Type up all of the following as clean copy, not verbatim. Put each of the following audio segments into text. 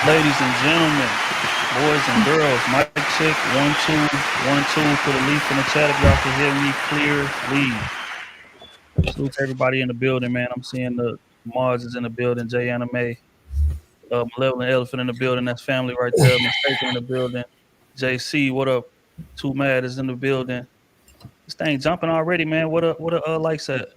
Ladies and gentlemen, boys and girls, mic check 1 2 1 2. Put a leaf in the chat if y'all can hear me clearly. Salute to everybody in the building, man. I'm seeing the Mars is in the building, J Anime, Malevolent Elephant in the building. That's family right there. Mistaken in the building. JC, what up? Too Mad is in the building. This thing jumping already, man. What a likes at?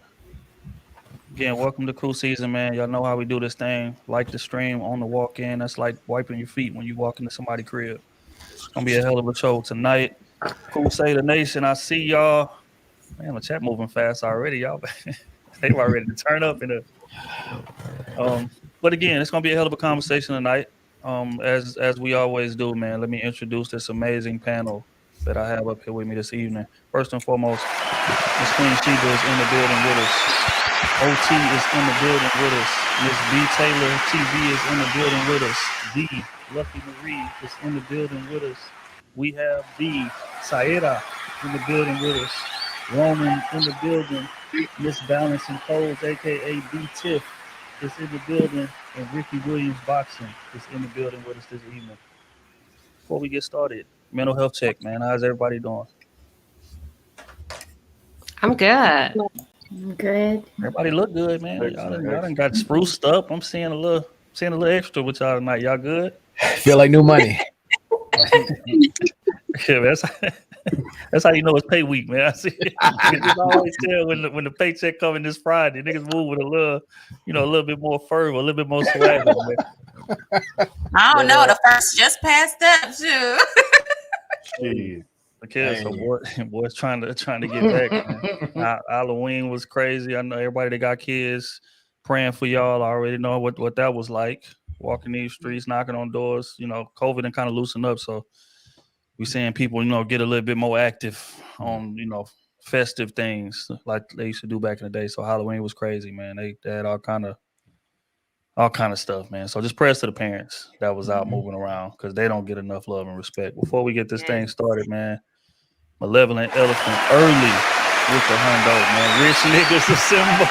Again, welcome to Cool Season, man. Y'all know how we do this thing. Like the stream on the walk in. That's like wiping your feet when you walk into somebody's crib. It's gonna be a hell of a show tonight. Crusader Nation, I see y'all. Man, the chat moving fast already, y'all. They were ready to turn up in the but again, it's gonna be a hell of a conversation tonight. As we always do, man. Let me introduce this amazing panel that I have up here with me this evening. First and foremost, Miss Queen Sheba is in the building with us. OT is in the building with us. Miss B Taylor TV is in the building with us. D Lucky Marie is in the building with us. We have D Saida in the building with us. Roman in the building. Miss Balance and Coles, aka B Tiff, is in the building, and Ricky Williams Boxing is in the building with us this evening. Before we get started, mental health check, man. How's everybody doing? I'm good. Good. Everybody look good, man. Y'all done got spruced up. I'm seeing a little extra with y'all tonight. Y'all good? Feel like new money. Yeah, that's how you know it's pay week, man. I see it. Niggas always tell when the paycheck coming this Friday, niggas move with a little bit more fervor, a little bit more swagger, man. I don't know. The first just passed up too. Jeez. Okay, so boys trying to get back, man. Halloween was crazy. I know everybody that got kids praying for y'all. I already know what that was like. Walking these streets, knocking on doors. COVID and kind of loosened up, so we seeing people, get a little bit more active on, festive things like they used to do back in the day. So Halloween was crazy, man. They had all kind of stuff, man. So just prayers to the parents that was out moving around because they don't get enough love and respect. Before we get this thing started, man, Malevolent Elephant early with the hundo, man. Rich niggas assemble.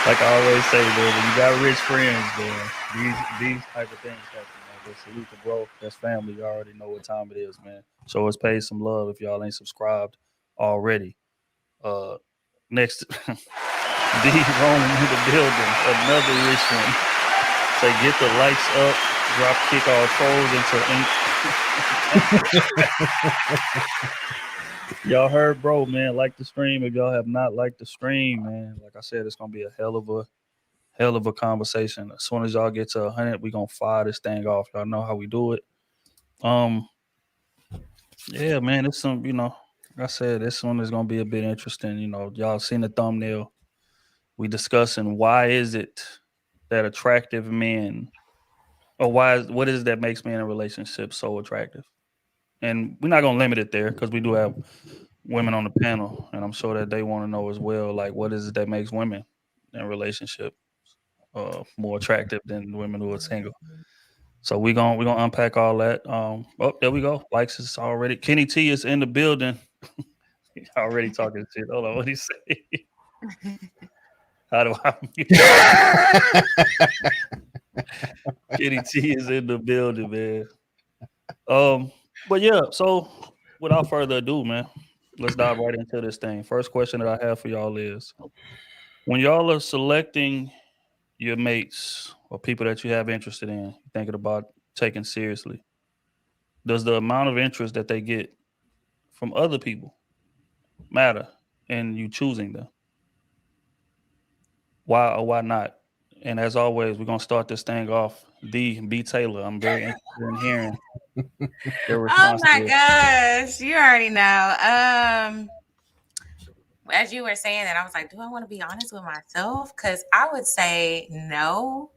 Like I always say, man, when you got rich friends, man, these type of things happen. Man. Salute to bro. That's family. You already know what time it is, man. Show us pay some love if y'all ain't subscribed already. Next, D Roman in the building. Another rich one. Say get the lights up. Drop kick all trolls into Y'all heard, bro, man. Like the stream. If y'all have not liked the stream, man, like I said, it's gonna be a hell of a conversation. As soon as y'all get to 100, we gonna fire this thing off. Y'all know how we do it. Yeah, man, it's some, like I said, this one is gonna be a bit interesting. Y'all seen the thumbnail. We discussing why is it that attractive men, or what is it that makes men in relationships so attractive? And we're not gonna limit it there because we do have women on the panel, and I'm sure that they want to know as well, like what is it that makes women in relationship more attractive than women who are single. So we gonna unpack all that. Oh, there we go. Likes is already. Kenny T is in the building. Already talking shit. Hold on, what he say? How do I Kenny T is in the building, man. But yeah, so without further ado, man, let's dive right into this thing. First question that I have for y'all is when y'all are selecting your mates or people that you have interested in, thinking about taking seriously, does the amount of interest that they get from other people matter in you choosing them? Why or why not? And as always, we're gonna start this thing off. D B Taylor. I'm very interested in hearing your response. Oh my gosh, you already know. As you were saying that, I was like, do I want to be honest with myself? Because I would say no.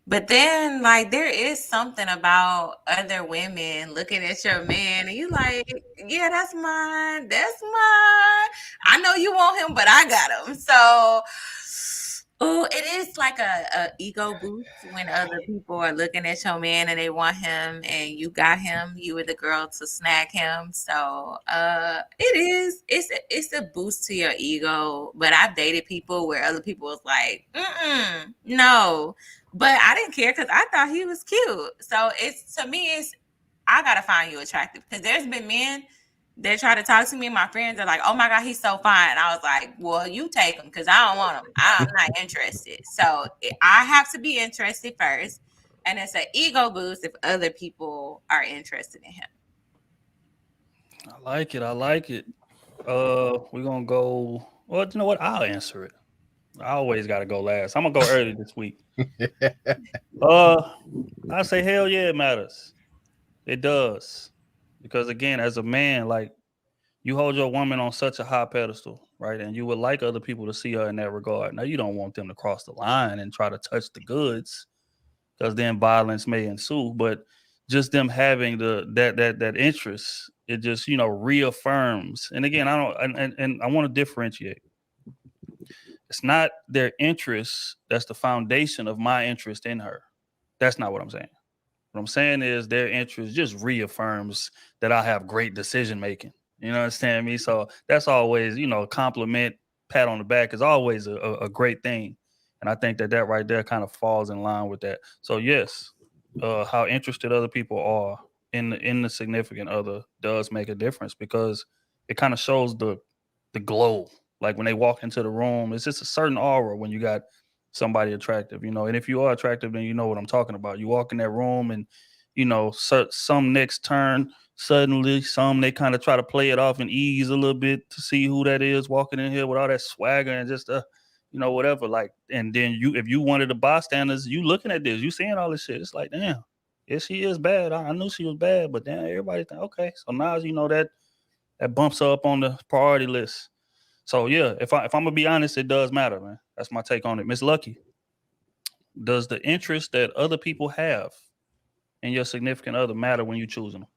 But then, like, there is something about other women looking at your man, and you like, yeah, that's mine. That's mine. I know you want him, but I got him. So, it is like a ego boost when other people are looking at your man and they want him, and you got him. You were the girl to snag him. So, it is. It's a boost to your ego. But I've dated people where other people was like, no. But I didn't care because I thought he was cute. So it's to me, it's I gotta find you attractive because there's been men that try to talk to me. My friends are like, "Oh my god, he's so fine." And I was like, "Well, you take him because I don't want him. I'm not interested." So I have to be interested first, and it's an ego boost if other people are interested in him. I like it. I like it. We're gonna go. Well, you know what? I'll answer it. I always gotta go last. I'm gonna go early this week. I say hell yeah, it matters. It does. Because again, as a man, like you hold your woman on such a high pedestal, right? And you would like other people to see her in that regard. Now you don't want them to cross the line and try to touch the goods because then violence may ensue. But just them having that interest, it just reaffirms. And again, I don't and I want to differentiate. It's not their interest that's the foundation of my interest in her. That's not what I'm saying. What I'm saying is their interest just reaffirms that I have great decision making. You know what I'm saying? Me, so that's always, a compliment, pat on the back is always a great thing. And I think that right there kind of falls in line with that. So yes, how interested other people are in the significant other does make a difference because it kind of shows the glow. Like when they walk into the room, it's just a certain aura when you got somebody attractive, and if you are attractive, then you know what I'm talking about. You walk in that room and, some next turn, suddenly some they kind of try to play it off and ease a little bit to see who that is walking in here with all that swagger and just, whatever. Like, and then if you one of the bystanders, you looking at this, you seeing all this shit. It's like, damn, yeah, she is bad. I knew she was bad, but then everybody think, okay. So now, that bumps her up on the priority list. So yeah, if I'm gonna be honest, it does matter, man. That's my take on it. Miss Lucky, does the interest that other people have in your significant other matter when you choose them?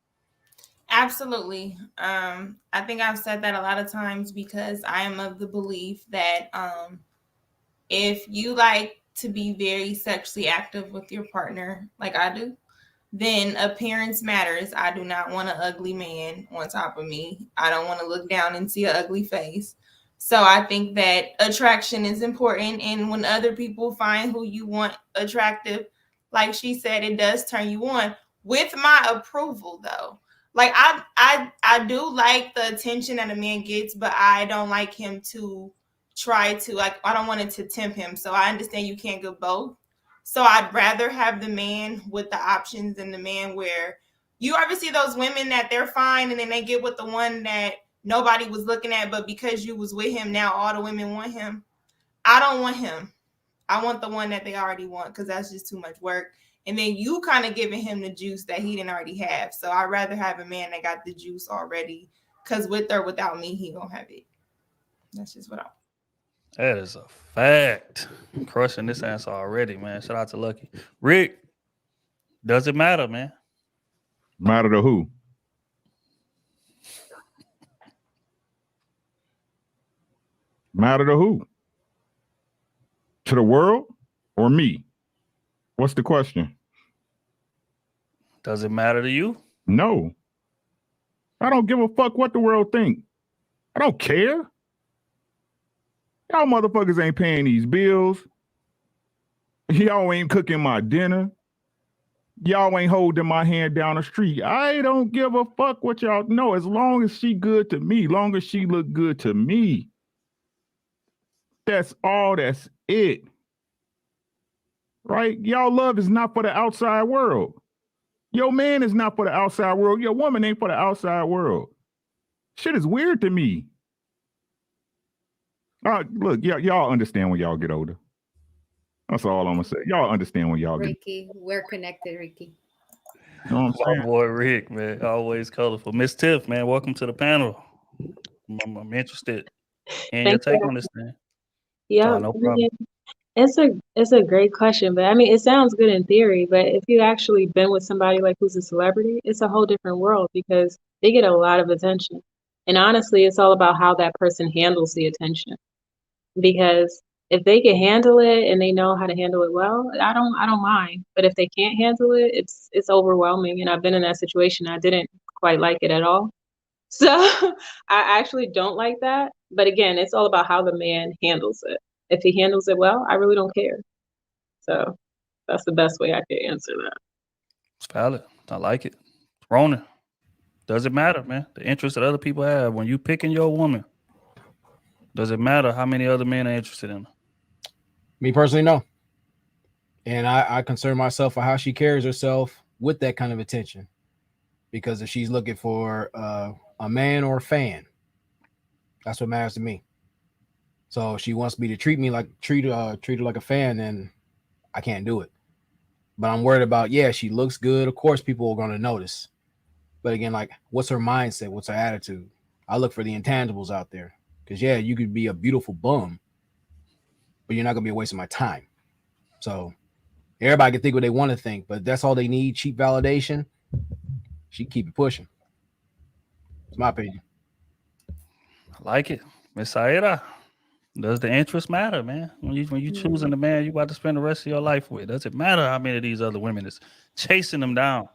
Absolutely. I think I've said that a lot of times because I am of the belief that if you like to be very sexually active with your partner, like I do, then appearance matters. I do not want an ugly man on top of me. I don't want to look down and see an ugly face. So I think that attraction is important. And when other people find who you want attractive, like she said, it does turn you on with my approval, though. Like I do like the attention that a man gets, but I don't like him to try to, like, I don't want it to tempt him. So I understand you can't go both. So I'd rather have the man with the options than the man where you ever see those women that they're fine and then they get with the one that nobody was looking at, but because you was with him, now all the women want him. I don't want him. I want the one that they already want because that's just too much work. And then you kind of giving him the juice that he didn't already have. So I'd rather have a man that got the juice already because with or without me, he gonna have it. That's just what I want. That is a fact. I'm crushing this answer already, man. Shout out to Lucky. Rick, does it matter, man? Matter to who? Matter to who? To the world or me? What's the question? Does it matter to you? No. I don't give a fuck what the world think. I don't care. Y'all motherfuckers ain't paying these bills. Y'all ain't cooking my dinner. Y'all ain't holding my hand down the street. I don't give a fuck what y'all know. As long as she good to me, long as she look good to me. That's all. That's it. Right? Y'all love is not for the outside world. Your man is not for the outside world. Your woman ain't for the outside world. Shit is weird to me. Look, y'all understand when y'all get older. That's all I'm gonna say. Y'all understand when y'all Ricky, we're connected, Ricky. You know what I'm saying? My boy Rick, man, always colorful. Miss Tiff, man, welcome to the panel. I'm interested in your take on this thing. Yeah, no problem. It's a great question, but I mean, it sounds good in theory, but if you actually been with somebody like who's a celebrity, it's a whole different world because they get a lot of attention. And honestly, it's all about how that person handles the attention. Because if they can handle it and they know how to handle it well, I don't mind. But if they can't handle it, it's overwhelming. And I've been in that situation. I didn't quite like it at all. So I actually don't like that. But again, it's all about how the man handles it. If he handles it well, I really don't care. So That's the best way I could answer that. It's valid. I like it. Ronan, does it matter, man? The interest that other people have when you picking your woman. Does it matter how many other men are interested in her? Me personally, no. And I concern myself for how she carries herself with that kind of attention. Because if she's looking for a man or a fan, that's what matters to me. So if she wants me to treat her like a fan, then I can't do it. But I'm worried about, she looks good. Of course, people are going to notice. But again, like, what's her mindset? What's her attitude? I look for the intangibles out there. Because, you could be a beautiful bum, but you're not going to be a waste of my time. So everybody can think what they want to think, but that's all they need, cheap validation. She keep it pushing. It's my opinion. I like it. Miss Saida, does the interest matter, man? When you choosing the man you about to spend the rest of your life with, does it matter how many of these other women is chasing them down?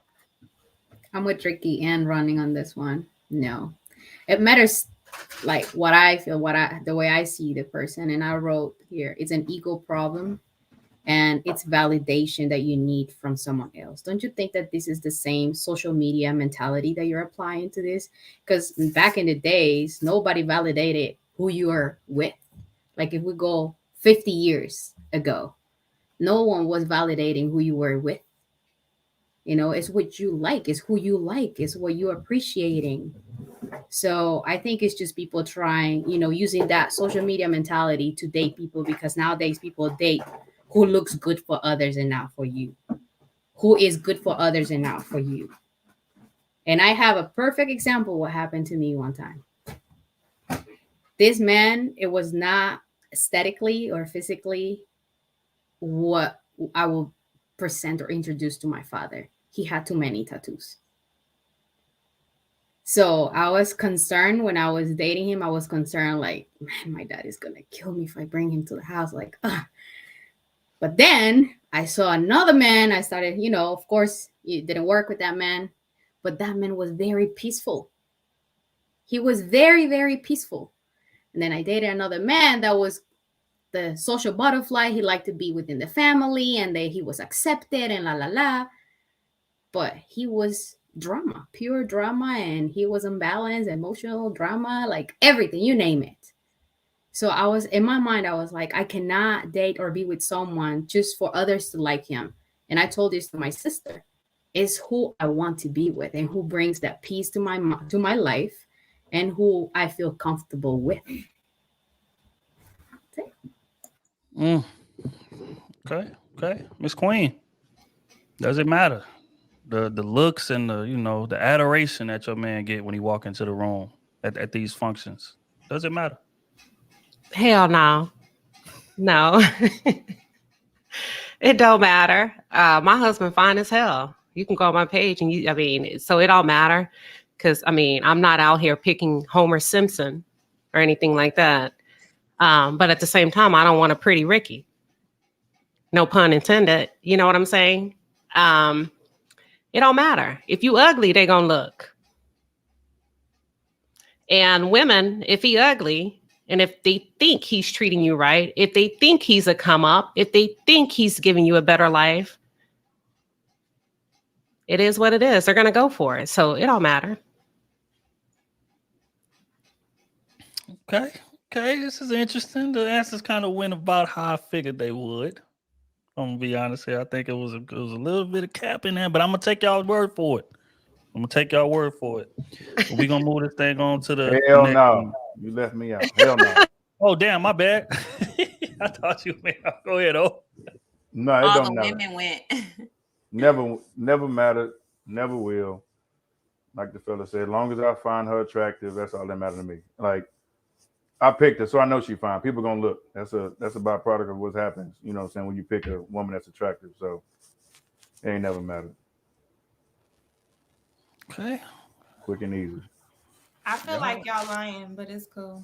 I'm with Ricky and running on this one. No, it matters. Like what I feel, the way I see the person, and I wrote here, it's an ego problem, and it's validation that you need from someone else. Don't you think that this is the same social media mentality that you're applying to this? Because back in the days, nobody validated who you are with. Like if we go 50 years ago, no one was validating who you were with. It's what you like, it's who you like, it's what you're appreciating. So I think it's just people trying, using that social media mentality to date people, because nowadays people date who looks good for others and not for you, who is good for others and not for you. And I have a perfect example what happened to me one time. This man, it was not aesthetically or physically what I will present or introduce to my father. He had too many tattoos. So I was concerned when I was dating him. I was concerned, like, man, my dad is going to kill me if I bring him to the house. Like, But then I saw another man. I started, of course, it didn't work with that man. But that man was very peaceful. He was very, very peaceful. And then I dated another man that was the social butterfly. He liked to be within the family, and he was accepted and la, la, la. But he was drama, pure drama, and he was unbalanced, emotional drama, like everything, you name it. So I was, in my mind, I was like, I cannot date or be with someone just for others to like him. And I told this to my sister, is who I want to be with and who brings that peace to my life and who I feel comfortable with. Okay. Miss Queen, does it matter? The looks and the adoration that your man get when he walk into the room at these functions. Does it matter? Hell no. It don't matter. My husband fine as hell. You can go on my page and so it don't matter. Because I'm not out here picking Homer Simpson or anything like that. But at the same time, I don't want a pretty Ricky. No pun intended. You know what I'm saying? It don't matter. If you ugly, they gonna look. And women, if he ugly, and if they think he's treating you right, if they think he's a come up, if they think he's giving you a better life, it is what it is. They're gonna go for it. So it don't matter. Okay. This is interesting. The answers kind of went about how I figured they would. I'm gonna be honest here. I think it was a little bit of cap in there, but I'm gonna take y'all's word for it. But we gonna move this thing on to the hell next no. one. You left me out. Hell no. Oh damn, my bad. I thought you meant. Go ahead, No, it All don't the matter. women went. Never mattered. Never will. Like the fella said, as long as I find her attractive, that's all that matters to me. Like, I picked her, so I know she's fine. People gonna look. That's a byproduct of what happens. You know what I'm saying? When you pick a woman that's attractive, so it ain't never mattered. Okay. Quick and easy. I feel like y'all lying, but it's cool.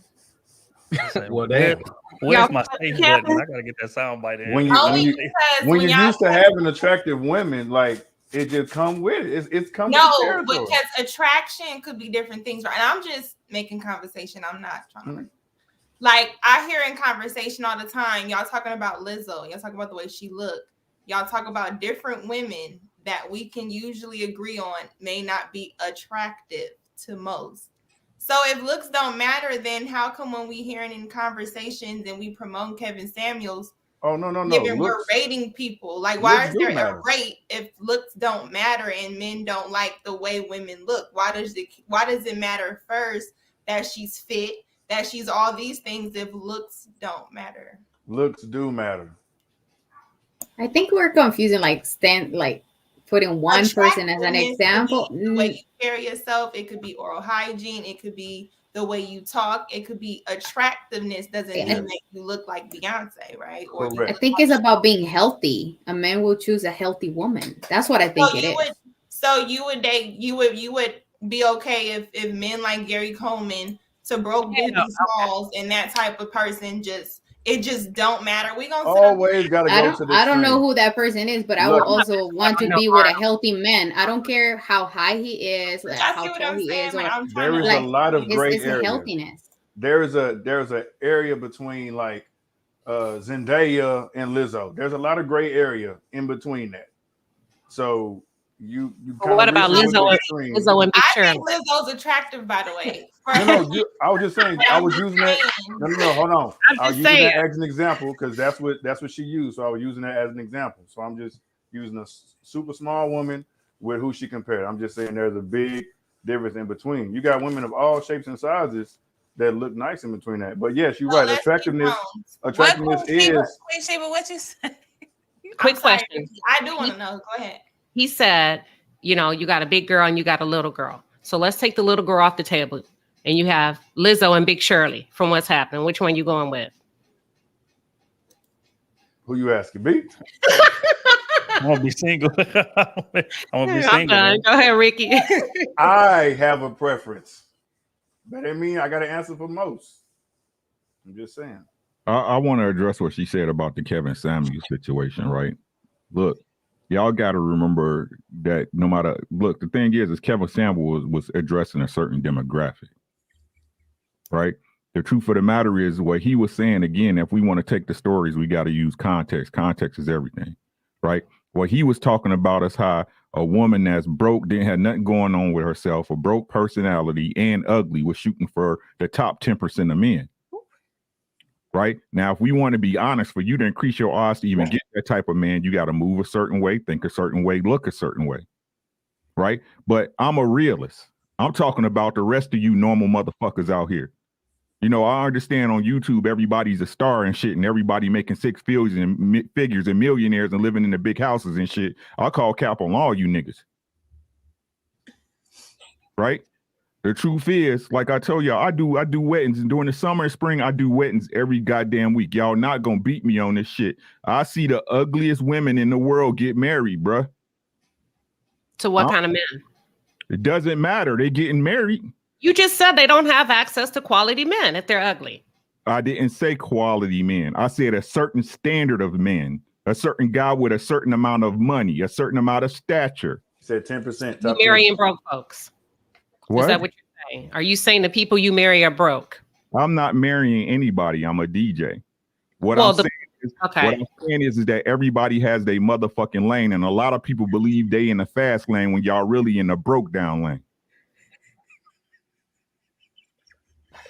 Well, damn. Where's my safe button? I gotta get that sound bite in. When you used to having attractive women, like it just come with it. It's come with the territory. Because attraction could be different things, right? And I'm just making conversation. I'm not trying to like I hear in conversation all the time, y'all talking about Lizzo, y'all talking about the way she looked. y'all talk about different women that we can usually agree on may not be attractive to most. So if looks don't matter, then how come when we hearing in conversations and we promote Kevin Samuels, Oh no. given we're Looks, rating people, like why looks is do there matter. a rate if looks don't matter and men don't like the way women look? Why does it matter first that she's fit, that she's all these things if looks don't matter? Looks do matter. I think we're confusing like putting one person as an Attractiveness example. could be the way you carry yourself. It could be oral hygiene. It could be the way you talk. It could be attractiveness. Doesn't mean Yes. that you look like Beyonce, right? Or Correct. I think it's about being healthy. A man will choose a healthy woman. That's what I think it is. So you would date, you would be okay if men like Gary Coleman to broke business laws and that type of person it just don't matter. We gonna Always gotta go to the I don't know extreme. who that person is, but I Look, will also want to be with a healthy man. I don't care how high he is, like I how see what tall I'm he saying. is, Like, or I'm trying there is to a lot of gray it's a areas. healthiness. There's a area between like Zendaya and Lizzo. There's a lot of gray area in between that. So you Well, what about Lizzo and Big I Shirley? think Lizzo's attractive, by the way. No, I was just saying. I was using that. No, hold on. I'm I was just using saying. that as an example because that's what she used. So I was using that as an example. So I'm just using a super small woman with who she compared. I'm just saying there's a big difference in between. You got women of all shapes and sizes that look nice in between that. But yes, you're right. Attractiveness is. Queen Sheba, what you say? Quick question. I do want to know. Go ahead. He said, you got a big girl and you got a little girl. So let's take the little girl off the table. And you have Lizzo and Big Shirley from What's Happening. Which one you going with? Who you asking, B? I'm gonna be single. I'm gonna be single. I'm done. Go ahead, Ricky. I have a preference. That ain't mean I got to answer for most. I'm just saying. I want to address what she said about the Kevin Samuels situation, right? Look, y'all got to remember that the thing is Kevin Samuels was addressing a certain demographic, right? The truth of the matter is what he was saying, again, if we want to take the stories, we got to use context. Context is everything, right? What he was talking about is how a woman that's broke, didn't have nothing going on with herself, a broke personality and ugly was shooting for the top 10% of men. Right now, if we want to be honest, for you to increase your odds to even get that type of man, you got to move a certain way, think a certain way, look a certain way. Right. But I'm a realist. I'm talking about the rest of you normal motherfuckers out here. I understand on YouTube, everybody's a star and shit, and everybody making six figures and millionaires and living in the big houses and shit. I'll call cap on all you niggas. Right. The truth is, like I told y'all, I do weddings, and during the summer and spring, I do weddings every goddamn week. Y'all not gonna beat me on this shit. I see the ugliest women in the world get married, bruh. To what kind of men? It doesn't matter. They getting married. You just said they don't have access to quality men if they're ugly. I didn't say quality men. I said a certain standard of men, a certain guy with a certain amount of money, a certain amount of stature. You said 10%. You marrying broke folks. What? Is that what you're saying? Are you saying the people you marry are broke? I'm not marrying anybody. I'm a DJ. What I'm saying is that everybody has their motherfucking lane, and a lot of people believe they in the fast lane when y'all really in the broke down lane.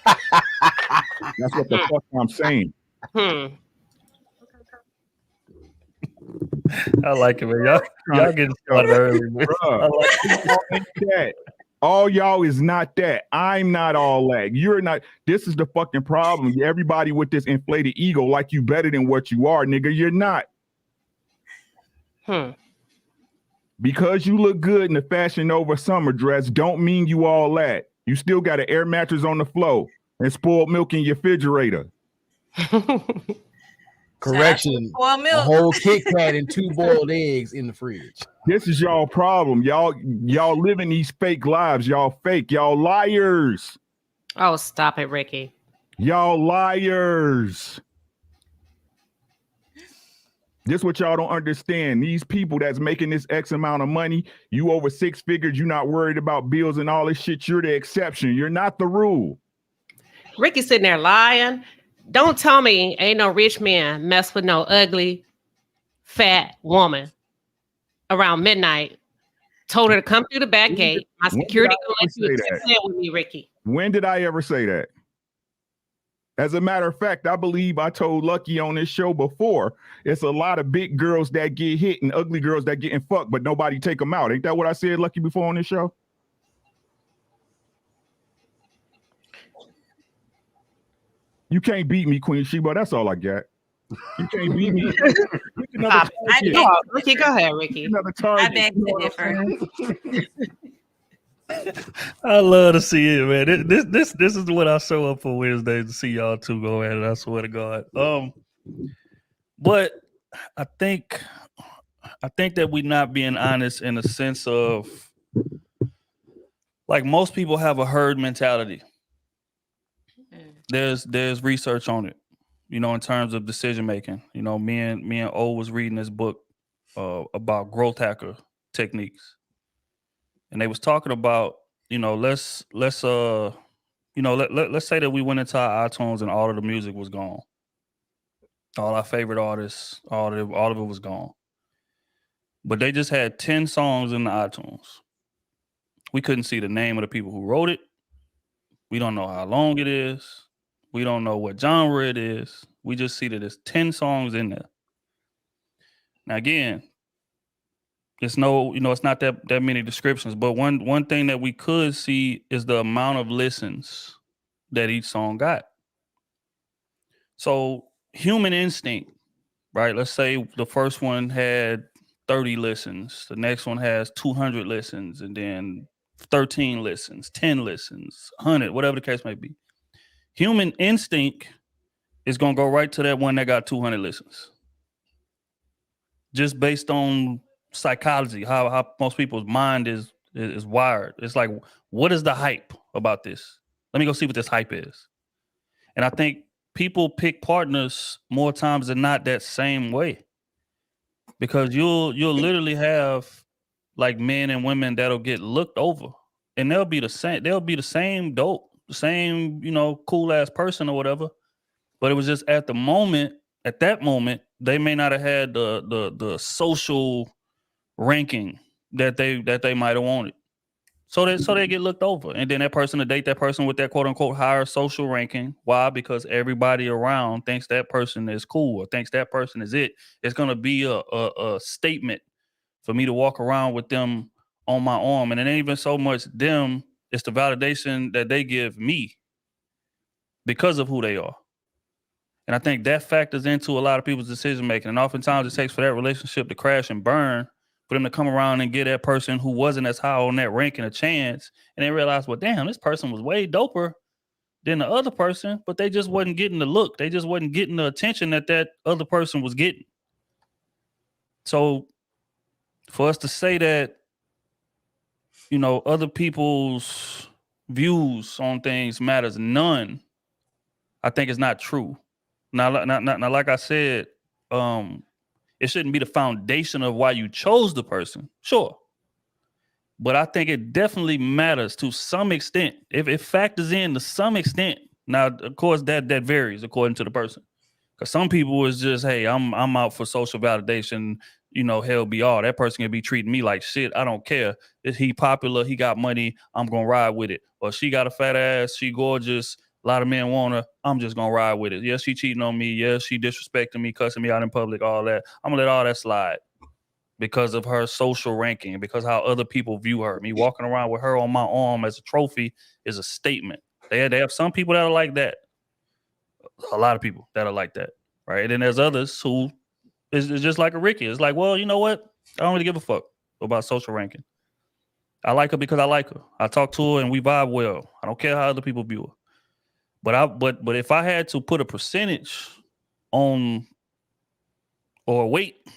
That's what the fuck I'm saying. I like it, man. Y'all getting started early, man. That. All y'all is not that. I'm not all that. You're not. This is the fucking problem. Everybody with this inflated ego, like you better than what you are, nigga. You're not. Because you look good in the Fashion Nova summer dress, don't mean you all that. You still got an air mattress on the floor and spoiled milk in your refrigerator. Correction. A whole Kit Kat and 2 boiled eggs in the fridge. This is y'all problem. Y'all living these fake lives. Y'all fake. Y'all liars. Oh, stop it, Ricky. Y'all liars. This what y'all don't understand. These people that's making this X amount of money, you over 6 figures, you're not worried about bills and all this shit. You're the exception. You're not the rule. Ricky's sitting there lying. Don't tell me ain't no rich man mess with no ugly, fat woman around midnight, told her to come through the back gate. My when did security I gonna ever let you say attempt that? that with me, Ricky. When did I ever say that? As a matter of fact, I believe I told Lucky on this show before, it's a lot of big girls that get hit and ugly girls that getting fucked, but nobody take them out. Ain't that what I said, Lucky, before on this show? You can't beat me, Queen Sheba. That's all I got. You can't beat me. Pick another I target. beg Oh, to Ricky, differ. go ahead, Pick Ricky. another I target. beg You know to what I'm differ. saying? I love to see it, man. This is what I show up for Wednesdays to see y'all two go at it. I swear to God. But I think that we're not being honest in the sense of like most people have a herd mentality. There's research on it, you know, in terms of decision making. You know, me and O was reading this book about growth hacker techniques, and they was talking about, you know, let's you know, let's say that we went into our iTunes and all of the music was gone. All our favorite artists, all of it was gone. But they just had 10 songs in the iTunes. We couldn't see the name of the people who wrote it. We don't know how long it is. We don't know what genre it is. We just see that there's 10 songs in there. Now again, it's not that many descriptions, but one thing that we could see is the amount of listens that each song got. So human instinct, right? Let's say the first one had 30 listens, the next one has 200 listens, and then 13 listens, 10 listens, 100, whatever the case may be. Human instinct is going to go right to that one that got 200 listens. Just based on psychology, how most people's mind is wired. It's like, what is the hype about this? Let me go see what this hype is. And I think people pick partners more times than not that same way. Because you'll literally have like men and women that'll get looked over, and they'll be the same dope, the same, you know, cool ass person or whatever. But it was just at that moment, they may not have had the social ranking that they might have wanted. So they get looked over. And then that person to date that person with that quote unquote higher social ranking. Why? Because everybody around thinks that person is cool or thinks that person is it. It's gonna be a statement for me to walk around with them on my arm. And it ain't even so much them, it's the validation that they give me because of who they are. And I think that factors into a lot of people's decision making. And oftentimes it takes for that relationship to crash and burn for them to come around and give that person who wasn't as high on that ranking a chance. And they realize, well, damn, this person was way doper than the other person, but they just wasn't getting the look. They just wasn't getting the attention that other person was getting. So for us to say that, you know, other people's views on things matters none, I think it's not true. Now, like I said, it shouldn't be the foundation of why you chose the person. Sure. But I think it definitely matters to some extent. If it factors in to some extent. Now, of course, that varies according to the person. Because some people is just, hey, I'm out for social validation. You know, hell be all. That person can be treating me like shit. I don't care. Is he popular? He got money. I'm gonna ride with it. Or she got a fat ass. She gorgeous. A lot of men want her. I'm just gonna ride with it. Yes, she cheating on me. Yes, she disrespecting me, cussing me out in public. All that. I'm gonna let all that slide because of her social ranking, because how other people view her. Me walking around with her on my arm as a trophy is a statement. They have some people that are like that. A lot of people that are like that, right? And then there's others who is just like a Ricky. It's like, well, you know what? I don't really give a fuck about social ranking. I like her because I like her. I talk to her and we vibe well. I don't care how other people view her. But if I had to put a percentage on or weight,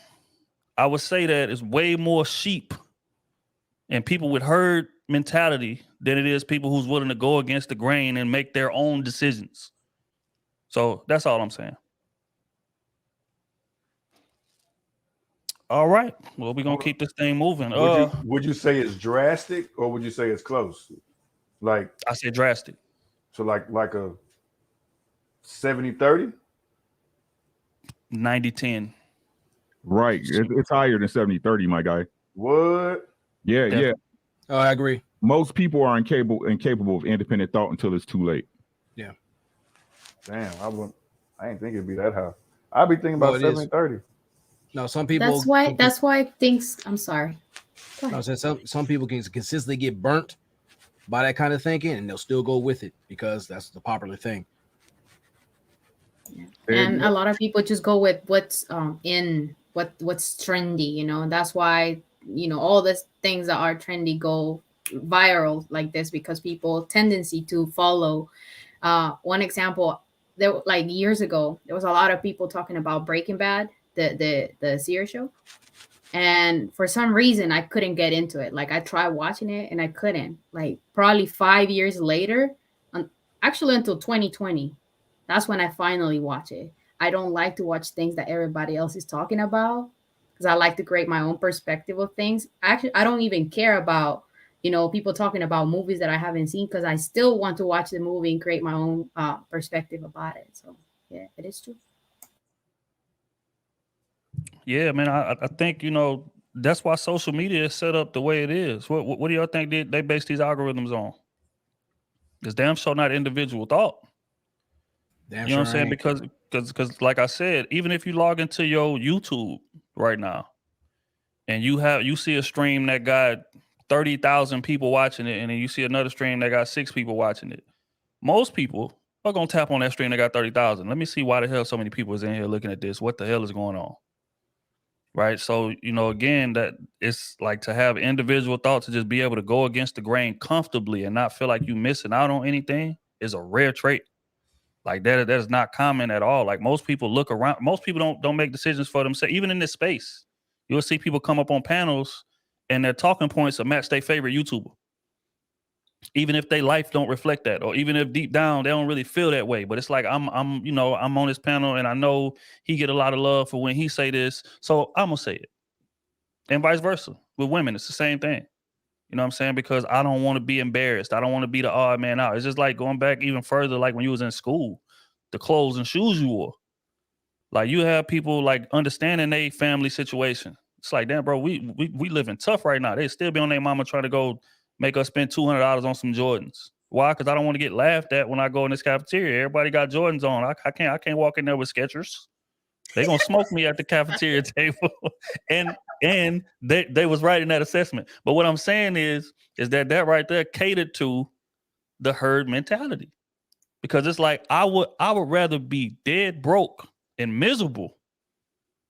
I would say that it's way more sheep and people with herd mentality than it is people who's willing to go against the grain and make their own decisions. So that's all I'm saying. All right. Well, we're gonna keep this thing moving. Would you say it's drastic or would you say it's close? Like I say drastic. So like a 70-30? 90-10. Right. It's higher than 70-30, my guy. What? Yeah, Yeah. yeah. Oh, I agree. Most people are incapable of independent thought until it's too late. Yeah. Damn, I didn't think it'd be that high. I'd be thinking Well, about it is. 70-30. No, some people. That's why things. I'm sorry. Go No, ahead. so some people can consistently get burnt by that kind of thinking, and they'll still go with it because that's the popular thing. And a lot of people just go with what's what's trendy, you know, and that's why, you know, all these things that are trendy go viral like this because people tendency to follow. One example, there like years ago, there was a lot of people talking about Breaking Bad, the series show, and for some reason I couldn't get into it. Like I tried watching it and I couldn't. Like probably 5 years later, actually until 2020. That's when I finally watch it. I don't like to watch things that everybody else is talking about because I like to create my own perspective of things. Actually, I don't even care about, you know, people talking about movies that I haven't seen because I still want to watch the movie and create my own perspective about it. So, yeah, it is true. Yeah, man. I think, you know, that's why social media is set up the way it is. What do y'all think they base these algorithms on? It's damn sure not individual thought. Damn You know what I'm sure saying? ain't. Because like I said, even if you log into your YouTube right now and you see a stream that got 30,000 people watching it, and then you see another stream that got 6 people watching it, most people are gonna tap on that stream that got 30,000. Let me see why the hell so many people is in here looking at this. What the hell is going on? Right. So, you know, again, that it's like to have individual thought, to just be able to go against the grain comfortably and not feel like you missing out on anything is a rare trait. Like that is not common at all. Like most people look around, most people don't make decisions for themselves. Even in this space, you'll see people come up on panels and their talking points will match their favorite YouTuber. Even if their life don't reflect that, or even if deep down they don't really feel that way. But it's like I'm on this panel and I know he get a lot of love for when he say this, so I'm gonna say it. And vice versa. With women, it's the same thing. You know what I'm saying? Because I don't want to be embarrassed. I don't want to be the odd man out. It's just like going back even further, like when you was in school, the clothes and shoes you wore. Like you have people like understanding their family situation. It's like, damn, bro, we living tough right now. They still be on their mama trying to go make us spend $200 on some Jordans. Why? Because I don't want to get laughed at when I go in this cafeteria. Everybody got Jordans on. I can't walk in there with Skechers. They gonna smoke me at the cafeteria table. and they was right in that assessment. But what I'm saying is that right there catered to the herd mentality. Because it's like I would rather be dead broke and miserable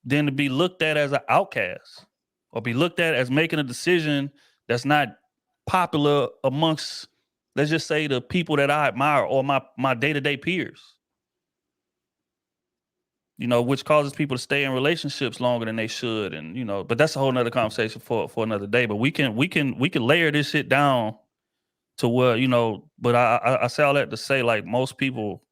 than to be looked at as an outcast or be looked at as making a decision that's not popular amongst, let's just say, the people that I admire or my day-to-day peers. You know, which causes people to stay in relationships longer than they should. And, you know, but that's a whole nother conversation for another day. But we can layer this shit down to where, you know, but I say all that to say, like, most people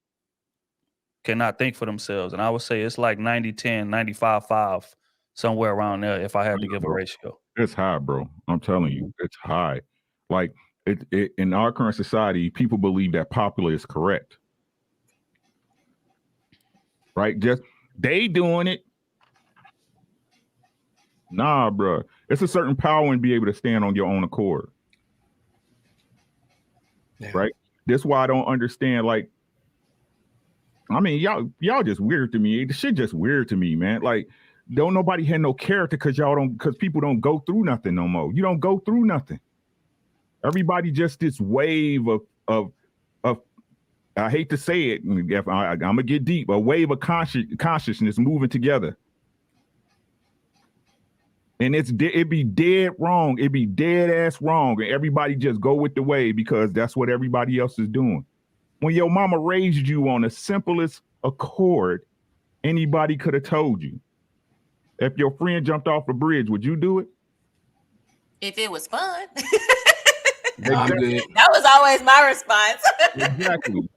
cannot think for themselves. And I would say it's like 90-10, 95-5, somewhere around there if I had to give a ratio. It's high, bro. I'm telling you, it's high. Like it in our current society, people believe that popular is correct. Right? Just they doing it. Nah, bro. It's a certain power in being able to stand on your own accord. Yeah. Right? That's why I don't understand. Like, I mean, y'all just weird to me. The shit just weird to me, man. Like, don't nobody have no character because people don't go through nothing no more. You don't go through nothing. Everybody just this wave of I hate to say it, I'm gonna get deep, a wave of consciousness moving together. And it'd be dead wrong. It'd be dead ass wrong. And everybody just go with the wave because that's what everybody else is doing. When your mama raised you on the simplest accord, anybody could have told you. If your friend jumped off a bridge, would you do it? If it was fun. I'm good. That was always my response. Exactly.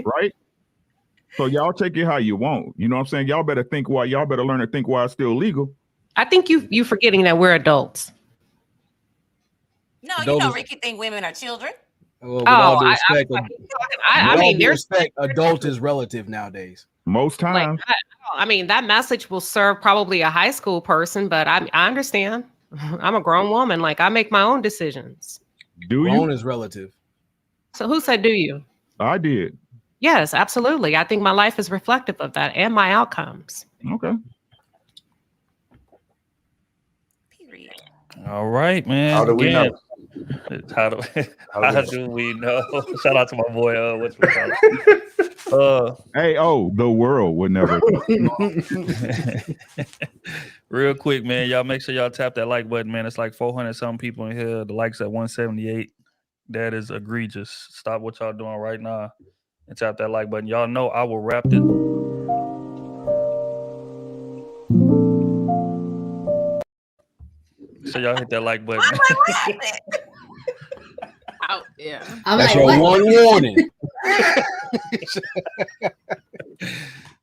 Right? So y'all take it how you want. You know what I'm saying? Y'all better learn to think why it's still legal. I think you forgetting that we're adults. No, you know, Ricky think women are children. Well, with all due respect, I mean, there's adult is relative nowadays. Most Like, times. I mean, that message will serve probably a high school person, but I understand. I'm a grown woman. Like, I make my own decisions. Do Grown you? is relative. So who said do you? I did. Yes, absolutely. I think my life is reflective of that and my outcomes. Okay. Period. All right, man. How do we Again, know? how do How do we know? we know? Shout out to my boy. What's Hey, the world would never. real quick, man. Y'all make sure y'all tap that like button, man. It's like 400 something people in here. The likes at 178. That is egregious. Stop what y'all doing right now and tap that like button. Y'all know I will wrap it. So y'all hit that like button. I'm like, what happened? Oh, yeah. I'm That's like, your what? one warning.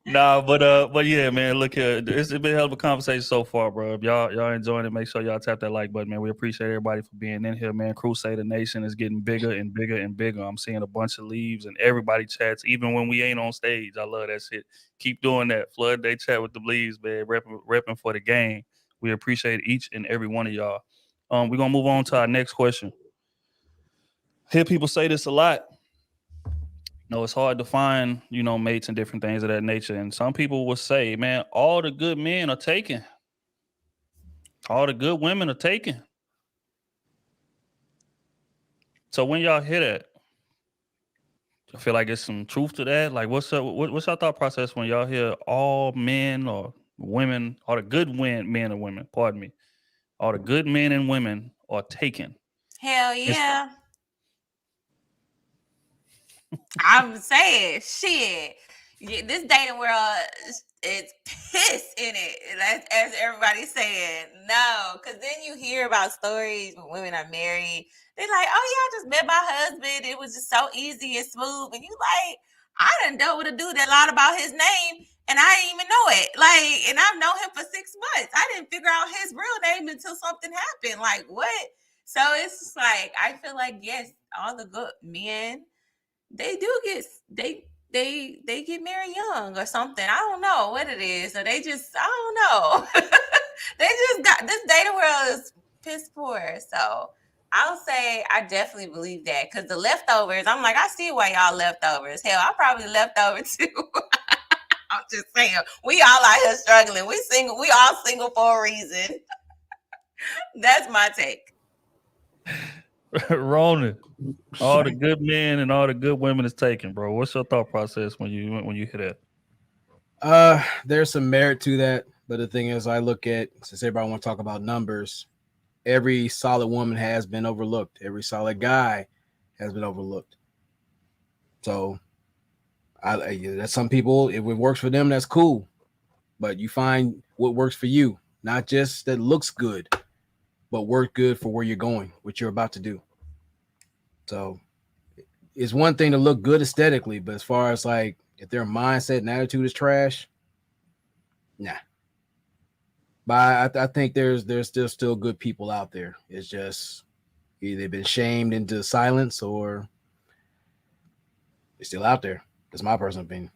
Nah, but yeah, man. Look here, it's been a hell of a conversation so far, bro. If y'all enjoying it, make sure y'all tap that like button, man. We appreciate everybody for being in here, man. Crusader Nation is getting bigger and bigger and bigger. I'm seeing a bunch of leaves and everybody chats, even when we ain't on stage. I love that shit. Keep doing that. Flood they chat with the leaves, man. Repping for the game. We appreciate each and every one of y'all. We're gonna move on to our next question. Hear people say this a lot. No, it's hard to find, mates and different things of that nature. And some people will say, man, all the good men are taken. All the good women are taken. So when y'all hear that, I feel like there's some truth to that. Like, what's your thought process when y'all hear all men or women, all the good men and women, pardon me, all the good men and women are taken? Hell yeah. I'm saying, shit. This dating world is pissed in it. As everybody's saying, no. Because then you hear about stories when women are married. They're like, oh, yeah, I just met my husband. It was just so easy and smooth. And you like, I done dealt with a dude that lied about his name, and I didn't even know it. Like, and I've known him for 6 months. I didn't figure out his real name until something happened. Like, what? So it's just like, I feel like, yes, all the good men, they do get they get married young or something. I don't know what it is. Or they just, I don't know. They just got, this dating world is piss poor. So I'll say I definitely believe that, because the leftovers, I'm like, I see why y'all leftovers. Hell, I probably leftover too. I'm just saying, we all out here struggling. We single. We all single for a reason. That's my take. Ronan, all the good men and all the good women is taken, bro. What's your thought process when you hear that? There's some merit to that, but the thing is, I look at, since everybody want to talk about numbers, every solid woman has been overlooked. Every solid guy has been overlooked. So, that's some people. If it works for them, that's cool. But you find what works for you, not just that looks good, but work good for where you're going, what you're about to do. So it's one thing to look good aesthetically, but as far as like if their mindset and attitude is trash, nah. But I think there's still good people out there. It's just either they've been shamed into silence or they're still out there. That's my personal opinion.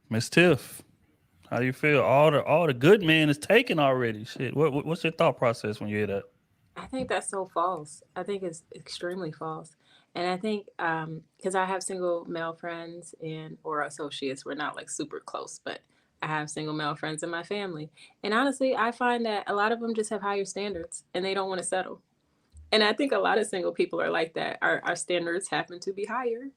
Miss Tiff, how do you feel? All the good men is taken already. Shit. What's your thought process when you hear that? I think that's so false. I think it's extremely false. And I think because I have single male friends or associates, we're not like super close, but I have single male friends in my family. And honestly, I find that a lot of them just have higher standards and they don't want to settle. And I think a lot of single people are like that. Our standards happen to be higher,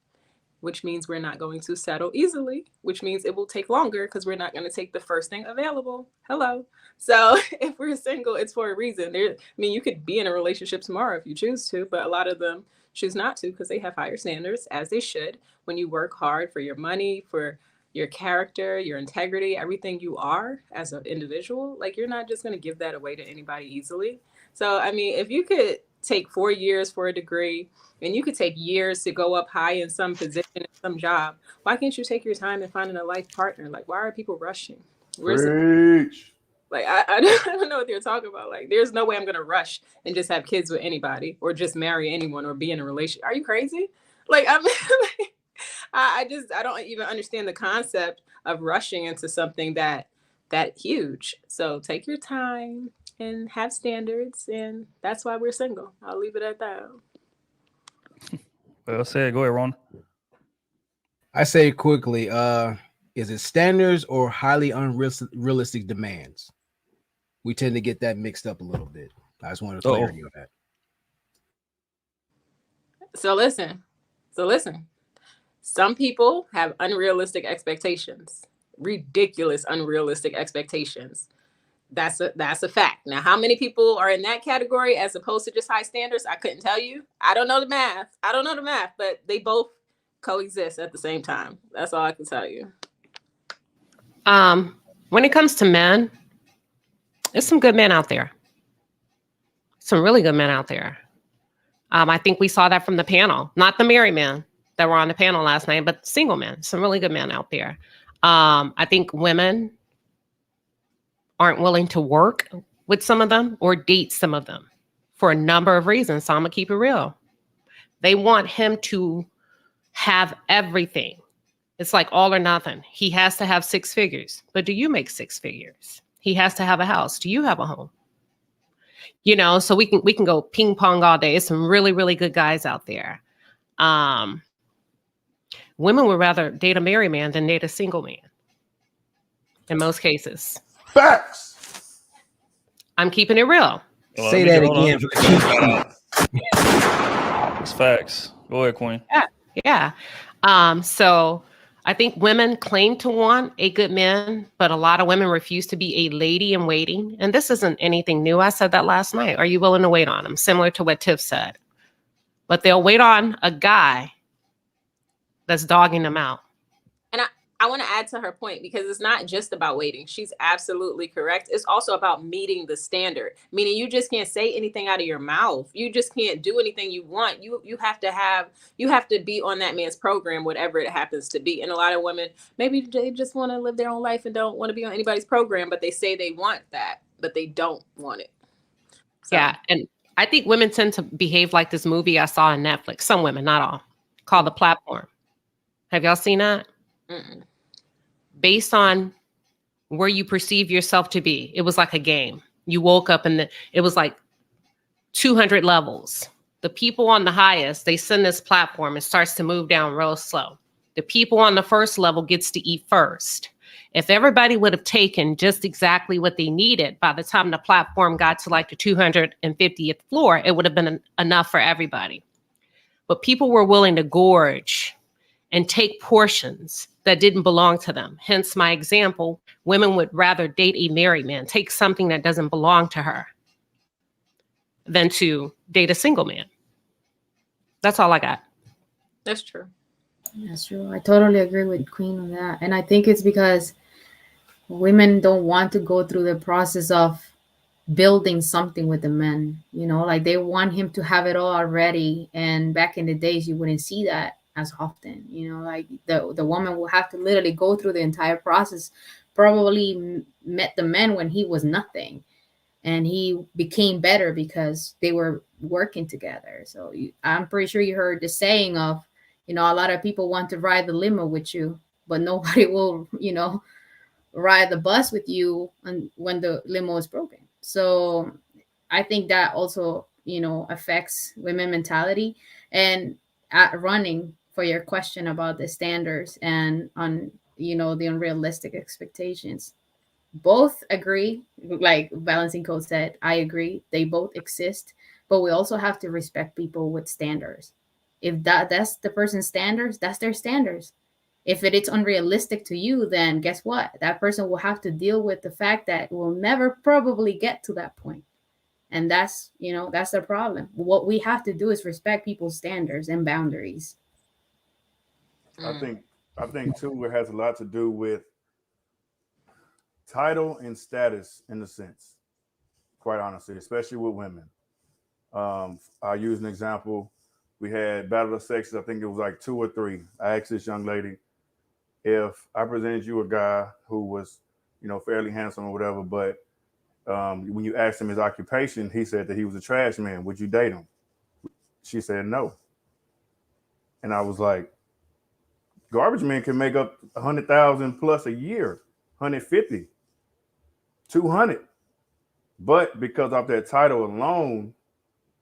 which means we're not going to settle easily, which means it will take longer because we're not going to take the first thing available. Hello. So if we're single, it's for a reason. You could be in a relationship tomorrow if you choose to, but a lot of them choose not to because they have higher standards, as they should. When you work hard for your money, for your character, your integrity, everything you are as an individual, like you're not just going to give that away to anybody easily. So, if you could take 4 years for a degree and you could take years to go up high in some position, in some job, why can't you take your time in finding a life partner? Like, why are people rushing? Preach. Like, I don't know what they're talking about. Like, there's no way I'm going to rush and just have kids with anybody or just marry anyone or be in a relationship. Are you crazy? Like, I don't even understand the concept of rushing into something that huge. So take your time and have standards, and that's why we're single. I'll leave it at that. Well said. Go ahead, Ron. I say quickly, is it standards or highly unrealistic demands? We tend to get that mixed up a little bit. I just wanted clarity on that. So listen. Some people have unrealistic expectations, ridiculous unrealistic expectations. That's a fact. Now, how many people are in that category as opposed to just high standards? I couldn't tell you. I don't know the math, but they both coexist at the same time. That's all I can tell you. When it comes to men, there's some good men out there. Some really good men out there. I think we saw that from the panel, not the married men that were on the panel last night, but single men, some really good men out there. I think women aren't willing to work with some of them or date some of them for a number of reasons. So I'm gonna keep it real. They want him to have everything. It's like all or nothing. He has to have 6 figures, but do you make 6 figures? He has to have a house. Do you have a home? You know, so we can go ping pong all day. There's some really, really good guys out there. Women would rather date a married man than date a single man in most cases. Facts. I'm keeping it real. Well, Say that again. It's facts. Go ahead, Queen. Yeah. So I think women claim to want a good man, but a lot of women refuse to be a lady in waiting. And this isn't anything new. I said that last night. Are you willing to wait on him? Similar to what Tiff said. But they'll wait on a guy that's dogging them out. And I want to add to her point, because it's not just about waiting. She's absolutely correct. It's also about meeting the standard, meaning you just can't say anything out of your mouth. You just can't do anything you want. You have to be on that man's program, whatever it happens to be. And a lot of women, maybe they just want to live their own life and don't want to be on anybody's program, but they say they want that, but they don't want it. So. Yeah. And I think women tend to behave like this movie I saw on Netflix. Some women, not all, called The Platform. Have y'all seen that? Mm-mm. Based on where you perceive yourself to be. It was like a game. You woke up and it was like 200 levels. The people on the highest, they send this platform. It starts to move down real slow. The people on the first level gets to eat first. If everybody would have taken just exactly what they needed, by the time the platform got to like the 250th floor, it would have been enough for everybody. But people were willing to gorge and take portions that didn't belong to them. Hence my example, women would rather date a married man, take something that doesn't belong to her, than to date a single man. That's all I got. That's true. That's true. I totally agree with Queen on that. And I think it's because women don't want to go through the process of building something with the men, you know, like they want him to have it all already. And back in the days, you wouldn't see that as often, you know, like the woman will have to literally go through the entire process, probably met the man when he was nothing, and he became better because they were working together. So I'm pretty sure you heard the saying of, you know, a lot of people want to ride the limo with you, but nobody will, you know, ride the bus with you when the limo is broken. So I think that also, you know, affects women mentality. And running for your question about the standards and on, you know, the unrealistic expectations, both agree, like Balancing Code said, I agree, they both exist, but we also have to respect people with standards. If that's the person's standards, that's their standards. If it's unrealistic to you, then guess what? That person will have to deal with the fact that we'll never probably get to that point. And that's, you know, that's the problem. What we have to do is respect people's standards and boundaries. I think too, it has a lot to do with title and status in a sense, quite honestly, especially with women. I'll use an example. We had Battle of Sexes. I think it was like 2 or 3. I asked this young lady, if I presented you a guy who was, you know, fairly handsome or whatever, but when you asked him his occupation, he said that he was a trash man, would you date him? She said no. And I was like, Garbage men can make up 100,000 plus a year, 150, 200. But because of that title alone,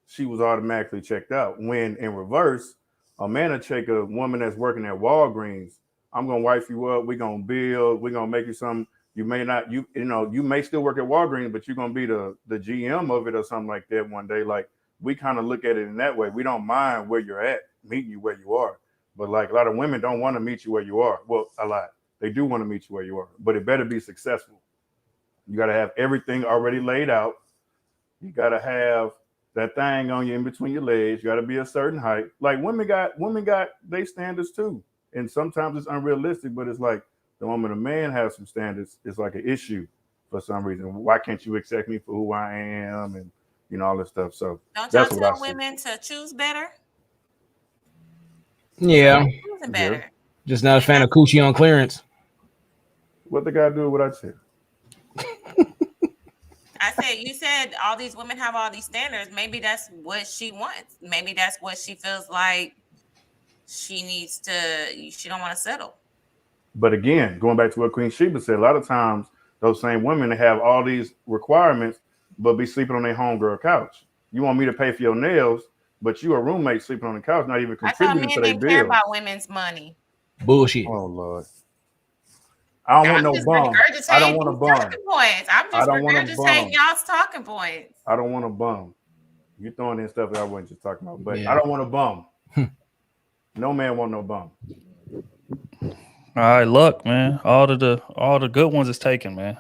she was automatically checked out. When in reverse, a man will check a woman that's working at Walgreens. I'm gonna wife you up. We're gonna build. We're gonna make you something. You may not. You may still work at Walgreens, but you're gonna be the GM of it or something like that one day. Like we kind of look at it in that way. We don't mind where you're at, meeting you where you are. But like a lot of women don't want to meet you where you are. Well, a lot. They do want to meet you where you are, but it better be successful. You got to have everything already laid out. You got to have that thing on you in between your legs. You got to be a certain height. Like women got their standards too, and sometimes it's unrealistic. But it's like the moment a man has some standards, it's like an issue for some reason. Why can't you accept me for who I am, and all this stuff. So Don't y'all that's what I tell see. women to choose better? Yeah, Choosing better. just not a fan of coochie on clearance. What they got to do with what I said? I said, you said all these women have all these standards. Maybe that's what she wants. Maybe that's what she feels like she needs to, she don't want to settle. But again, going back to what Queen Sheba said, a lot of times those same women have all these requirements, but be sleeping on their homegirl couch. You want me to pay for your nails, but you a roommate sleeping on the couch, not even I thought contributing men to their didn't care bills. about women's money. Bullshit. Oh Lord. I don't want no bum. I don't want a bum. Talking points. I'm just regurgitating y'all's talking points. I don't want a bum. You throwing in stuff that I wasn't just talking about, but Yeah. I don't want a bum. No man want no bum. All right, look, man. All the good ones is taken, man.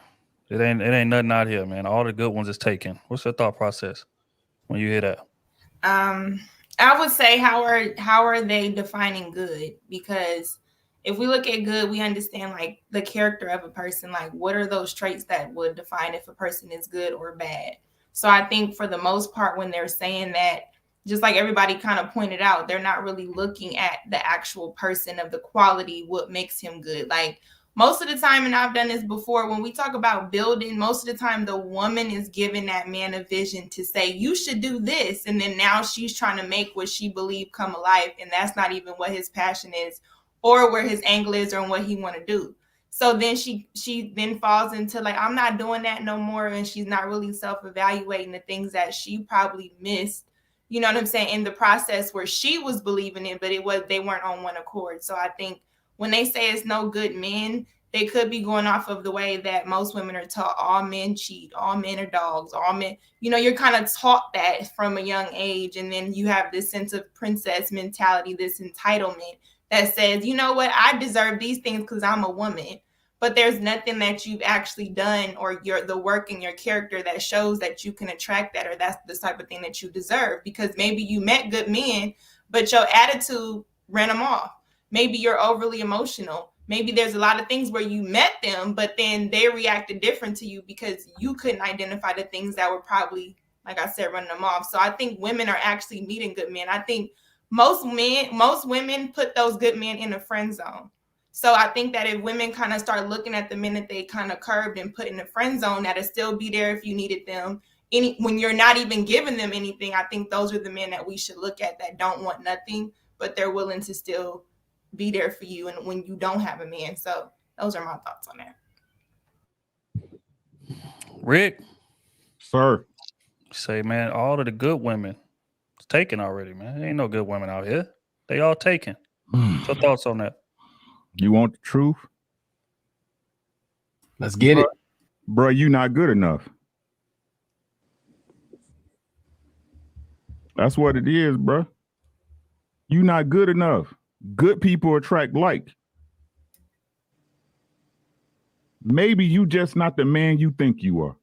It ain't nothing out here, man. All the good ones is taken. What's your thought process when you hear that? I would say how are they defining good? Because if we look at good, we understand like the character of a person, like what are those traits that would define if a person is good or bad. So I think for the most part, when they're saying that, just like everybody kind of pointed out, they're not really looking at the actual person of the quality, what makes him good. Like most of the time, and I've done this before, when we talk about building, most of the time the woman is giving that man a vision to say, you should do this. And then now she's trying to make what she believe come alive. And that's not even what his passion is or where his angle is or what he want to do. So then she then falls into like, I'm not doing that no more. And she's not really self-evaluating the things that she probably missed, you know what I'm saying, in the process where she was believing it, but they weren't on one accord. So I think when they say it's no good men, they could be going off of the way that most women are taught. All men cheat, all men are dogs, all men, you're kind of taught that from a young age. And then you have this sense of princess mentality, this entitlement that says, you know what, I deserve these things because I'm a woman. But there's nothing that you've actually done or the work in your character that shows that you can attract that, or that's the type of thing that you deserve. Because maybe you met good men, but your attitude ran them off. Maybe you're overly emotional. Maybe there's a lot of things where you met them, but then they reacted different to you because you couldn't identify the things that were probably, like I said, running them off. So I think women are actually meeting good men. I think most women put those good men in a friend zone. So I think that if women kind of start looking at the men that they kind of curbed and put in the friend zone, that'll still be there if you needed them. When you're not even giving them anything, I think those are the men that we should look at that don't want nothing, but they're willing to still be there for you and when you don't have a man. So those are my thoughts on that. Rick, Sir. say, man, all of the good women is taken already, man. There ain't no good women out here. They all taken. What's your thoughts on that? You want the truth? Let's get it. Bro, you not good enough. That's what it is, bro. You not good enough. Good people attract like. Maybe you just not the man you think you are.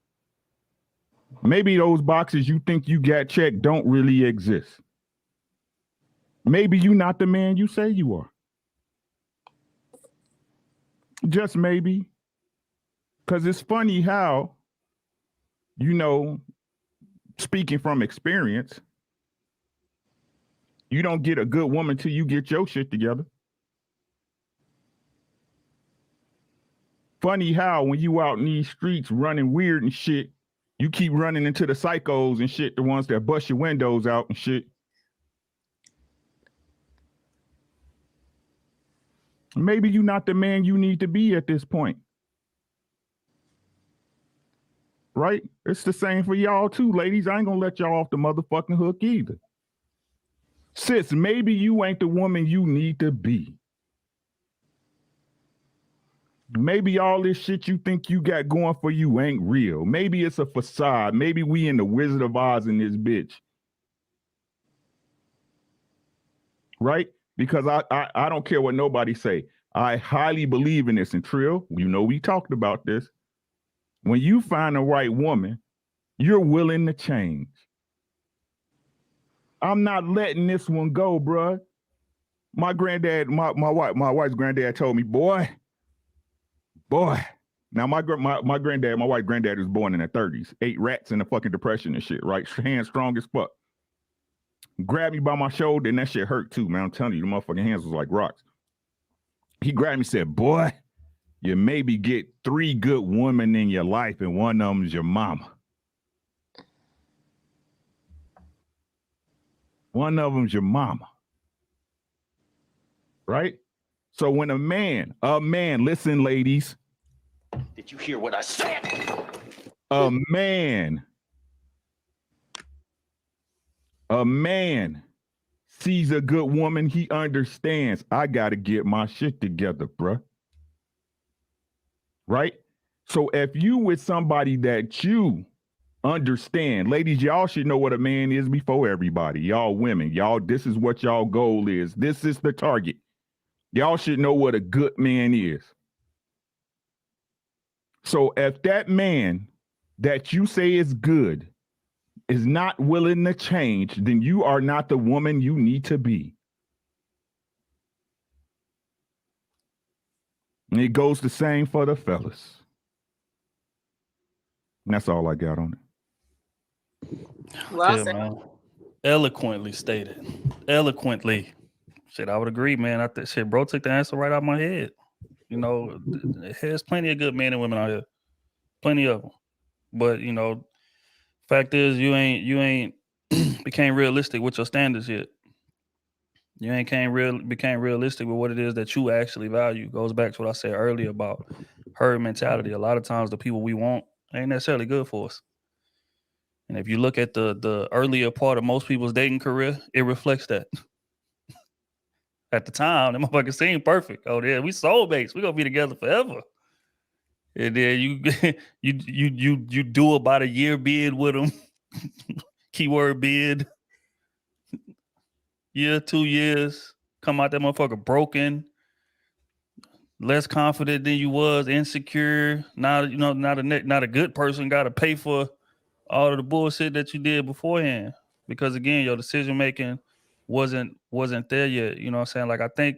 Maybe those boxes you think you got checked don't really exist. Maybe you not the man you say you are. Just maybe. Because it's funny how, speaking from experience, you don't get a good woman till you get your shit together. Funny how when you out in these streets running weird and shit, you keep running into the psychos and shit, the ones that bust your windows out and shit. Maybe you're not the man you need to be at this point. Right? It's the same for y'all too, ladies. I ain't gonna let y'all off the motherfucking hook either. Sis, maybe you ain't the woman you need to be. Maybe all this shit you think you got going for you ain't real. Maybe it's a facade. Maybe we in the Wizard of Oz in this bitch. Right? Because I don't care what nobody say. I highly believe in this. And Trill, you know we talked about this. When you find the right woman, you're willing to change. I'm not letting this one go, bruh. My granddad, my wife's granddad told me, boy. Now my granddad, my white granddad was born in the 30s, ate rats in the fucking depression and shit, right? Hands strong as fuck. Grabbed me by my shoulder and that shit hurt too, man. I'm telling you, the motherfucking hands was like rocks. He grabbed me and said, boy, you maybe get 3 good women in your life and one of them's your mama. One of them's your mama. Right? So when a man, listen, ladies. Did you hear what I said? A man sees a good woman, he understands, I got to get my shit together, bruh. Right? So if you with somebody that you understand, ladies, y'all should know what a man is before everybody. Y'all women, y'all, this is what y'all goal is. This is the target. Y'all should know what a good man is. So if that man that you say is good is not willing to change, then you are not the woman you need to be. And it goes the same for the fellas. And that's all I got on it. Well Yeah, said. man. Eloquently stated. Eloquently. Shit, I would agree, man. Shit, bro took the answer right out of my head. You know, there's plenty of good men and women out here. Plenty of them. But, you know, fact is you ain't became realistic with your standards yet. You ain't became realistic with what it is that you actually value. Goes back to what I said earlier about herd mentality. A lot of times the people we want ain't necessarily good for us. And if you look at the earlier part of most people's dating career, it reflects that. At the time, them motherfuckers seemed perfect. Oh, yeah, we soulmates. We gonna be together forever. And then you do about a year bid with them. Keyword bid. Year, 2 years. Come out that motherfucker broken. Less confident than you was, insecure. Now, you know, not a good person got to pay for all of the bullshit that you did beforehand. Because again, your decision making wasn't there yet. You know what I'm saying? Like I think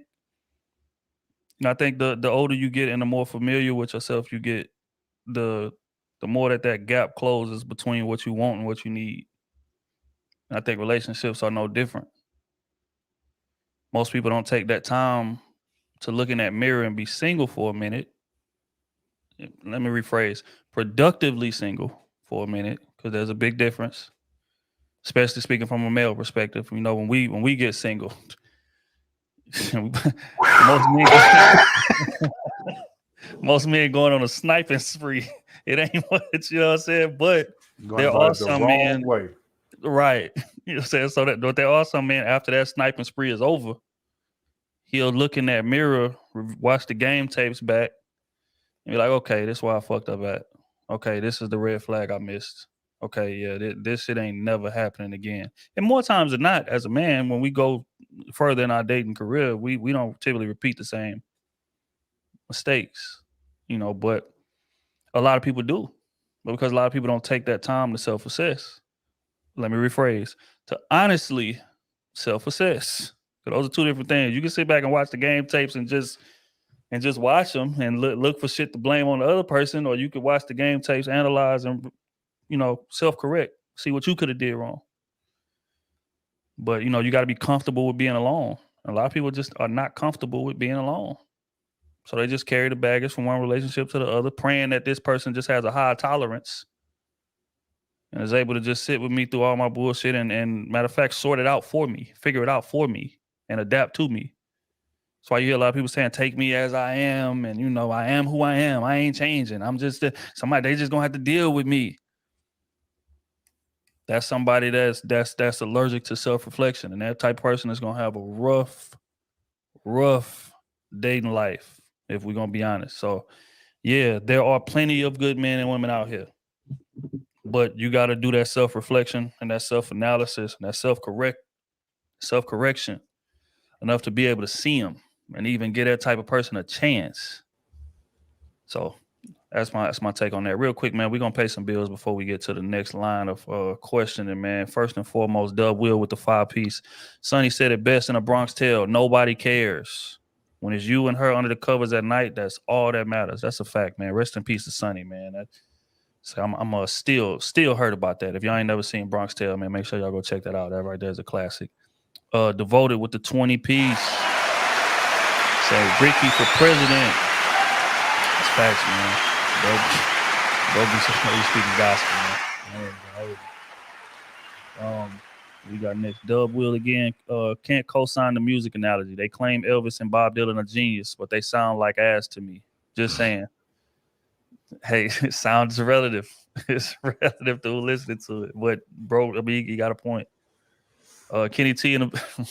the older you get and the more familiar with yourself you get, the more that gap closes between what you want and what you need. And I think relationships are no different. Most people don't take that time to look in that mirror and be single for a minute. Let me rephrase: productively single for a minute, because there's a big difference. Especially speaking from a male perspective, you know, when we get single, most men going on a sniping spree. It ain't what, you know what I'm saying? But there are some men, way. right? You know what I'm saying? So that there are some men after that sniping spree is over, he'll look in that mirror, watch the game tapes back, and be like, okay, this is why I fucked up at. Okay, this is the red flag I missed. Okay, yeah, this shit ain't never happening again. And more times than not, as a man, when we go further in our dating career, we don't typically repeat the same mistakes, you know, but a lot of people do. But because a lot of people don't take that time to self-assess. Let me rephrase, to honestly self-assess. Those are two different things. You can sit back and watch the game tapes and just watch them and look for shit to blame on the other person, or you could watch the game tapes, analyze, and, you know, self-correct, see what you could have did wrong. But, you know, you got to be comfortable with being alone. A lot of people just are not comfortable with being alone. So they just carry the baggage from one relationship to the other, praying that this person just has a high tolerance and is able to just sit with me through all my bullshit and matter of fact, sort it out for me, figure it out for me, and adapt to me. That's why you hear a lot of people saying, take me as I am. And, you know, I am who I am. I ain't changing. I'm just somebody, they just going to have to deal with me. That's somebody that's allergic to self-reflection. And that type of person is going to have a rough dating life, if we're going to be honest. So, yeah, there are plenty of good men and women out here. But you got to do that self-reflection and that self-analysis and that self-correction enough to be able to see them and even give that type of person a chance. So that's my take on that. Real quick, man, we're going to pay some bills before we get to the next line of questioning, man. First and foremost, Dub Will with the 5-piece. Sonny said it best in a Bronx Tale. Nobody cares. When it's you and her under the covers at night, that's all that matters. That's a fact, man. Rest in peace to Sonny, man. So I'm still hurt about that. If y'all ain't never seen Bronx Tale, man, make sure y'all go check that out. That right there is a classic. Devoted with the 20-piece. Say Ricky for president. It's facts, man. Bro be speaking gospel, man. We got next Dub Will again. Can't co-sign the music analogy. They claim Elvis and Bob Dylan are genius, but they sound like ass to me. Just saying. Hey, it sounds relative. It's relative to listening to it. But bro, I mean, you got a point. Kenny T in the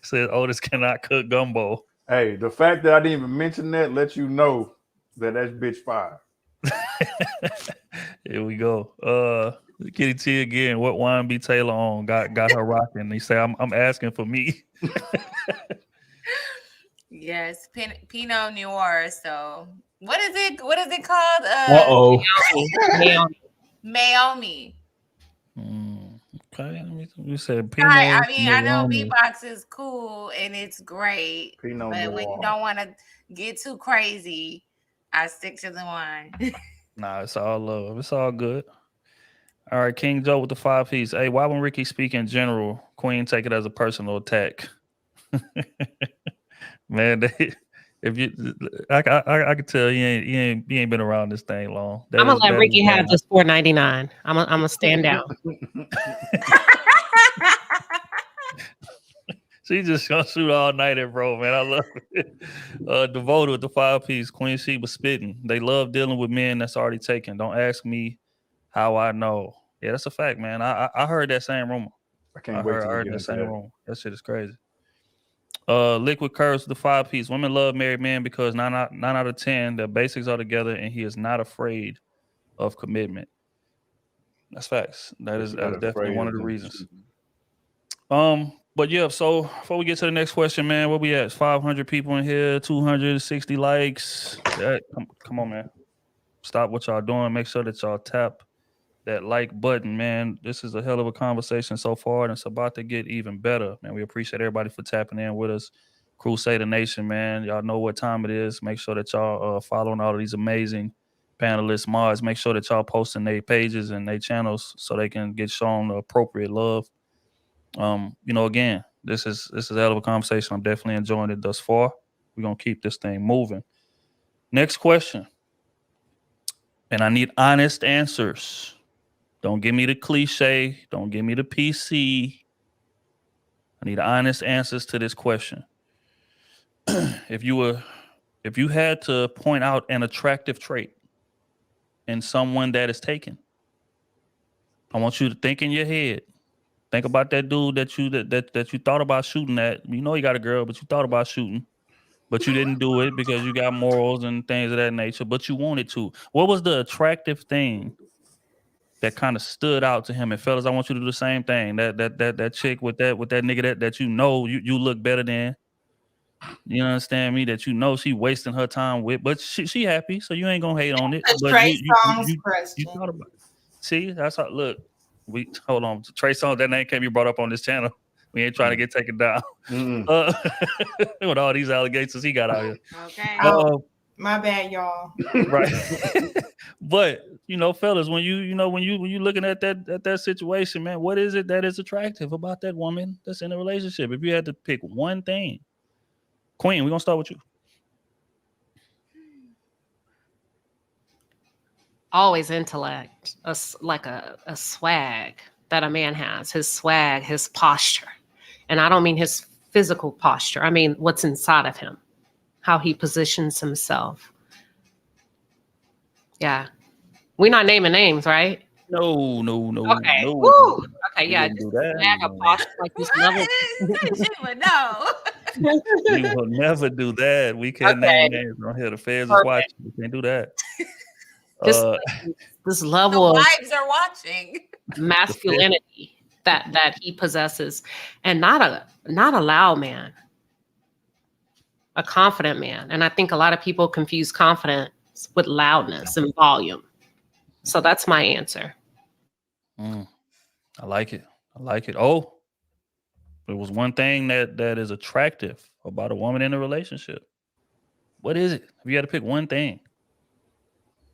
said Otis cannot cook gumbo. Hey, the fact that I didn't even mention that lets you know that that's bitch fire. Here we go. Kenny T again. What wine be Taylor on? Got her rocking. He say I'm asking for me. Yes, Pinot Noir. So what is it? What is it called? Mayomi. Okay, you said Pinot. I mean, I know beatbox is cool and it's great, Pinot but Noir. when you don't want to get too crazy, I stick to the wine. Nah, it's all love. It's all good. All right, King Joe with the 5-piece. Hey, why when Ricky speak in general, Queen take it as a personal attack? Man, if you, I can tell you ain't been around this thing long. I'm gonna let Ricky have this $4.99. I'm gonna stand down. She just gonna shoot all night at bro, man. I love it. Devoted with the 5-piece. Queen Sheba spitting. They love dealing with men that's already taken. Don't ask me how I know. Yeah, that's a fact, man. I heard that same rumor. I can't wait to heard get that into same that. rumor. That shit is crazy. Liquid Curves with the 5-piece. Women love married men because 9 out of 10, their basics are together and he is not afraid of commitment. That's facts. That's definitely one of the reasons. But yeah, so before we get to the next question, man, where we at? 500 people in here, 260 likes. Come on, man. Stop what y'all doing. Make sure that y'all tap that like button, man. This is a hell of a conversation so far, and it's about to get even better, man. We appreciate everybody for tapping in with us. Crusader Nation, man. Y'all know what time it is. Make sure that y'all following all of these amazing panelists, mods. Make sure that y'all posting their pages and their channels so they can get shown the appropriate love. Again, this is a hell of a conversation. I'm definitely enjoying it thus far. We're gonna keep this thing moving. Next question. And I need honest answers. Don't give me the cliche. Don't give me the PC. I need honest answers to this question. If you had to point out an attractive trait in someone that is taken, I want you to think in your head. Think about that dude that you thought about shooting at. You know you got a girl, but you thought about shooting, but you didn't do it because you got morals and things of that nature, but you wanted to. What was the attractive thing that kind of stood out to him? And fellas, I want you to do the same thing. That chick with that nigga that you look better than. You understand me? That she wasting her time with, but she happy, so you ain't gonna hate on it. But Trey you question. thought about it. See, that's how. Look, hold on. Trey Songz, that name can't be brought up on this channel. We ain't trying to get taken down. With all these allegations he got out here. Okay. My bad, y'all. Right. But fellas, when you looking at that situation, man, what is it that is attractive about that woman that's in a relationship? If you had to pick one thing, Queen, we're gonna start with you. Always intellect, like a swag that a man has, his swag, his posture. And I don't mean his physical posture. I mean, what's inside of him, how he positions himself. Yeah. We're not naming names, right? No. Okay. No. Woo. Okay, We yeah. wouldn't Just do that. mega posture like this level. She would know. We will never do that. We can't Okay. name names on here. The feds is Perfect. watching. We can't do that. Just Uh, like this The level of wives are watching. masculinity that he possesses, and not a loud man, a confident man. And I think a lot of people confuse confidence with loudness and volume. So that's my answer. I like it. Oh, there was one thing that is attractive about a woman in a relationship. What is it? If you had to pick one thing,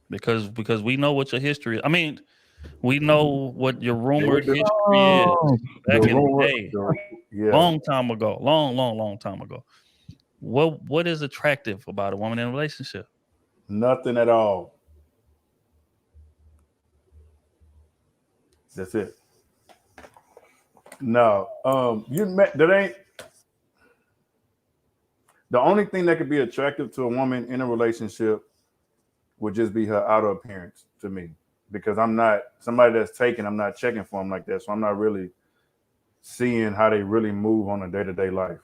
because we know what your history is. I mean, we know what your rumored history is back in the day, Yeah. long time ago, long time ago. What is attractive about a woman in a relationship? Nothing at all. That's it. No. That ain't the only thing that could be attractive to a woman in a relationship would just be her outer appearance to me. Because I'm not somebody that's taken, I'm not checking for them like that. So I'm not really seeing how they really move on a day-to-day life,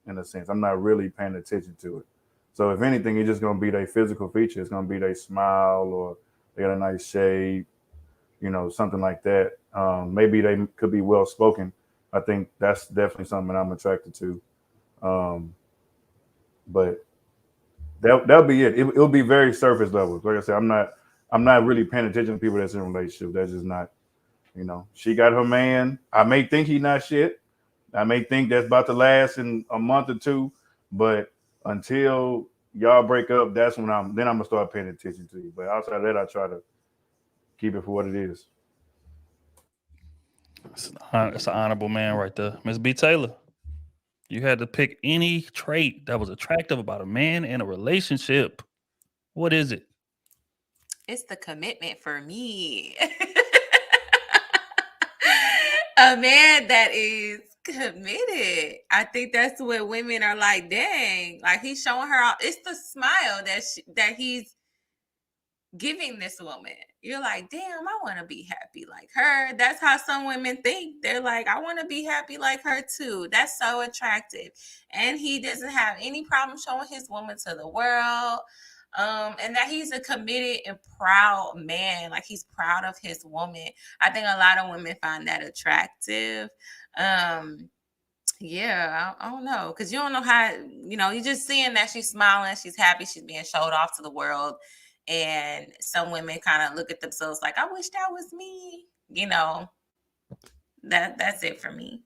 in a sense. I'm not really paying attention to it. So if anything, it's just gonna be their physical feature. It's gonna be their smile, or they got a nice shape, something like that. Maybe they could be well spoken. I think that's definitely something I'm attracted to. But that'll be it. It'll be very surface level. Like I said, I'm not really paying attention to people that's in a relationship. That's just not, she got her man. I may think he's not shit. I may think that's about to last in a month or two, but until y'all break up, that's when I'm gonna start paying attention to you. But outside of that, I try to keep it for what it is. It's an honorable man right there. Miss B. Taylor, you had to pick any trait that was attractive about a man in a relationship. What is it? It's the commitment for me. A man that is committed. I think that's what women are like, dang. Like, he's showing her all. It's the smile that he's giving this woman. You're like, damn, I want to be happy like her. That's how some women think. They're like, I want to be happy like her too. That's so attractive. And he doesn't have any problem showing his woman to the world. And that he's a committed and proud man. Like, he's proud of his woman. I think a lot of women find that attractive. Yeah, I don't know. Because you don't know how, you're just seeing that she's smiling, she's happy, she's being showed off to the world. And some women kind of look at themselves like, I wish that was me. That's it for me.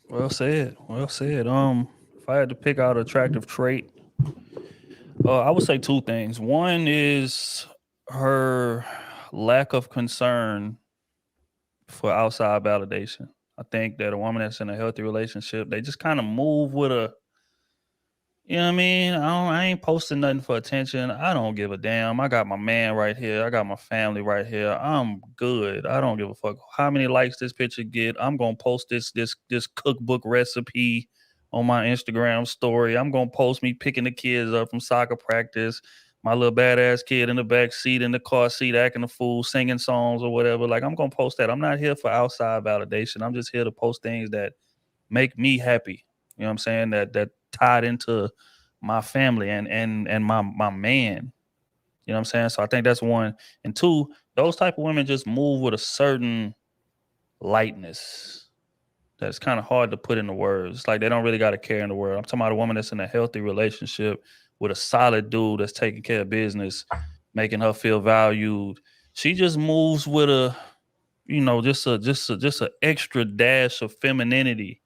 Well said. If I had to pick out an attractive trait, I would say two things. One is her lack of concern for outside validation. I think that a woman that's in a healthy relationship, they just kind of move with a, you know what I mean? I ain't posting nothing for attention. I don't give a damn. I got my man right here. I got my family right here. I'm good. I don't give a fuck how many likes this picture get. I'm gonna post this cookbook recipe on my Instagram story. I'm gonna post me picking the kids up from soccer practice. My little badass kid in the back seat, in the car seat, acting a fool, singing songs or whatever. Like, I'm gonna post that. I'm not here for outside validation. I'm just here to post things that make me happy. You know what I'm saying? That tied into my family and my man. You know what I'm saying? So I think that's one. And two, those type of women just move with a certain lightness that's kind of hard to put into words. It's like they don't really got to care in the world. I'm talking about a woman that's in a healthy relationship with a solid dude that's taking care of business, making her feel valued. She just moves with a, just a extra dash of femininity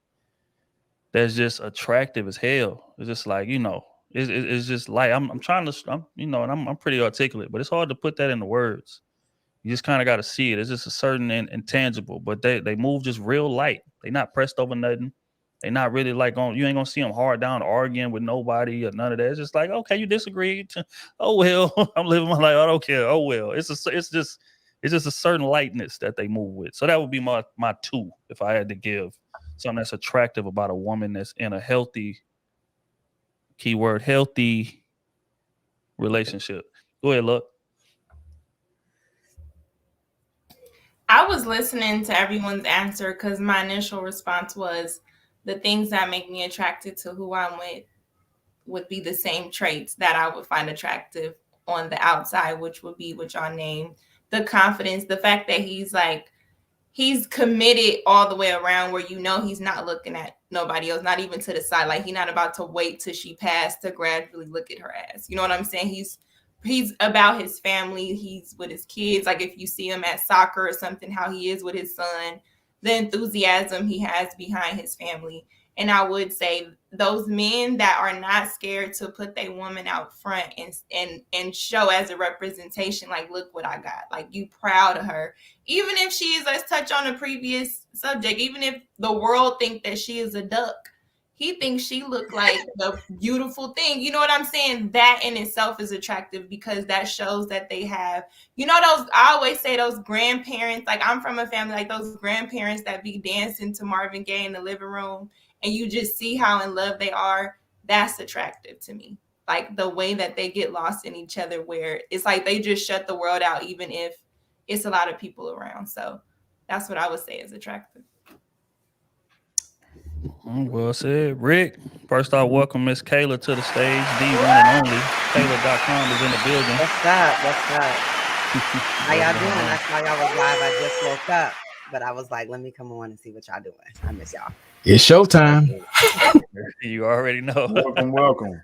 that's just attractive as hell. It's just like, it's just like I'm trying to, and I'm pretty articulate, but it's hard to put that into words. You just kind of got to see it. It's just a certain intangible, but they move just real light. They not pressed over nothing. They not really like you ain't gonna see them hard down arguing with nobody or none of that. It's just like, okay, you disagree. Oh well, I'm living my life. I don't care. Oh well, it's just a certain lightness that they move with. So that would be my two if I had to give something that's attractive about a woman that's in a healthy, keyword healthy relationship? Go ahead, look. I was listening to everyone's answer because my initial response was the things that make me attracted to who I'm with would be the same traits that I would find attractive on the outside, which would be what y'all named. The confidence, the fact that he's committed all the way around where he's not looking at nobody else, not even to the side. Like, he's not about to wait till she passed to gradually look at her ass. You know what I'm saying? He's about his family. He's with his kids. Like, if you see him at soccer or something, how he is with his son, the enthusiasm he has behind his family. And I would say those men that are not scared to put their woman out front and show as a representation, like, look what I got. Like, you proud of her. Even if she is, let's touch on a previous subject, even if the world think that she is a duck, he thinks she look like the beautiful thing. You know what I'm saying? That in itself is attractive because that shows that they have, I always say those grandparents, like, I'm from a family, like those grandparents that be dancing to Marvin Gaye in the living room, and you just see how in love they are. That's attractive to me. Like, the way that they get lost in each other, where it's like they just shut the world out, even if it's a lot of people around. So that's what I would say is attractive. Well said. Rick, first off, welcome Miss Kayla to the stage. The one and only. Kayla.com is in the building. What's up? What's up? How y'all doing? I saw y'all was live. I just woke up, but I was like, let me come on and see what y'all doing. I miss y'all. It's showtime. You already know. Welcome.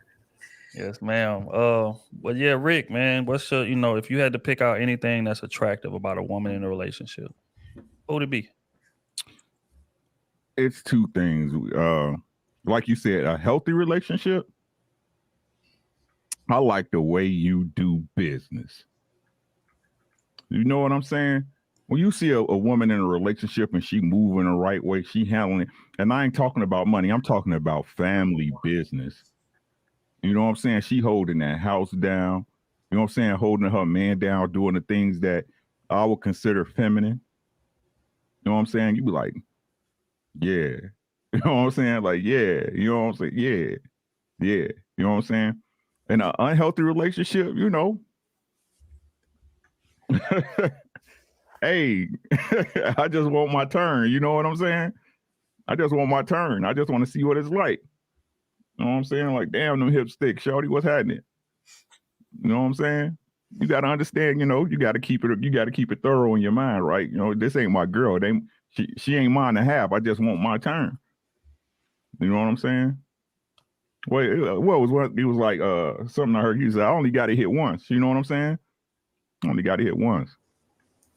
Yes, ma'am. But yeah, Rick, man, what's your, if you had to pick out anything that's attractive about a woman in a relationship, what would it be? It's two things. Like you said, a healthy relationship. I like the way you do business. You know what I'm saying? When you see a woman in a relationship and she moving the right way, she handling it, and I ain't talking about money, I'm talking about family business. You know what I'm saying? She holding that house down. You know what I'm saying? Holding her man down, doing the things that I would consider feminine. You know what I'm saying? You be like, yeah. You know what I'm saying? Like, yeah. You know what I'm saying? Yeah. Yeah. You know what I'm saying? In an unhealthy relationship, hey, I just want my turn. You know what I'm saying? I just want my turn. I just want to see what it's like. You know what I'm saying? Like, damn, them hips thick, shorty, what's happening? You know what I'm saying? You got to understand, you got to keep it thorough in your mind, right? This ain't my girl. She ain't mine to have. I just want my turn. You know what I'm saying? Well, it was like something I heard. He said, I only got to hit once. You know what I'm saying? I only got to hit once.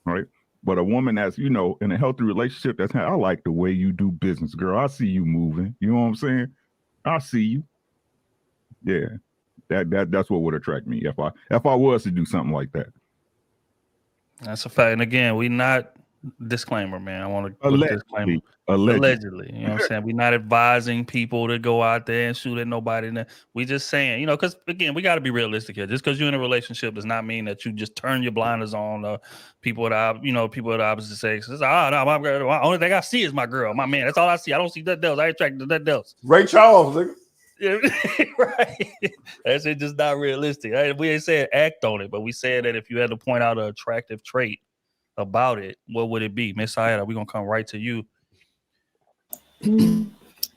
Right? But a woman that's, in a healthy relationship, I like the way you do business, girl. I see you moving. You know what I'm saying? I see you. Yeah. That's what would attract me if I was to do something like that. That's a fact. And again, we not disclaimer, man. I want to put a disclaimer. Allegedly. You know what I'm saying? We're not advising people to go out there and shoot at nobody. We just saying, because again, we got to be realistic here. Just because you're in a relationship does not mean that you just turn your blinders on people of the opposite sex. It's, no, my girl, the only thing I see is my girl, my man. That's all I see. I don't see that else. I ain't attracted to that else. Ray Charles, nigga. Yeah, right. That's just not realistic. We ain't saying act on it, but we said that if you had to point out an attractive trait about it, what would it be? Miss Ayada, we're gonna come right to you.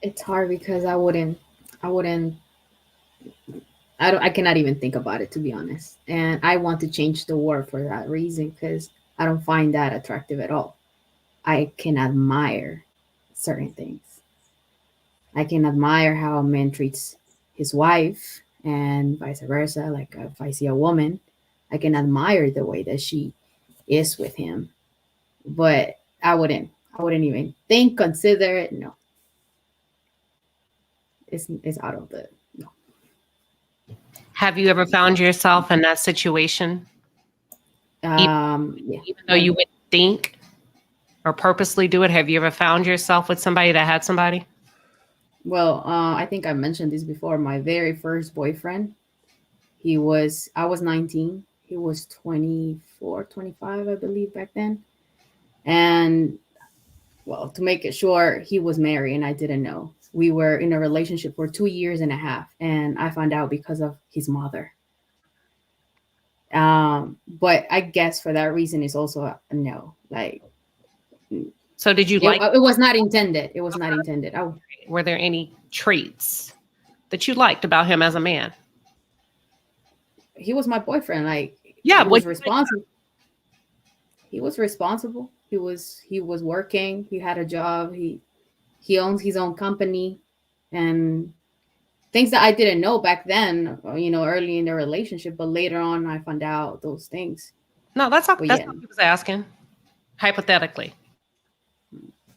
It's hard because I cannot even think about it, to be honest. And I want to change the word for that reason, because I don't find that attractive at all. I can admire certain things. I can admire how a man treats his wife and vice versa. Like, if I see a woman, I can admire the way that she is with him. But I wouldn't even consider it. No. It's out of the no. Have you ever found yourself in that situation? Yeah. Even though you would think or purposely do it, have you ever found yourself with somebody that had somebody? Well, I think I mentioned this before. My very first boyfriend, I was 19. He was 24, 25, I believe, back then. And well, to make it short, he was married and I didn't know. We were in a relationship for 2 years and a half, and I found out because of his mother. But I guess for that reason, it's also a no. Like, So did you like? It was not intended. It was not intended. Were there any traits that you liked about him as a man? He was my boyfriend. Like, yeah, he was responsible. He was responsible. He was working. He had a job. He owns his own company, and things that I didn't know back then, early in the relationship, but later on I found out those things. No, that's what he was asking, hypothetically.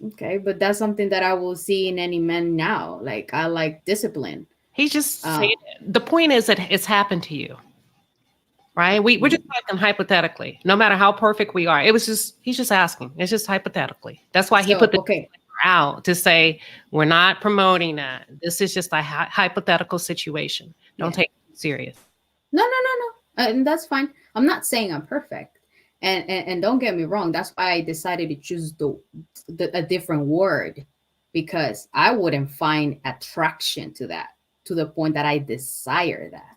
Okay, but that's something that I will see in any man now. Like, I like discipline. He's just saying the point is that it's happened to you, right? We're just talking hypothetically. No matter how perfect we are, he's just asking. It's just hypothetically. That's why he put the out to say we're not promoting that. This is just a hypothetical situation. Don't take it serious. No. And that's fine. I'm not saying I'm perfect. And don't get me wrong. That's why I decided to choose a different word, because I wouldn't find attraction to that to the point that I desire that.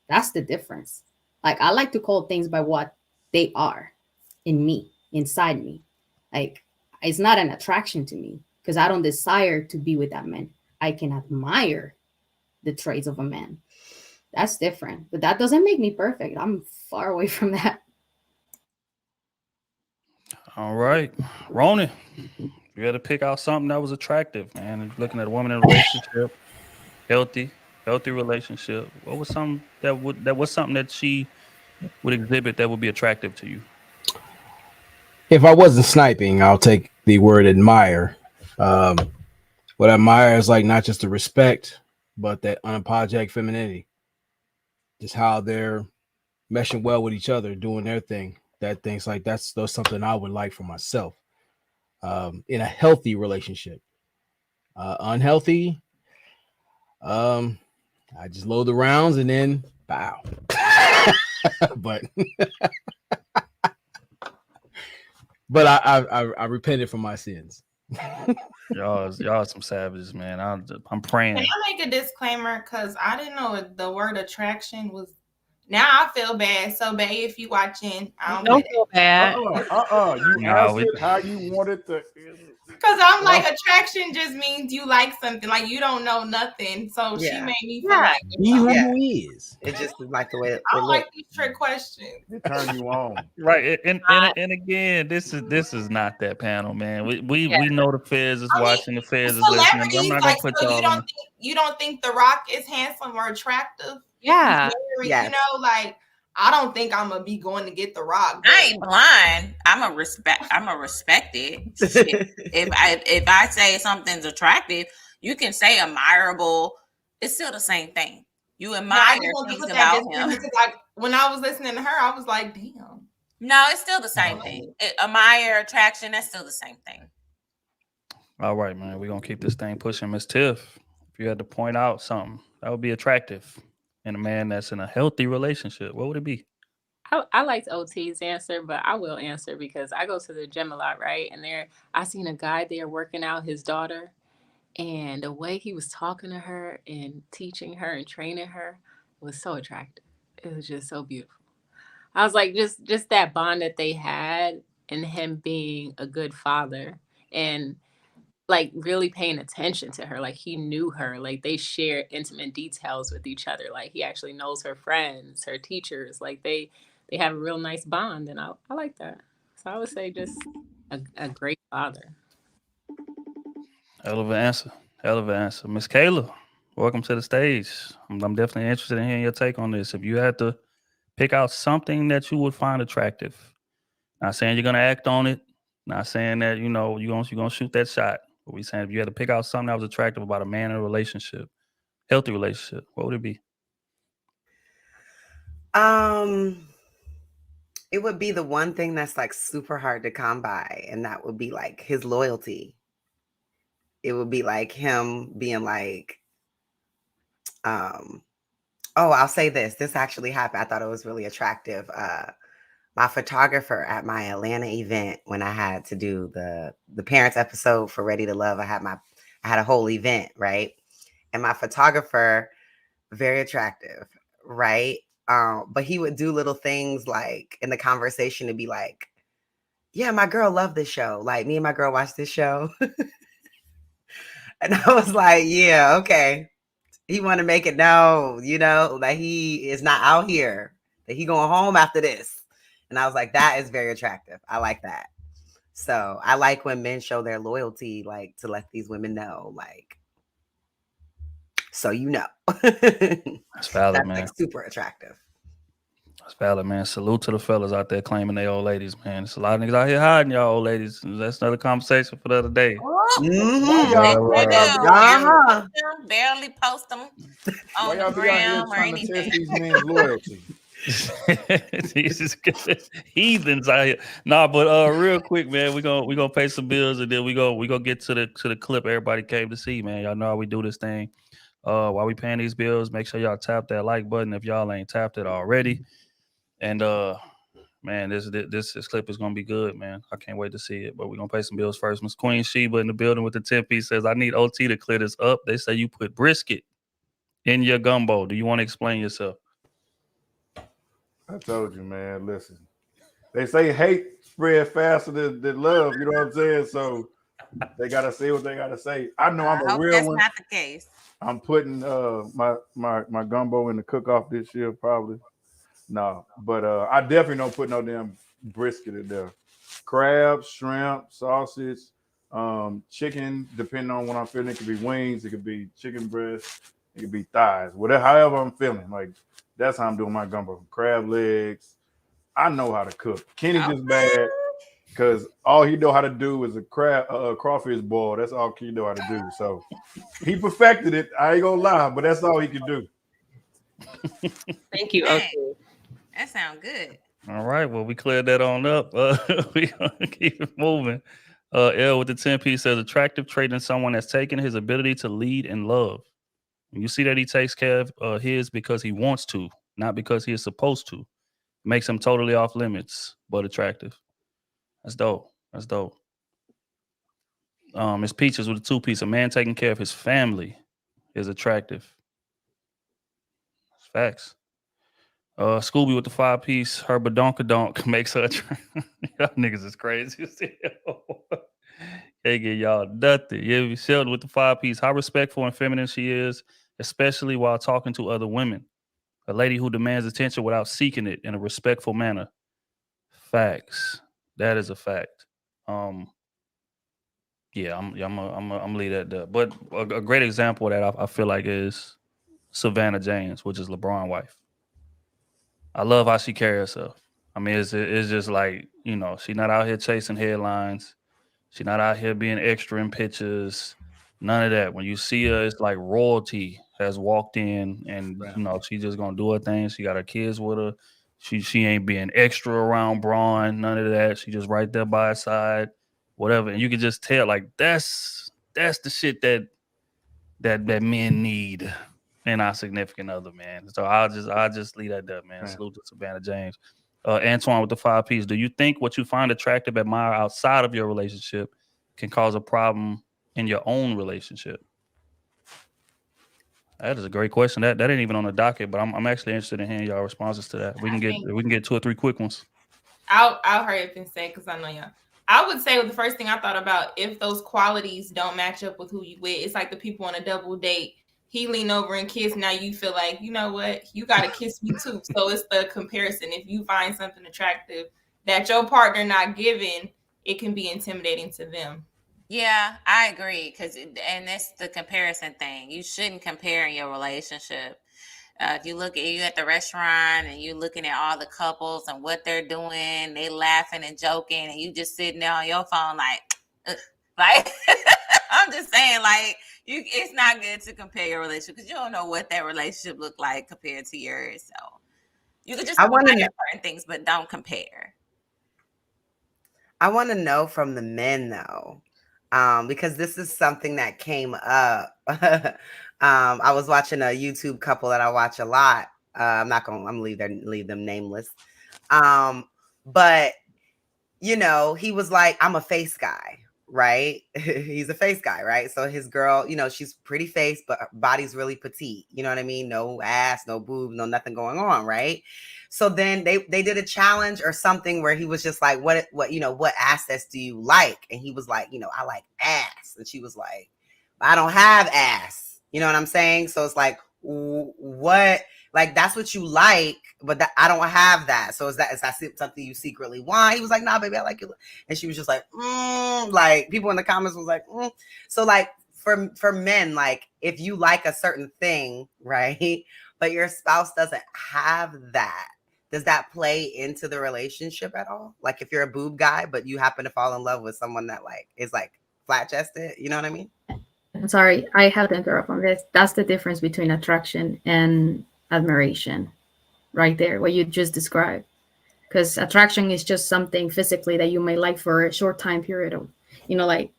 That's the difference. Like, I like to call things by what they are in me, inside me. Like, it's not an attraction to me because I don't desire to be with that man. I can admire the traits of a man. That's different, but that doesn't make me perfect. I'm far away from that. All right, Ronan, you had to pick out something that was attractive, man. And looking at a woman in a relationship, healthy relationship. What was something that she would exhibit that would be attractive to you? If I wasn't sniping, I'll take the word admire. What I admire is, like, not just the respect, but that unapologetic femininity. Just how they're meshing well with each other, doing their thing. Things like that's something I would like for myself. In a healthy relationship. Unhealthy, I just load the rounds and then bow. but I repented for my sins. y'all are some savages, man. I'm praying. Can I make a disclaimer? Because I didn't know the word attraction was. Now I feel bad. So, babe, if you watching, I don't feel bad. You answered how you wanted to. Because I'm like, attraction just means you like something. Like, you don't know nothing. So she made me feel like he who is. It just is like the way I don't like these trick questions. It turn you on. Right. And again, this is not that panel, man. We know the feds is watching, the feds is listening. I'm not gonna put y'all on. You don't think The Rock is handsome or attractive? Yeah. You know, like, I don't think I'm gonna be going to get The Rock. I ain't blind. I'm a respect it. if I say something's attractive, you can say admirable. It's still the same thing. You admire things about him. Because, like, when I was listening to her, I was like, damn. No, it's still the same thing. Admire, attraction, that's still the same thing. All right, man. We're gonna keep this thing pushing. Miss Tiff, if you had to point out something that would be attractive in a man that's in a healthy relationship, what would it be? I liked OT's answer, but I will answer because I go to the gym a lot, right? And I seen a guy there working out his daughter, and the way he was talking to her and teaching her and training her was so attractive. It was just so beautiful. I was like, just that bond that they had, and him being a good father and like really paying attention to her. Like, he knew her, like they share intimate details with each other. Like, he actually knows her friends, her teachers. Like they have a real nice bond, and I like that. So I would say just a great father. Hell of an answer. Miss Kayla, welcome to the stage. I'm definitely interested in hearing your take on this. If you had to pick out something that you would find attractive, not saying you're gonna act on it, not saying that you're gonna shoot that shot, but we saying if you had to pick out something that was attractive about a man in a relationship, healthy relationship, what would it be? It would be the one thing that's like super hard to come by, and that would be like his loyalty. It would be like him being like, I'll say this. This actually happened. I thought it was really attractive. My photographer at my Atlanta event, when I had to do the parents episode for Ready to Love, I had a whole event, right? And my photographer, very attractive, right? But he would do little things like in the conversation to be like, yeah, my girl loved this show. Like, me and my girl watched this show. And I was like, yeah, okay. He want to make it known, that he is not out here, that he going home after this. And I was like, that is very attractive. I like that. So I like when men show their loyalty, like to let these women know, like, so That's valid, that's man. like super attractive. That's valid, man. Salute to the fellas out there claiming they old ladies, man. There's a lot of niggas out here hiding y'all old ladies. That's another conversation for the other day. Mhm. Barely post them Why on the y'all be out here gram or trying to test anything. these men's loyalty? Jesus, heathens out here. Nah, but real quick, man, we gonna pay some bills and then we gonna get to the clip everybody came to see, man. Y'all know how we do this thing. While we paying these bills, make sure y'all tap that like button if y'all ain't tapped it already. And man, this clip is gonna be good, man. I can't wait to see it. But we're gonna pay some bills first. Miss Queen Sheba in the building with the 10-piece says, I need OT to clear this up. They say you put brisket in your gumbo. Do you want to explain yourself? I told you, man. Listen, they say hate spread faster than love. You know what I'm saying? So they gotta say what they gotta say. I know I'm I a hope real that's one. not the case. I'm putting my gumbo in the cook-off this year, probably. No, but I definitely don't put no damn brisket in there. Crab, shrimp, sausage, chicken, depending on what I'm feeling. It could be wings, it could be chicken breast, it could be thighs, whatever, however I'm feeling. Like that's how I'm doing my gumbo. Crab legs. I know how to cook. Kenny just bad because all he know how to do is a crawfish boil. That's all he know how to do. So he perfected it. I ain't gonna lie, but that's all he can do. Thank you, Hey, OT. that sounds good. All right, well, we cleared that on up. We gonna keep it moving. L with the 10-piece says attractive trait in someone that's taken his ability to lead and love. And you see that he takes care of his because he wants to, not because he is supposed to. Makes him totally off limits, but attractive. That's dope. That's dope. Miss Peaches with a 2-piece. A man taking care of his family is attractive. That's facts. Scooby with the 5-piece. Her badonkadonk makes her y'all niggas is crazy. Can't get y'all nothing. Yeah, Sheldon with the 5-piece. How respectful and feminine she is, especially while talking to other women. A lady who demands attention without seeking it in a respectful manner. Facts. That is a fact. Yeah, I'm gonna leave that there. But a great example of that I feel like is Savannah James, which is LeBron's wife. I love how she carries herself. I mean, it's just like, she's not out here chasing headlines. She's not out here being extra in pictures. None of that. When you see her, it's like royalty has walked in and, she just going to do her thing. She got her kids with her. She ain't being extra around Braun. None of that. She just right there by her side, whatever. And you can just tell, like, that's the shit that men need in our significant other, man. So I'll just leave that there, man. Man. Salute to Savannah James. Antoine with the 5-piece. Do you think what you find attractive, admire outside of your relationship can cause a problem in your own relationship? That is a great question. That ain't even on the docket, but I'm actually interested in hearing y'all responses to that. We can get 2 or 3 quick ones. I'll hurry up and say because I know y'all. I would say the first thing I thought about, if those qualities don't match up with who you with, it's like the people on a double date. He lean over and kiss. Now you feel like, you know what? You got to kiss me too. So it's the comparison. If you find something attractive that your partner not giving, it can be intimidating to them. Yeah, I agree. And that's the comparison thing. You shouldn't compare in your relationship. If you look at you at the restaurant and you're looking at all the couples and what they're doing, they laughing and joking, and you just sitting there on your phone like, ugh. Like I'm just saying, like it's not good to compare your relationship because you don't know what that relationship looked like compared to yours. So you could just admire certain things, but don't compare. I want to know from the men though, because this is something that came up. I was watching a YouTube couple that I watch a lot. I'm gonna leave them nameless. but you know, he was like, I'm a face guy, right? He's a face guy, right? So his girl, you know, she's pretty face, but her body's really petite. You know what I mean? No ass, no boobs, no nothing going on, right? So then they did a challenge or something where he was just like, what you know, what assets do you like? And he was like, you know, I like ass. And she was like, I don't have ass. You know what I'm saying? So it's like, what? Like, that's what you like, but I don't have that. So is that something you secretly want? He was like, nah, baby, I like it. And she was just like, like people in the comments was like, So like for men, like if you like a certain thing, right, but your spouse doesn't have that, does that play into the relationship at all? Like if you're a boob guy, but you happen to fall in love with someone that like is like flat chested, you know what I mean? I'm sorry, I have to interrupt on this. That's the difference between attraction and admiration, right there, what you just described. Because attraction is just something physically that you may like for a short time period of, you know, like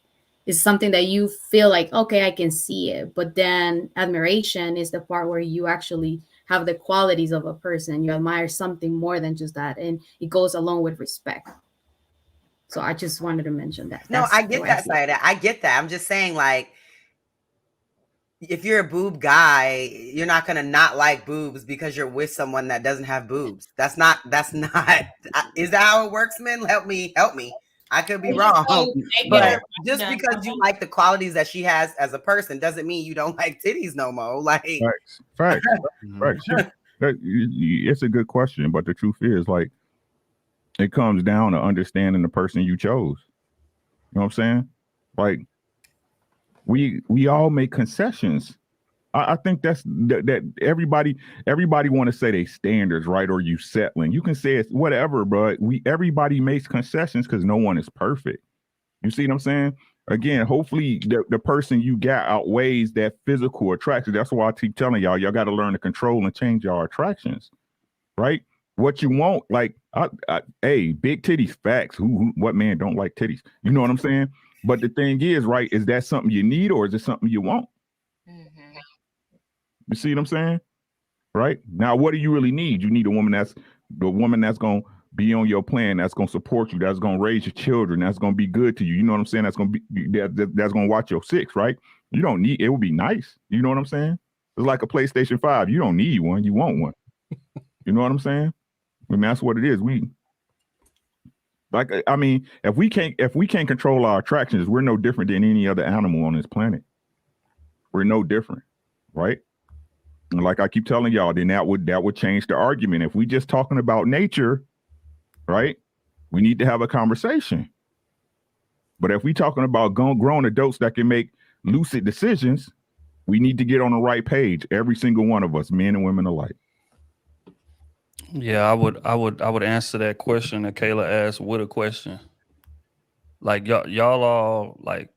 it's something that you feel like, okay, I can see it. But then admiration is the part where you actually have the qualities of a person. You admire something more than just that. And it goes along with respect. So I just wanted to mention that. No, I get that side of that. I get that. I'm just saying, like, if you're a boob guy, you're not gonna not like boobs because you're with someone that doesn't have boobs. That's not is that how it works, men? Help me. I could be wrong. But just because you like the qualities that she has as a person doesn't mean you don't like titties no more. Like facts. It's a good question, but the truth is, like, it comes down to understanding the person you chose. You know what I'm saying? Like, we all make concessions. I think that everybody want to say they standards, right? Or you settling. You can say it's whatever, but everybody makes concessions because no one is perfect. You see what I'm saying? Again, hopefully the person you got outweighs that physical attraction. That's why I keep telling y'all got to learn to control and change your attractions, right? What you want, like, hey, big titties, facts. What man don't like titties? You know what I'm saying? But the thing is, right, is that something you need or is it something you want? Mm-hmm. You see what I'm saying? Right? Now, what do you really need? You need a woman that's going to be on your plan, that's going to support you, that's going to raise your children, that's going to be good to you. You know what I'm saying? That's going to be that's going to watch your six, right? You don't need, it would be nice. You know what I'm saying? It's like a PlayStation 5. You don't need one, you want one. You know what I'm saying? I mean, that's what it is. If we can't control our attractions, we're no different than any other animal on this planet. We're no different, right? And like I keep telling y'all, then that would change the argument. If we just talking about nature, right? We need to have a conversation. But if we talking about grown adults that can make lucid decisions, we need to get on the right page. Every single one of us, men and women alike. Yeah, I would answer that question that Kayla asked with a question. Like y'all all like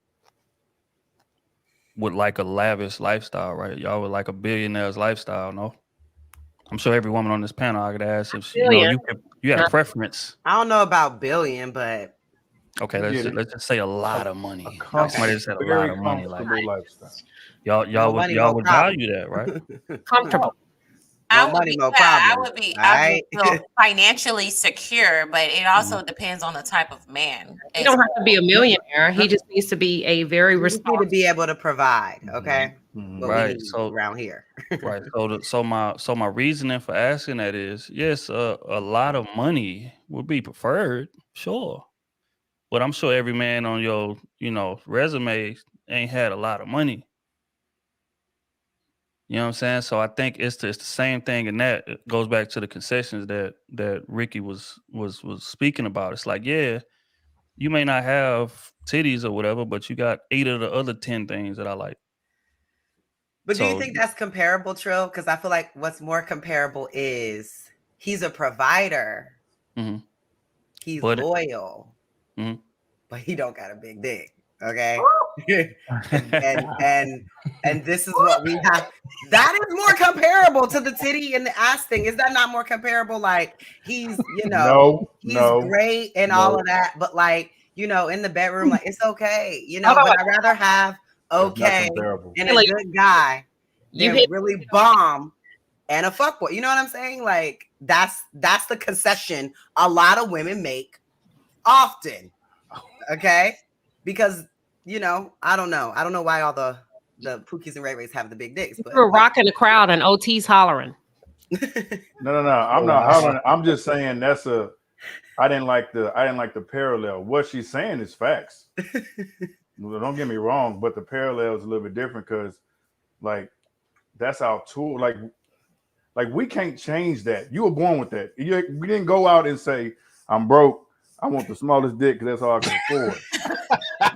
with like a lavish lifestyle, right? Y'all with like a billionaire's lifestyle, no? I'm sure every woman on this panel I could ask if she, you had a preference. I don't know about billion, but okay, let's just say a lot of money. Somebody just said a Very lot of money, like lifestyle. y'all would value that, right? Comfortable. No money, no problem. I would feel financially secure, but it also depends on the type of man. He don't have to be a millionaire. He just needs to be a very responsible. To be able to provide, okay? Right. So around here, right. So my reasoning for asking that is, yes, a lot of money would be preferred, sure, but I'm sure every man on your resume ain't had a lot of money. You know what I'm saying? So I think it's the same thing, and that it goes back to the concessions that Ricky was speaking about. It's like, yeah, you may not have titties or whatever, but you got 8 of the other 10 things that I like. But do you think that's comparable, Trill? Because I feel like what's more comparable is he's a provider. Mm-hmm. He's loyal, but he don't got a big dick. Okay. and this is what we have. That is more comparable to the titty and the ass thing. Is that not more comparable? Like he's, he's great and all of that, but like, in the bedroom, like it's okay, but I'd rather have okay and a good guy than really bomb and a fuckboy. You know what I'm saying? Like that's the concession a lot of women make often. Okay, because I don't know why all the Pookies and Ray Rays have the big dicks, but We're rocking the crowd and OT's hollering. No. I'm not hollering. I'm just saying I didn't like the parallel. What she's saying is facts. Don't get me wrong, but the parallel is a little bit different because, like, that's our tool. Like we can't change that. You were born with that. We didn't go out and say, "I'm broke. I want the smallest dick because that's all I can afford."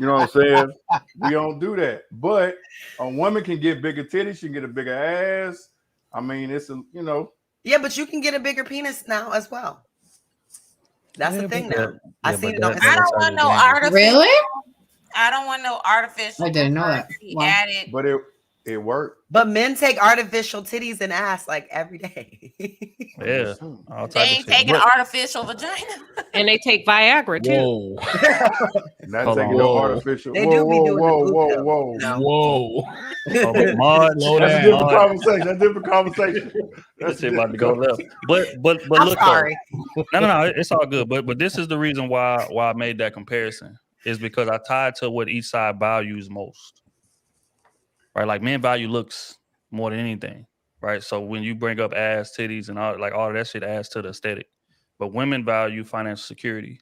You know what I'm saying? We don't do that. But a woman can get bigger titties. She can get a bigger ass. I mean, it's Yeah, but you can get a bigger penis now as well. That's the thing now. I seen it on. I don't want no artificial. Really? I don't want no artificial. I didn't know that. Wow. Added. But it worked. But men take artificial titties and ass like every day. Yeah. They ain't taking artificial vagina. And they take Viagra too. Whoa. Not taking no artificial. They do be doing Whoa. That's a different conversation. That's about to go left. But I'm look, sorry. No, it's all good. But this is the reason why I made that comparison is because I tied to what each side values most. Right, like men value looks more than anything. Right, so when you bring up ass, titties, and all of that shit adds to the aesthetic. But women value financial security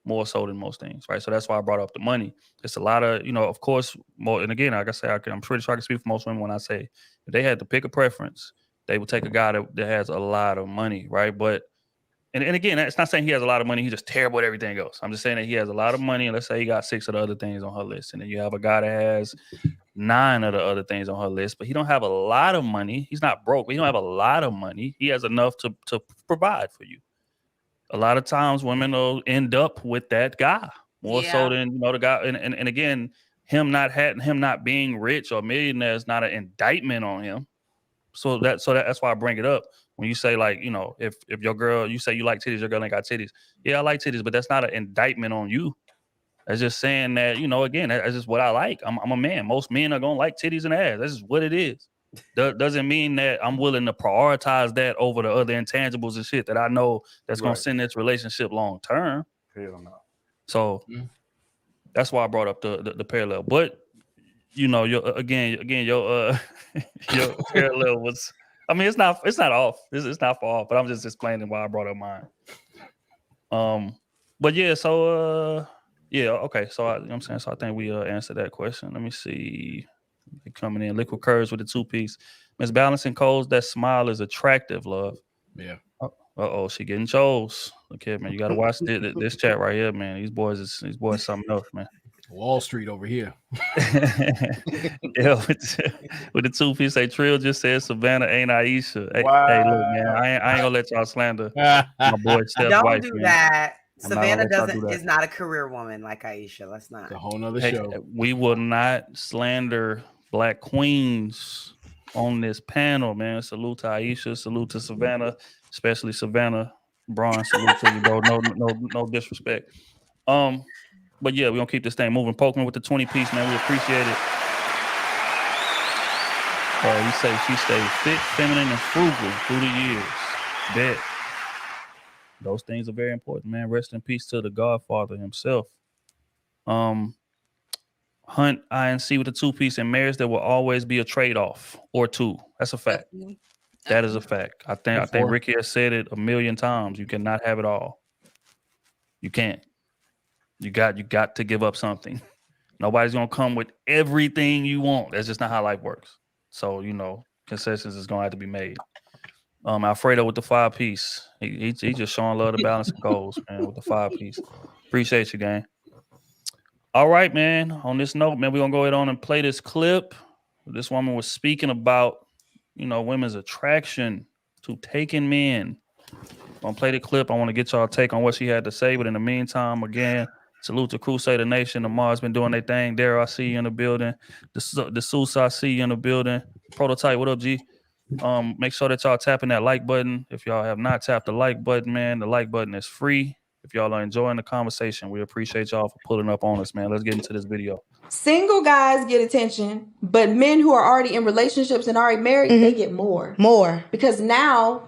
more so than most things. Right, so that's why I brought up the money. It's a lot of of course, more. And again, like I say, I'm pretty sure I can speak for most women when I say if they had to pick a preference, they would take a guy that has a lot of money. Right, but and again, it's not saying he has a lot of money. He's just terrible at everything else. I'm just saying that he has a lot of money, and let's say he got 6 of the other things on her list, and then you have a guy that has 9 of the other things on her list, but he don't have a lot of money. He's not broke, but he don't have a lot of money. He has enough to provide for you. A lot of times women will end up with that guy more so than the guy. And again, him not being rich or millionaire is not an indictment on him. So that's why I bring it up. When you say like, if your girl, you say you like titties, your girl ain't got titties. Yeah, I like titties, but that's not an indictment on you. That's just saying that, again, that's just what I like. I'm a man. Most men are going to like titties and ass. That's just what it is. Doesn't mean that I'm willing to prioritize that over the other intangibles and shit that I know that's going to send this relationship long term. Hell no. So that's why I brought up the parallel. But, your parallel was, I mean, it's not off. It's not far off, but I'm just explaining why I brought up mine. But yeah, so, yeah, okay. So I'm saying, so I think we answered that question. Let me see. They're coming in. Liquid Curves with the 2-piece. Miss Balancing Coles, that smile is attractive, love. Yeah. Uh-oh, she getting chose. Look here, man. You gotta watch this chat right here, man. These boys something else, man. Wall Street over here. Yeah, with the 2-piece, they Trill just said Savannah ain't Aisha. Wow. Hey, look, man, I ain't gonna let y'all slander my boy Steph's Don't wife, do man. that. I'm Savannah not do that. is not a career woman like Aisha. Let's not. It's a whole nother show. We will not slander Black queens on this panel, man. Salute to Aisha, salute to Savannah, especially Savannah. Braun, salute to you, bro. No disrespect. But yeah, we're gonna keep this thing moving. Pokemon with the 20-piece, man. We appreciate it. You say she stayed fit, feminine, and frugal through the years. Bet. Those things are very important, man. Rest in peace to the Godfather himself. Hunt INC with the 2-piece in marriage, there will always be a trade-off or two. That's a fact. That is a fact. I think Ricky has said it 1,000,000 times. You cannot have it all. You can't. You got to give up something. Nobody's gonna come with everything you want. That's just not how life works. So concessions is gonna have to be made. Alfredo with the 5-piece. He just showing love to balance and goals, man, with the 5-piece. Appreciate you, gang. All right, man. On this note, man, we're gonna go ahead on and play this clip. This woman was speaking about, women's attraction to taking men. I'm gonna play the clip. I want to get y'all take on what she had to say. But in the meantime, again, salute to Crusader Nation. Lamar's been doing their thing. Daryl, I see you in the building. The Sousa, I see you in the building. Prototype, what up, G? Make sure that y'all tapping that like button. If y'all have not tapped the like button, man, the like button is free. If y'all are enjoying the conversation, we appreciate y'all for pulling up on us, man. Let's get into this video. Single guys get attention, but men who are already in relationships and already married, they get more. Because now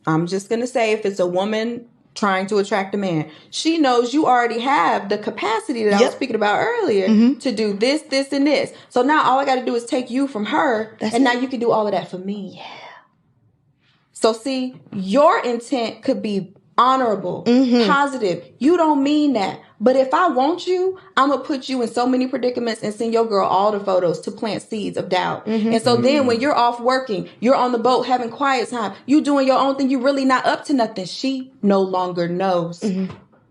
I'm just going to say, if it's a woman trying to attract a man, she knows you already have the capacity that I was speaking about earlier to do this, this, and this. So now all I got to do is take you from her, now you can do all of that for me. Yeah. So see, your intent could be honorable, positive. You don't mean that. But if I want you, I'm going to put you in so many predicaments and send your girl all the photos to plant seeds of doubt. And so then when you're off working, you're on the boat having quiet time, you doing your own thing, you're really not up to nothing. She no longer knows.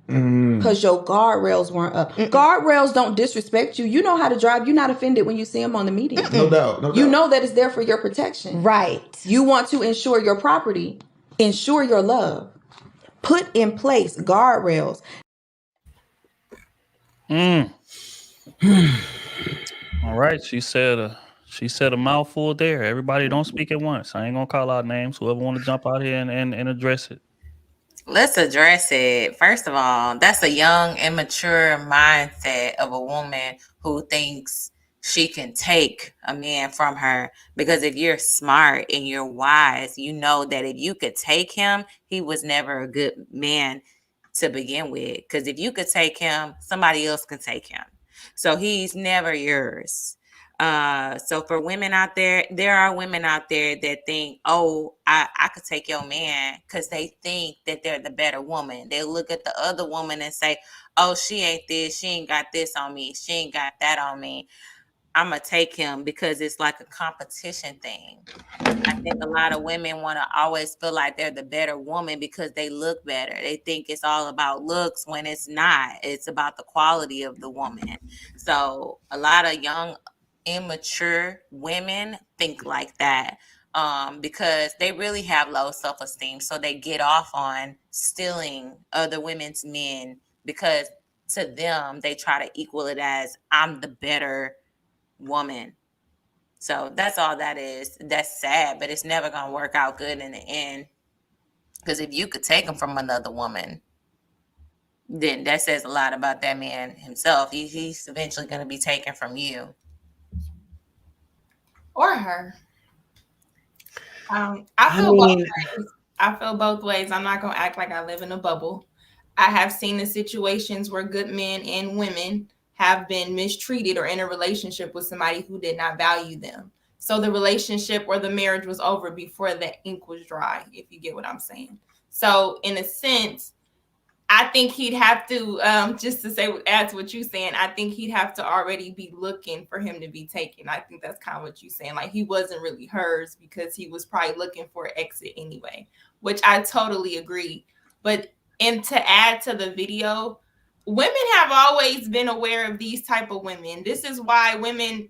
Because your guardrails weren't up. Guardrails don't disrespect you. You know how to drive. You're not offended when you see them on the median. No doubt. You know that it's there for your protection. Right. You want to ensure your property, ensure your love. Put in place guardrails. All right, she said a mouthful there. Everybody don't speak at once. I ain't gonna call out names. Whoever want to jump out here and address it. Let's address it. First of all, that's a young, immature mindset of a woman who thinks she can take a man from her. Because if you're smart and you're wise, you know that if you could take him, he was never a good man to begin with. Because if you could take him, somebody else can take him. So he's never yours. So for women out there are women out there that think, oh, I could take your man, because they think that they're the better woman. They look at the other woman and say, oh, she ain't this, she ain't got this on me, she ain't got that on me. I'm going to take him, because it's like a competition thing. I think a lot of women want to always feel like they're the better woman because they look better. They think it's all about looks when it's not. It's about the quality of the woman. So a lot of young, immature women think like that because they really have low self-esteem. So they get off on stealing other women's men because to them, they try to equal it as I'm the better woman. So that's all that is. That's sad, but it's never gonna work out good in the end. Because if you could take him from another woman, then that says a lot about that man himself. He's eventually gonna be taken from you or her. I feel both ways. I'm not gonna act like I live in a bubble. I have seen the situations where good men and women have been mistreated or in a relationship with somebody who did not value them. So the relationship or the marriage was over before the ink was dry, if you get what I'm saying. So in a sense, I think he'd have to, just to say, add to what you're saying, I think he'd have to already be looking for him to be taken. I think that's kind of what you're saying. Like he wasn't really hers because he was probably looking for an exit anyway, which I totally agree. And to add to the video, women have always been aware of these type of women. This is why women,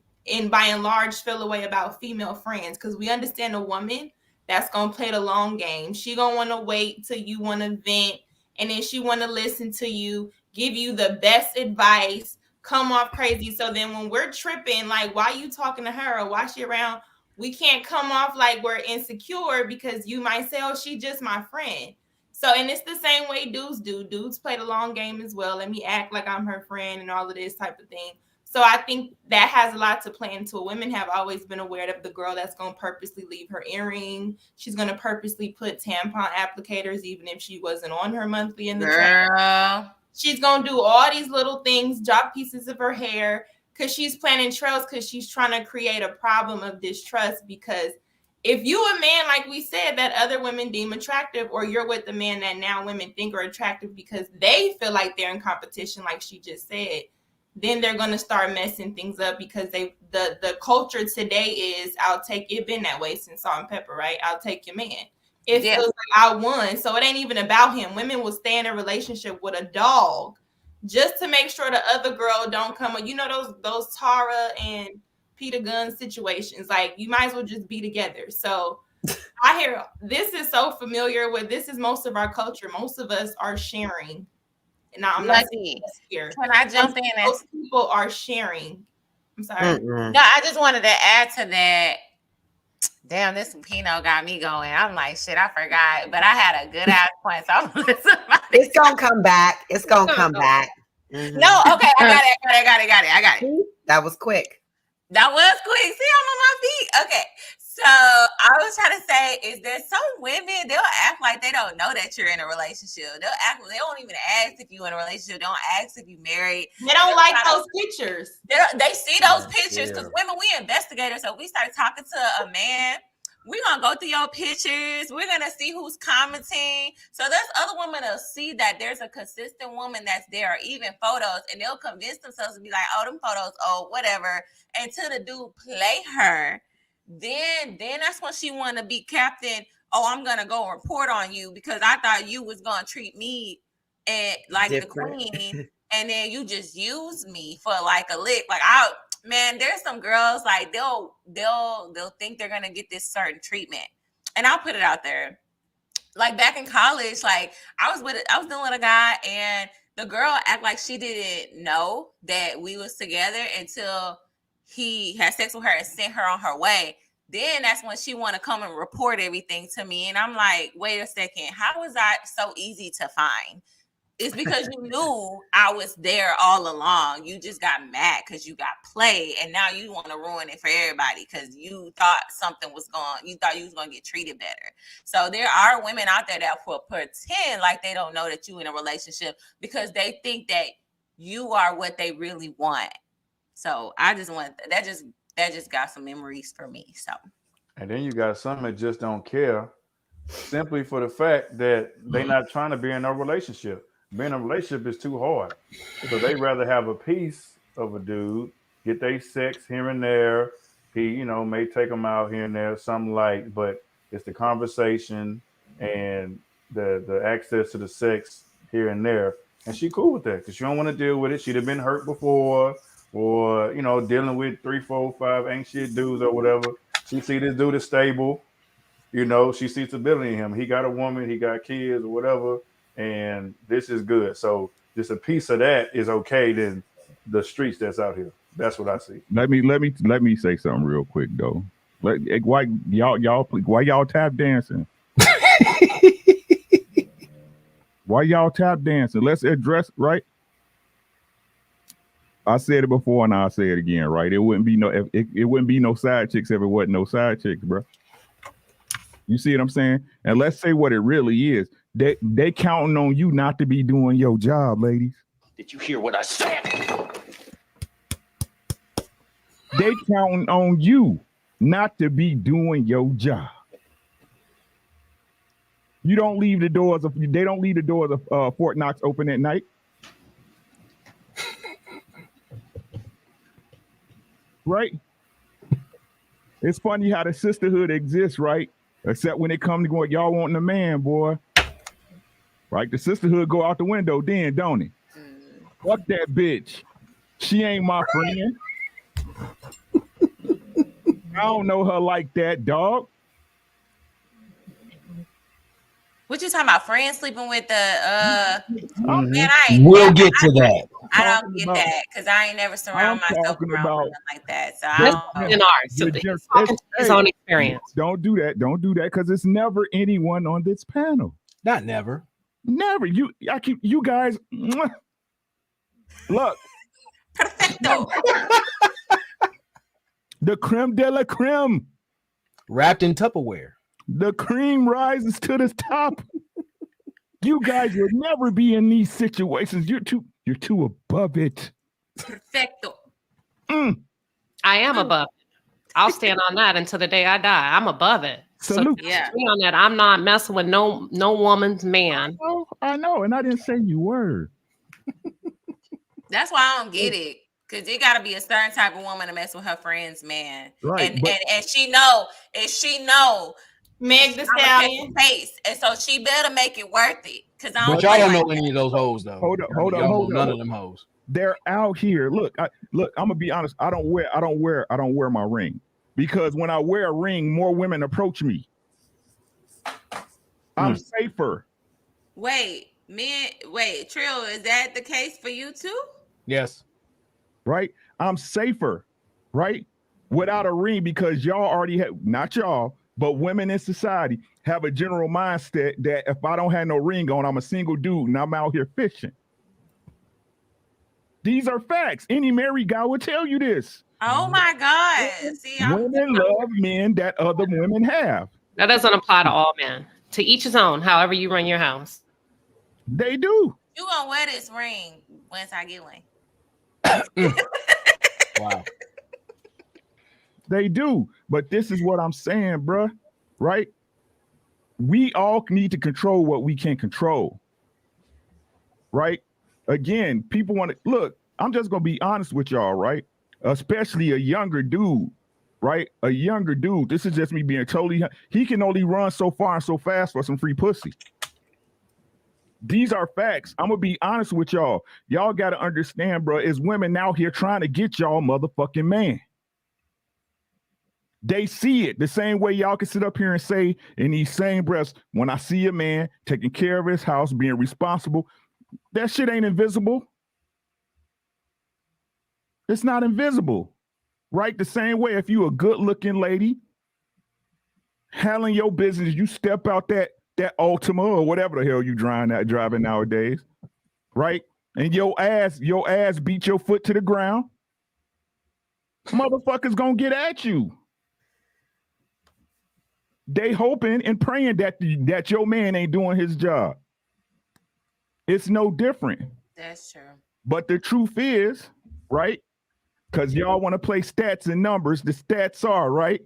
by and large, feel a way about female friends, because we understand a woman that's going to play the long game. She going to want to wait till you want to vent, and then she want to listen to you, give you the best advice, come off crazy. So then when we're tripping, like, why you talking to her or why she around, we can't come off like we're insecure because you might say, oh, she just my friend. So, and it's the same way dudes do. Dudes play the long game as well. Let me act like I'm her friend and all of this type of thing. So I think that has a lot to play into it. Women have always been aware of the girl that's going to purposely leave her earring. She's going to purposely put tampon applicators, even if she wasn't on her monthly in the trail. She's going to do all these little things, drop pieces of her hair, because she's planning trails, because she's trying to create a problem of distrust. Because if you a man, like we said, that other women deem attractive, or you're with the man that now women think are attractive because they feel like they're in competition, like she just said, then they're going to start messing things up because the culture today is, I'll take it, been that way since Salt and Pepper, right? I'll take your man. It feels like I won. So it ain't even about him. Women will stay in a relationship with a dog just to make sure the other girl don't come. You know, those Tara and Peter Gunn situations, like you might as well just be together. So I hear this is so familiar with, this is most of our culture. Most of us are sharing. Now I'm not here. Can I jump in? Most people are sharing. I'm sorry. No, I just wanted to add to that. Damn, this Pinot got me going. I'm like, shit, I forgot. But I had a good ass point. So I'm gonna let somebody It's gonna come back. It's gonna come back. Mhm. No, okay, I got it. That was quick. That was quick. See, I'm on my feet. Okay. So I was trying to say, is there some women, they'll act like they don't know that you're in a relationship. They don't even ask if you're in a relationship. They don't ask if you're married. They don't like those pictures. They see those pictures because women, we investigators. So we start talking to a man. We're going to go through your pictures. We're going to see who's commenting. So there's other women that'll see that there's a consistent woman that's there, or even photos, and they'll convince themselves to be like, oh, them photos, oh, whatever. Until the dude play her, then that's when she want to be captain. Oh, I'm going to go report on you because I thought you was going to treat me like different. The queen. And then you just use me for like a lick. Like, man, there's some girls like they'll think they're gonna get this certain treatment. And I'll put it out there. Like back in college, like I was dealing with a guy, and the girl act like she didn't know that we was together until he had sex with her and sent her on her way. Then that's when she want to come and report everything to me. And I'm like, wait a second, how was I so easy to find? It's because you knew I was there all along. You just got mad because you got played, and now you want to ruin it for everybody because you thought you was going to get treated better. So there are women out there that will pretend like they don't know that you in a relationship because they think that you are what they really want. So I just want that just got some memories for me. So. And then you got some that just don't care, simply for the fact that they're not trying to be in a relationship. Being in a relationship is too hard. So they rather have a piece of a dude, get their sex here and there. He, may take them out here and there, something like, but it's the conversation and the access to the sex here and there. And she cool with that because she don't want to deal with it. She'd have been hurt before, or, dealing with 3, 4, 5 ain't shit dudes or whatever. She see this dude is stable. She sees stability in him. He got a woman, he got kids or whatever. And this is good. So just a piece of that is okay than the streets that's out here. That's what I see. Let me say something real quick though. Why y'all tap dancing? Why y'all tap dancing? Let's address right. I said it before and I'll say it again, right? It wouldn't be no side chicks if it wasn't no side chicks, bro. You see what I'm saying? And let's say what it really is. They counting on you not to be doing your job, ladies. Did you hear what I said? They counting on you not to be doing your job. They don't leave the doors of Fort Knox open at night. Right? It's funny how the sisterhood exists, right? Except when it comes to going, y'all wanting a man, boy. Right? The sisterhood go out the window then, don't it? Fuck that bitch. She ain't my friend. I don't know her like that, dog. What you talking about? Friends sleeping with the Man, we'll get to that. I don't get that because I ain't never surround myself around women like that. So I don't in ours. His own experience. Don't do that. Don't do that because it's never anyone on this panel. Not never. Never. You guys. Look. Perfecto. The creme de la creme. Wrapped in Tupperware. The cream rises to the top. You guys would never be in these situations. You're too above it. Perfecto. I am above it. I'll stand on that until the day I die. I'm above it. Salute. So yeah. On that, I'm not messing with no woman's man. I know, and I didn't say you were. That's why I don't get it. Cause it gotta be a certain type of woman to mess with her friend's man. Right. And she know Meg the Stallion face. And so she better make it worth it. Cause but y'all don't know any of those hoes though. Hold on. None of them hoes. They're out here. Look, I'm gonna be honest. I don't wear my ring because when I wear a ring, more women approach me. I'm safer. Wait, Trill, is that the case for you too? Yes. Right? I'm safer, right? Without a ring because y'all already have, not y'all, But women in society have a general mindset that if I don't have no ring on, I'm a single dude and I'm out here fishing. These are facts. Any married guy would tell you this. Oh my God. See, Women love men that other women have. That doesn't apply to all men. To each his own, however you run your house. They do. You gonna wear this ring once I get one. Wow. They do. But this is what I'm saying, bruh. Right? We all need to control what we can control. Right? Again, people want to look, I'm just gonna be honest with y'all, right? Especially a younger dude, right? A younger dude. This is just me being totally, he can only run so far and so fast for some free pussy. These are facts. I'm gonna be honest with y'all. Y'all gotta understand, bro, is women out here trying to get y'all motherfucking man. They see it the same way y'all can sit up here and say in these same breaths, when I see a man taking care of his house, being responsible, that shit ain't invisible. It's not invisible, right? The same way if you a good looking lady, handling your business, you step out that Ultima or whatever the hell you driving nowadays, right? And your ass beat your foot to the ground. Motherfuckers gonna get at you. They hoping and praying that your man ain't doing his job. It's no different. That's true. But the truth is, right? Because y'all want to play stats and numbers. The stats are, right?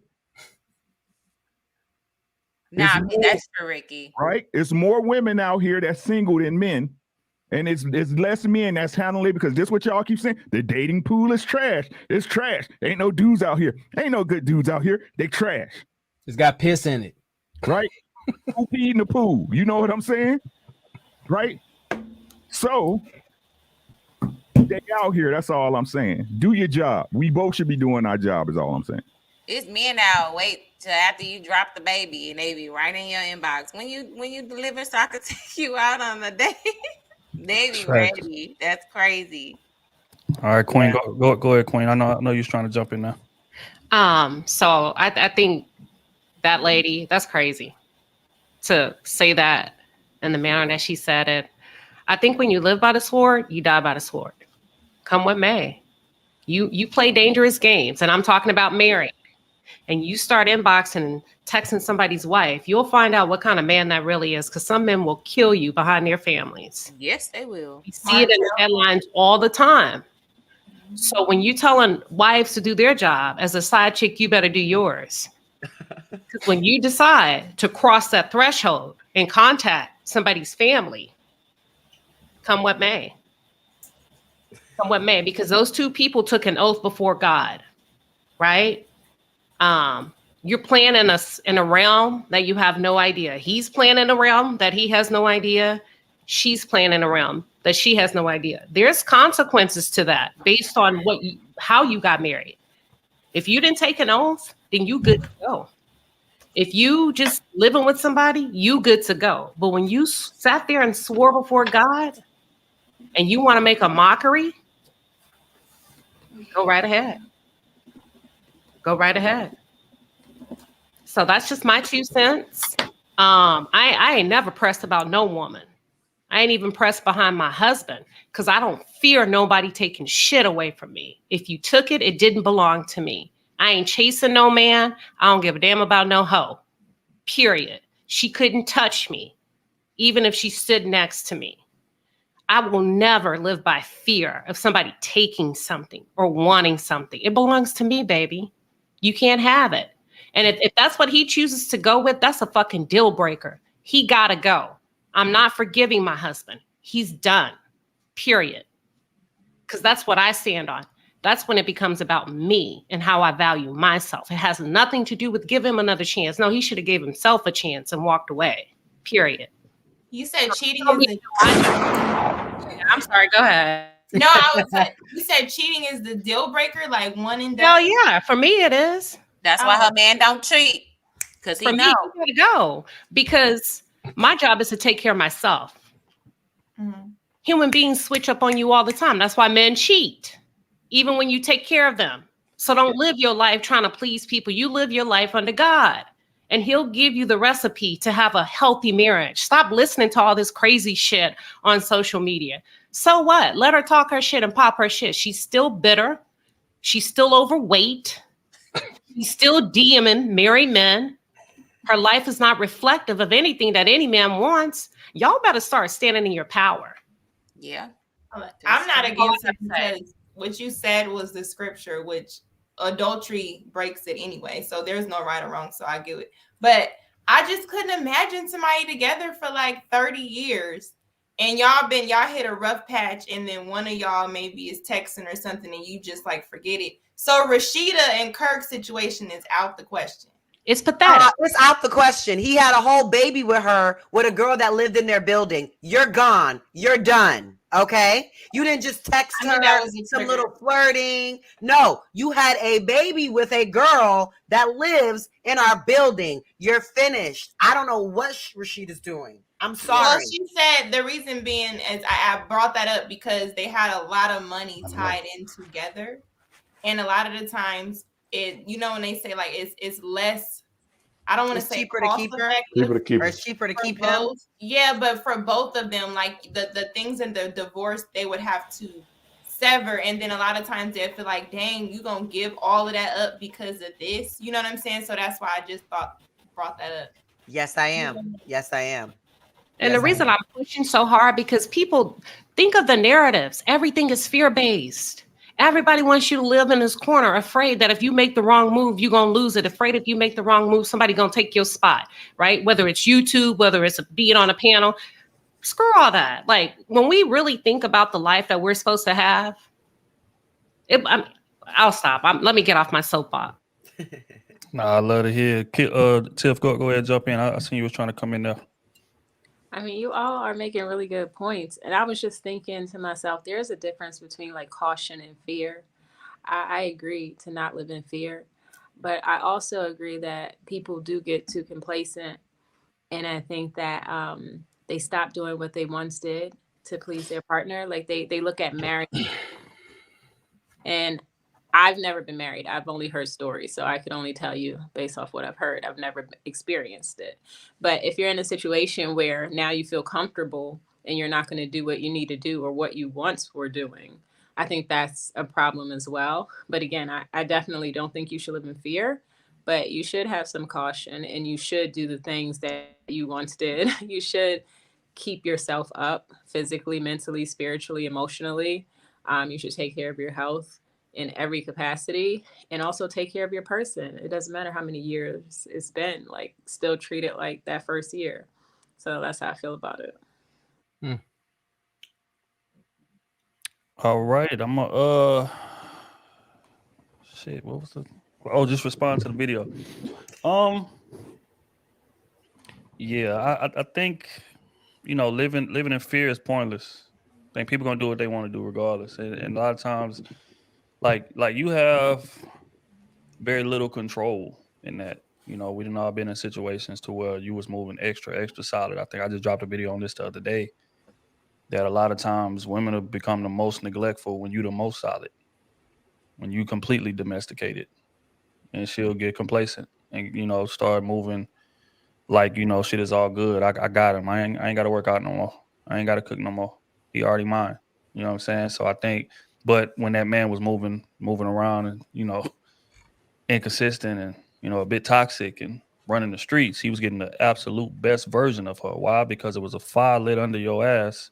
Nah, that's true, Ricky. Right? It's more women out here that's single than men. And it's less men that's handling it because this is what y'all keep saying. The dating pool is trash. It's trash. Ain't no dudes out here. Ain't no good dudes out here. They trash. It's got piss in it. Right? Who peed in the pool? You know what I'm saying? Right? So they out here. That's all I'm saying. Do your job. We both should be doing our job is all I'm saying. It's men now. Wait till after you drop the baby and they be right in your inbox. When you deliver so I could take you out on the date. They be ready. That's crazy. All right, Queen, go ahead, Queen. I know you're trying to jump in now. So I think that lady, that's crazy to say that in the manner that she said it. I think when you live by the sword, you die by the sword. Come what may. You play dangerous games, and I'm talking about married, and you start inboxing and texting somebody's wife, you'll find out what kind of man that really is, because some men will kill you behind their families. Yes, they will. You see it in the headlines all the time. So when you're telling wives to do their job, as a side chick, you better do yours. Because when you decide to cross that threshold and contact somebody's family, come what may. Come what may, because those two people took an oath before God, right? You're playing in a realm that you have no idea. He's playing in a realm that he has no idea. She's playing in a realm that she has no idea. There's consequences to that based on how you got married. If you didn't take an oath, then you good to go. If you just living with somebody, you good to go. But when you sat there and swore before God and you want to make a mockery, go right ahead. Go right ahead. So that's just my 2 cents. I ain't never pressed about no woman. I ain't even pressed behind my husband because I don't fear nobody taking shit away from me. If you took it, it didn't belong to me. I ain't chasing no man. I don't give a damn about no hoe. Period. She couldn't touch me, even if she stood next to me. I will never live by fear of somebody taking something or wanting something. It belongs to me, baby. You can't have it. And if that's what he chooses to go with, that's a fucking deal breaker. He gotta go. I'm not forgiving my husband. He's done. Period. Because that's what I stand on. That's when it becomes about me and how I value myself. It has nothing to do with give him another chance. No, he should have gave himself a chance and walked away. Period. You said cheating is the I'm sorry, go ahead. No, I was like, you said cheating is the deal breaker, like one and done. Hell yeah, for me it is. That's why her man don't cheat. Because he knows. For me, you gotta go. Because my job is to take care of myself. Mm-hmm. Human beings switch up on you all the time. That's why men cheat, even when you take care of them. So don't live your life trying to please people. You live your life under God. and he'll give you the recipe to have a healthy marriage. Stop listening to all this crazy shit on social media. So what? Let her talk her shit and pop her shit. She's still bitter. She's still overweight. She's still DMing married men. Her life is not reflective of anything that any man wants. Y'all better start standing in your power. Yeah. I'm not against it because what you said was the scripture, which adultery breaks it anyway. So there's no right or wrong. So I get it. But I just couldn't imagine somebody together for like 30 years and y'all hit a rough patch and then one of y'all maybe is texting or something and you just like forget it. So Rashida and Kirk's situation is out the question. It's pathetic. It's out the question. He had a whole baby with her, with a girl that lived in their building. You're gone. You're done. Okay? You didn't just text her some little flirting. No, you had a baby with a girl that lives in our building. You're finished. I don't know what Rashida's doing. I'm sorry. Well, she said the reason being is I brought that up because they had a lot of money tied in together. And a lot of the times when they say like it's less, I don't want to say cheaper to keep her, or it's cheaper to keep both. him. Yeah, but for both of them, like the things in the divorce, they would have to sever, and then a lot of times they feel like, dang, you gonna give all of that up because of this. You know what I'm saying? So that's why I just brought that up. Yes, I am. Yes, I am. And the reason I'm pushing so hard because people think of the narratives. Everything is fear-based. Everybody wants you to live in this corner, afraid that if you make the wrong move, you're going to lose it. Afraid if you make the wrong move, somebody's going to take your spot, right? Whether it's YouTube, whether it's being on a panel, screw all that. Like when we really think about the life that we're supposed to have, I'll stop. Let me get off my soapbox. Nah, I love to hear. Tiff, go ahead and jump in. I seen you was trying to come in there. I mean, you all are making really good points. And I was just thinking to myself, there's a difference between like caution and fear. I agree to not live in fear, but I also agree that people do get too complacent. And I think that they stop doing what they once did to please their partner. Like they look at marriage. And I've never been married. I've only heard stories. So I could only tell you based off what I've heard. I've never experienced it. But if you're in a situation where now you feel comfortable and you're not going to do what you need to do or what you once were doing, I think that's a problem as well. But again, I definitely don't think you should live in fear, but you should have some caution and you should do the things that you once did. You should keep yourself up physically, mentally, spiritually, emotionally. You should take care of your health in every capacity and also take care of your person. It doesn't matter how many years it's been, like still treat it like that first year. So that's how I feel about it. All right. I'm shit, what was just respond to the video. Yeah, I think living in fear is pointless. I think people gonna do what they want to do regardless. And a lot of times like you have very little control in that. We've all been in situations to where you was moving extra solid. I think I just dropped a video on this the other day that a lot of times women have become the most neglectful when you're the most solid, when you completely domesticated, and she'll get complacent and start moving like shit is all good. I got him. I ain't got to work out no more. I ain't got to cook no more. He already mine. You know what I'm saying? So I think, but when that man was moving around and inconsistent and a bit toxic and running the streets, he was getting the absolute best version of her. Why? Because it was a fire lit under your ass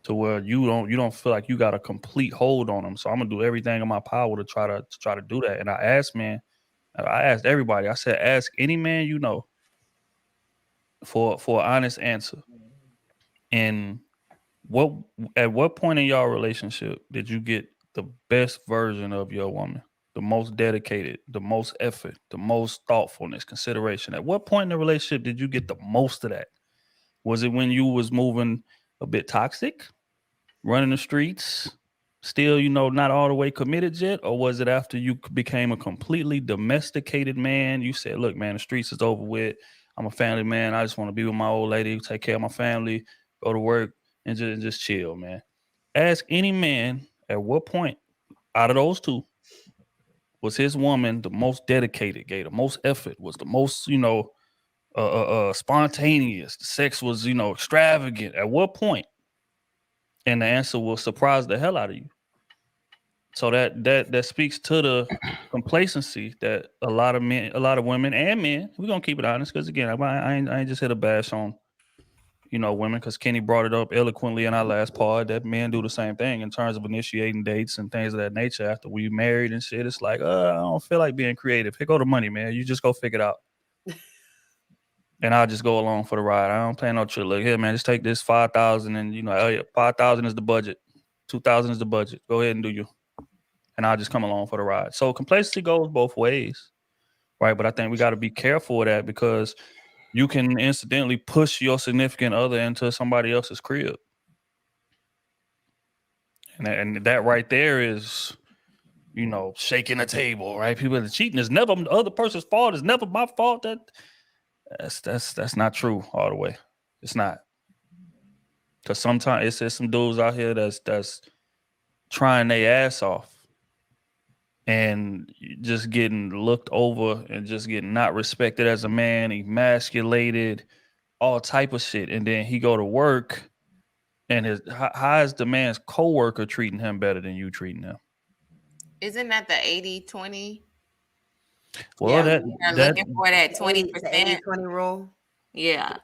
to where you don't feel like you got a complete hold on him. So I'm gonna do everything in my power to try to do that. And I asked everybody. I said, ask any man for an honest answer. And at what point in y'all relationship did you get the best version of your woman? The most dedicated, the most effort, the most thoughtfulness, consideration. At what point in the relationship did you get the most of that? Was it when you was moving a bit toxic, running the streets, still, not all the way committed yet? Or was it after you became a completely domesticated man? You said, look, man, the streets is over with. I'm a family man. I just want to be with my old lady, take care of my family, go to work, and just chill, man. Ask any man at what point out of those two was his woman the most dedicated, gave the most effort, was the most, spontaneous. The sex was, extravagant. At what point? And the answer will surprise the hell out of you. So that speaks to the complacency that a lot of men, a lot of women and men, we're gonna keep it honest, because again, I ain't just hit a bash on women, because Kenny brought it up eloquently in our last pod that men do the same thing in terms of initiating dates and things of that nature after we married and shit. It's like, I don't feel like being creative. Here go the money, man. You just go figure it out. And I'll just go along for the ride. I don't plan no trip. Look here, man, just take this 5,000 and 5,000 is the budget. 2,000 is the budget. Go ahead and do you. And I'll just come along for the ride. So complacency goes both ways, right? But I think we got to be careful of that, because you can incidentally push your significant other into somebody else's crib. And that right there is, shaking the table, right? People that cheating is never the other person's fault. It's never my fault. That's not true all the way. It's not. Because sometimes it's some dudes out here that's trying their ass off and just getting looked over and just getting not respected as a man, emasculated, all type of shit. And then he go to work, and how is the man's coworker treating him better than you treating him? Isn't that the 80-20? Well, they're looking for that 20%. 80-20 rule. Yeah.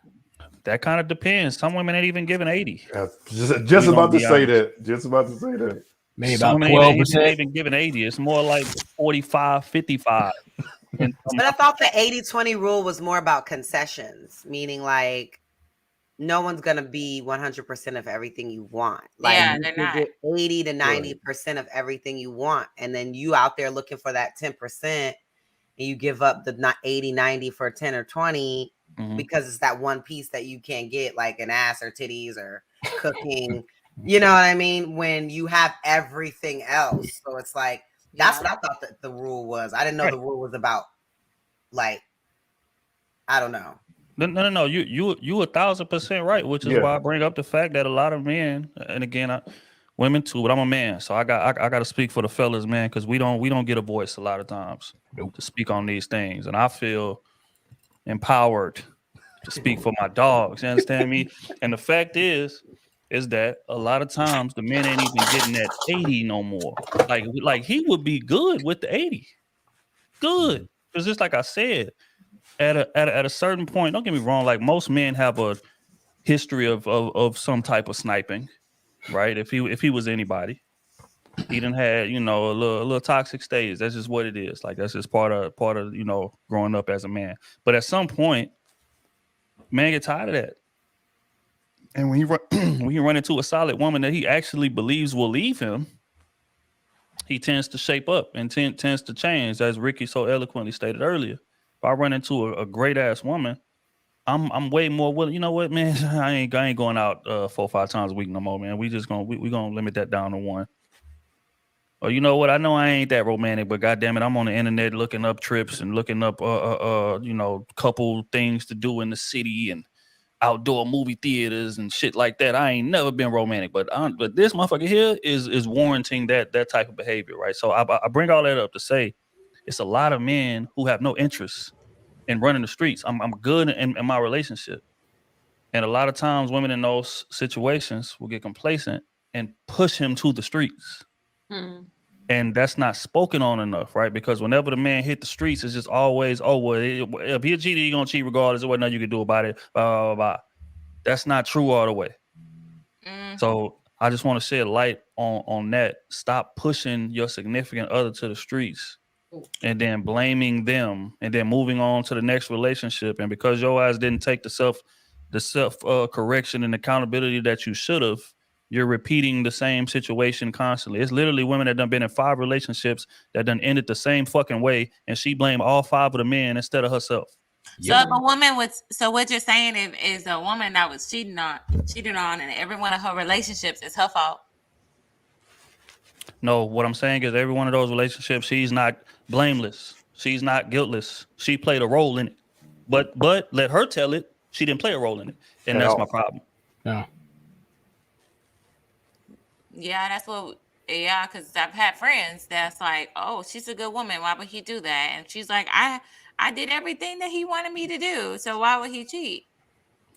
That kind of depends. Some women ain't even giving 80. Just about to say that. Just about to say that. Maybe Some about women 12%. ain't even giving 80. It's more like 45, 55. But I thought the 80-20 rule was more about concessions, meaning like no one's gonna be 100% of everything you want. Like Yeah, they're not. Get 80 to 90% of everything you want, and then you out there looking for that 10%, and you give up the 80, 90 for 10 or 20 because it's that one piece that you can't get, like an ass or titties or cooking. You know what I mean? When you have everything else. So it's like, that's what I thought that the rule was. I didn't know the rule was about, like, I don't know. No. You 1,000% right, which is why I bring up the fact that a lot of men, and again, women too, but I'm a man, so I got to speak for the fellas, man, because we don't get a voice a lot of times to speak on these things, and I feel empowered to speak for my dogs. You understand me? And the fact is that a lot of times the men ain't even getting that 80 no more. Like he would be good with the 80, good, because just like I said. At a certain point, don't get me wrong, like most men have a history of some type of sniping, right? If he was anybody, he done had, a little toxic stage. That's just what it is. Like that's just part of growing up as a man. But at some point, man get tired of that. And when he run into a solid woman that he actually believes will leave him, he tends to shape up and tends to change, as Ricky so eloquently stated earlier. If I run into a great ass woman, I'm way more willing. You know what, man? I ain't going out 4 or 5 times a week no more, man. We gonna limit that down to 1. Or you know what? I know I ain't that romantic, but goddamn it, I'm on the internet looking up trips and looking up couple things to do in the city and outdoor movie theaters and shit like that. I ain't never been romantic, but this motherfucker here is warranting that type of behavior, right? So I bring all that up to say, it's a lot of men who have no interest in running the streets. I'm good in my relationship. And a lot of times women in those situations will get complacent and push him to the streets. And that's not spoken on enough, right? Because whenever the man hit the streets, it's just always, if he cheated, he's going to cheat regardless of what nothing you can do about it. Blah, blah, blah. That's not true all the way. So I just want to shed light on that. Stop pushing your significant other to the streets and then blaming them and then moving on to the next relationship. And because your ass didn't take the self correction and accountability that you should have, you're repeating the same situation constantly. It's literally women that done been in 5 relationships that done ended the same fucking way, and she blamed all 5 of the men instead of herself. So if a woman so what you're saying is a woman that was cheating on, and every one of her relationships is her fault. No, what I'm saying is every one of those relationships, she's not blameless. She's not guiltless. She played a role in it. But let her tell it, she didn't play a role in it. And that's my problem. Yeah. Yeah, because I've had friends that's like, oh, she's a good woman. Why would he do that? And she's like, I I did everything that he wanted me to do. So why would he cheat?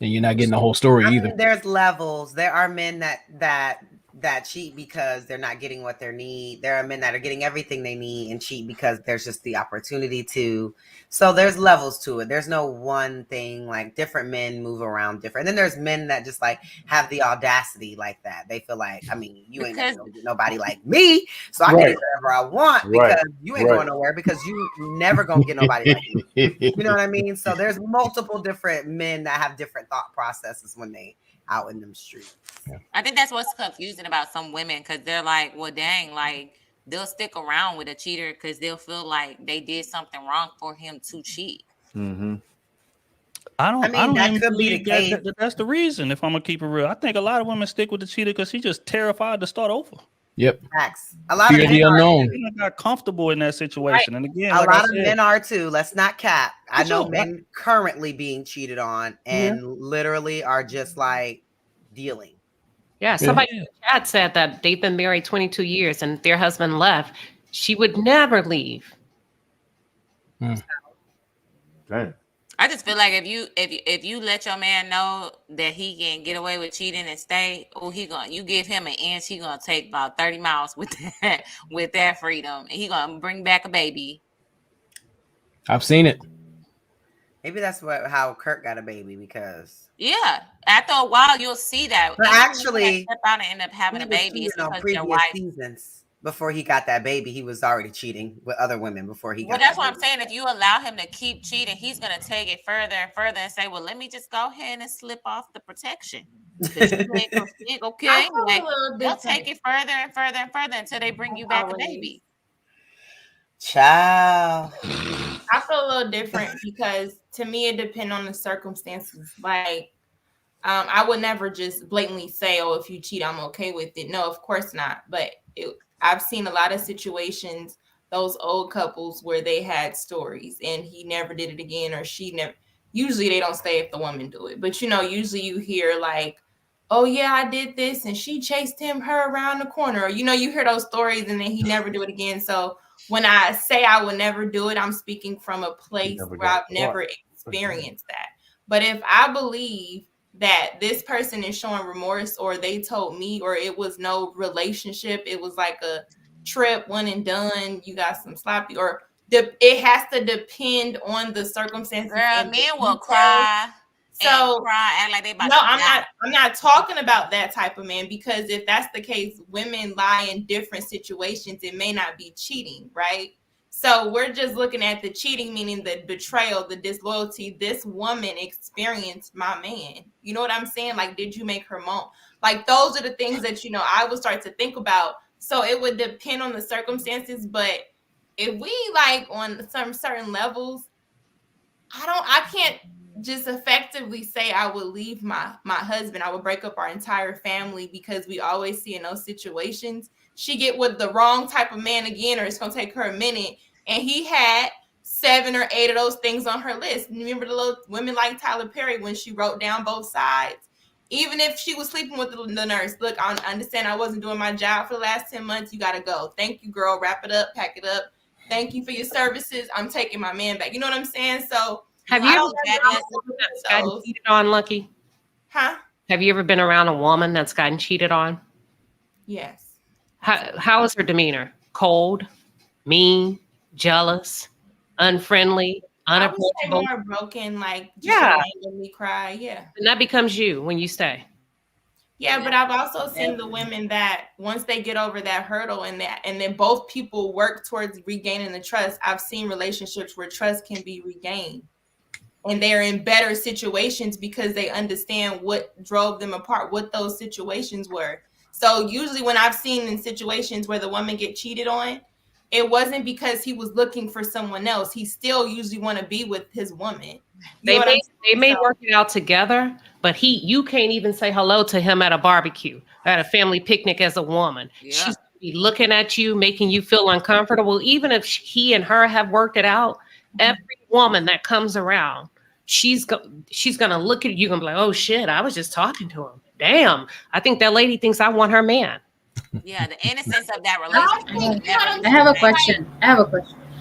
And you're not getting the whole story either. mean, there's levels. There are men that cheat because they're not getting what they need. There are men that are getting everything they need and cheat because there's just the opportunity to. So there's levels to it. There's no one thing. Like, different men move around different. And then there's men that just like have the audacity like that. They feel like, I mean, you ain't never gonna get nobody like me, so I can do whatever I want because you ain't going nowhere because you never gonna get nobody like me. You know what I mean? So there's multiple different men that have different thought processes when they out in them streets. I think that's what's confusing about some women, because they're like, well, dang, like they'll stick around with a cheater because they'll feel like they did something wrong for him to cheat. Mm-hmm. I don't that even could be the believe case. that's the reason. If I'm gonna keep it real, I think a lot of women stick with the cheater because she's just terrified to start over. Yep. Facts. A lot Fear of the men unknown. They got comfortable in that situation, and again, a like lot I of said, men are too. Let's not cap. I know sure. men currently being cheated on and literally are just like dealing. Yeah, somebody in the chat said that they've been married 22 years and their husband left. She would never leave. Damn. I just feel like if you let your man know that he can get away with cheating and stay, you give him an inch, he gonna take about 30 miles with that freedom, and he gonna bring back a baby. I've seen it. Maybe that's how Kirk got a baby, because after a while you'll see that. But even actually, step out and end up having a baby, it's on because previous your wife. seasons. Before he got that baby, he was already cheating with other women before he got. Well, that's what I'm saying. If you allow him to keep cheating, he's gonna take it further and further and say, "Well, let me just go ahead and slip off the protection." Okay, like, they'll take it further and further and further until they bring you back a baby. Child. I feel a little different because to me it depends on the circumstances. Like, I would never just blatantly say, "Oh, if you cheat, I'm okay with it." No, of course not. But I've seen a lot of situations, those old couples where they had stories and he never did it again, or she never. Usually they don't stay if the woman do it, but usually you hear like, "Oh yeah, I did this and she chased her around the corner," or you hear those stories and then he never do it again. So when I say I would never do it, I'm speaking from a place where I've never experienced that. But if I believe that this person is showing remorse, or they told me, or it was no relationship, it was like a trip, one and done, you got some sloppy, or it has to depend on the circumstances. Girl, men will cry. So act like they about no, to I'm die. not talking about that type of man, because if that's the case, women lie in different situations. It may not be cheating, right? So we're just looking at the cheating, meaning the betrayal, the disloyalty. This woman experienced my man. You know what I'm saying? Like, did you make her moan? Like, those are the things that, I would start to think about. So it would depend on the circumstances. But if we like on some certain levels, I can't just effectively say I would leave my husband. I would break up our entire family, because we always see in those situations, she get with the wrong type of man again, or it's going to take her a minute. And he had 7 or 8 of those things on her list. Remember the little women like Tyler Perry, when she wrote down both sides? Even if she was sleeping with the nurse, look, I understand I wasn't doing my job for the last 10 months. You got to go. Thank you, girl. Wrap it up. Pack it up. Thank you for your services. I'm taking my man back. You know what I'm saying? So have you ever gotten cheated on, Lucky? Huh? Have you ever been around a woman that's gotten cheated on? Yes. How is her demeanor? Cold, mean, jealous, unfriendly, unapproachable? I would say more broken, like just randomly cry. Yeah. And that becomes you when you stay. Yeah, but I've also seen the women that once they get over that hurdle and then both people work towards regaining the trust. I've seen relationships where trust can be regained, and they're in better situations because they understand what drove them apart, what those situations were. So usually when I've seen in situations where the woman get cheated on, it wasn't because he was looking for someone else. He still usually want to be with his woman. They may work it out together, but you can't even say hello to him at a barbecue, at a family picnic as a woman. Yeah. She's gonna be looking at you, making you feel uncomfortable. Even if he and her have worked it out, every woman that comes around, she's gonna look at you and be like, "Oh shit, I was just talking to him. Damn, I think that lady thinks I want her man." Yeah, the innocence of that relationship. I have a question.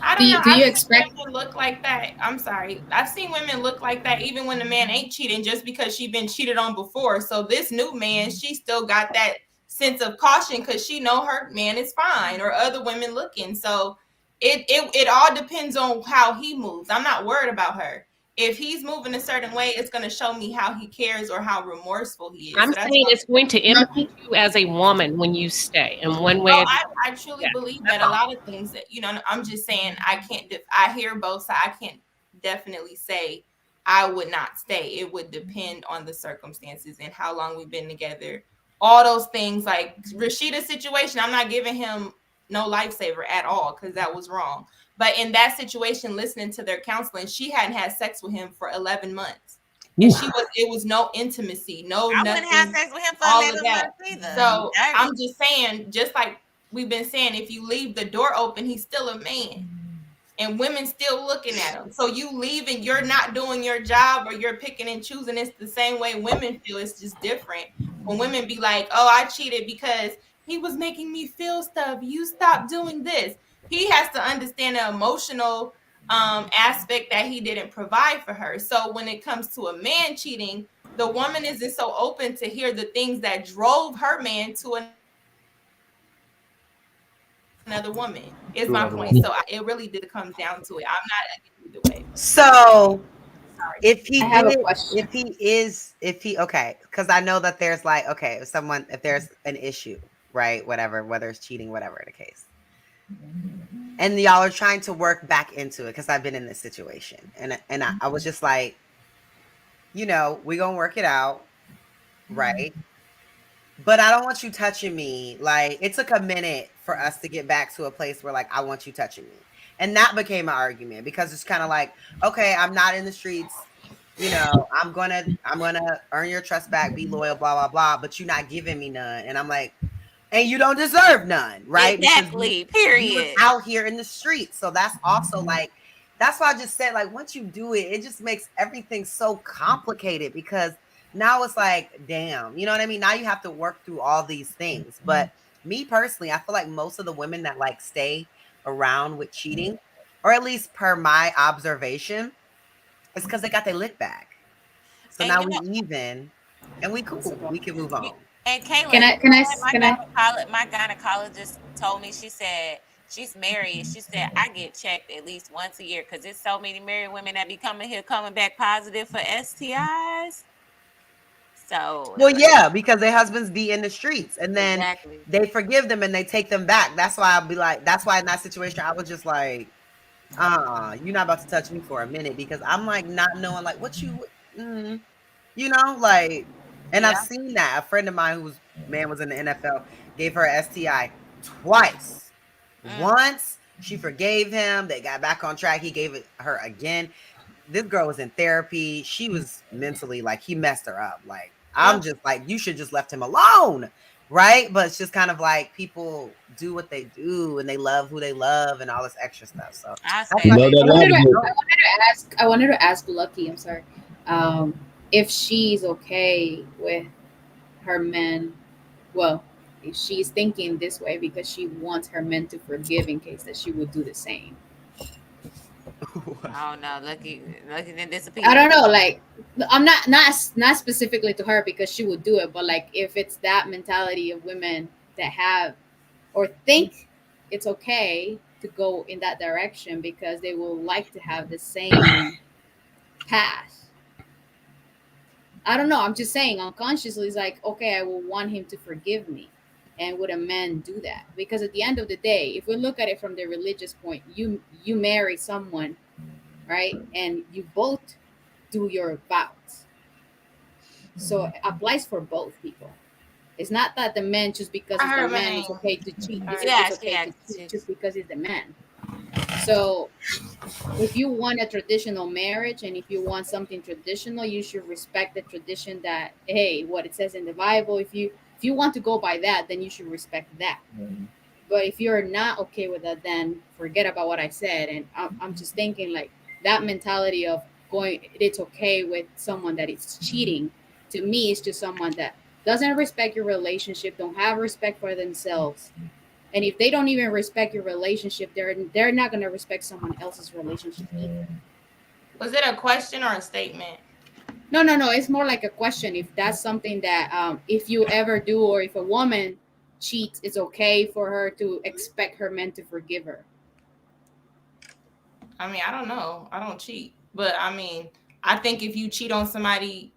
I don't know. Do you I've seen expect? women look like that. I'm sorry. I've seen women look like that even when the man ain't cheating, just because she been cheated on before. So this new man, she still got that sense of caution because she know her man is fine, or other women looking. So it all depends on how he moves. I'm not worried about her. If he's moving a certain way, it's going to show me how he cares or how remorseful he is. I'm So that's saying why. it's going to impact you as a woman when you stay in one way. Oh, or the I truly Yeah, believe that's that a all. lot of things that, I'm just saying I can't, I hear both sides. I can't definitely say I would not stay. It would depend on the circumstances and how long we've been together. All those things, like Rashida's situation, I'm not giving him no lifesaver at all because that was wrong. But in that situation, listening to their counseling, she hadn't had sex with him for 11 months. And it was no intimacy, no I wouldn't have nothing, sex with him for all of 11 that. months either. So Dirty. I'm just saying, just like we've been saying, if you leave the door open, he's still a man. And women still looking at him. So you leave and you're not doing your job, or you're picking and choosing. It's the same way women feel. It's just different. When women be like, oh, I cheated because he was making me feel stuff. You stop doing this. He has to understand the emotional aspect that he didn't provide for her. So when it comes to a man cheating, the woman isn't so open to hear the things that drove her man to another woman, is my point. So it really comes down to it. I'm not either way. So Sorry. if he I have a did, question. okay, because I know that there's like, okay, if there's an issue, right, whatever, whether it's cheating, whatever the case, and y'all are trying to work back into it, because I've been in this situation, and I was just like, we're gonna work it out, right? But I don't want you touching me. Like, it took a minute for us to get back to a place where, like, I want you touching me. And that became an argument, because it's kind of like, okay, I'm not in the streets. I'm gonna earn your trust back, be loyal, blah, blah, blah, but you're not giving me none. And I'm like, and you don't deserve none, right? Exactly. Because you was Period. out here in the streets. So that's also like, that's why I just said, like, once you do it, it just makes everything so complicated, because now it's like, damn, you know what I mean? Now you have to work through all these things. But me personally, I feel like most of the women that like stay around with cheating, or at least per my observation, it's because they got their lick back. So And now you we know, even, and we cool. We can move on. and Kaylin, Can I? my gynecologist told me, she said she's married. She said I get checked at least once a year because there's so many married women that be coming back positive for STIs. So Well, yeah, because their husbands be in the streets, and then exactly. they forgive them and they take them back. That's why I'll be like, that's why in that situation I was just like, you're not about to touch me for a minute, because I'm like not knowing like what like, and I've seen that. A friend of mine whose man was in the NFL gave her a STI twice. Once she forgave him, they got back on track. He gave it her again. This girl was in therapy. She was mentally like, he messed her up. Like, I'm just like, you should just left him alone, right? But it's just kind of like people do what they do, and they love who they love, and all this extra stuff. So I wanted to ask Lucky. I'm sorry, if she's okay with her men. Well, if she's thinking this way because she wants her men to forgive in case that she would do the same. Oh no, Lucky then disappear. I don't know, like I'm not specifically to her because she would do it, but like if it's that mentality of women that have or think it's okay to go in that direction because they will like to have the same path. I don't know. I'm just saying unconsciously it's like, okay, I will want him to forgive me. And would a man do that? Because at the end of the day, if we look at it from the religious point, you marry someone, right? And you both do your vows. So it applies for both people. It's not that the man, just because it's the man, it's okay to cheat. It's okay to cheat just because it's the man. So if you want a traditional marriage and if you want something traditional, you should respect the tradition that, hey, what it says in the Bible. If you want to go by that, then you should respect that. Mm-hmm. But if you're not okay with that, then forget about what I said. And I'm just thinking like that mentality of going, it's okay with someone that is cheating. To me, it's just someone that doesn't respect your relationship, don't have respect for themselves, And if they don't even respect your relationship, they're not going to respect someone else's relationship either. Was it a question or a statement? No. It's more like a question. If that's something that if you ever do, or if a woman cheats, it's okay for her to expect her man to forgive her. I mean, I don't know. I don't cheat. But I mean, I think if you cheat on somebody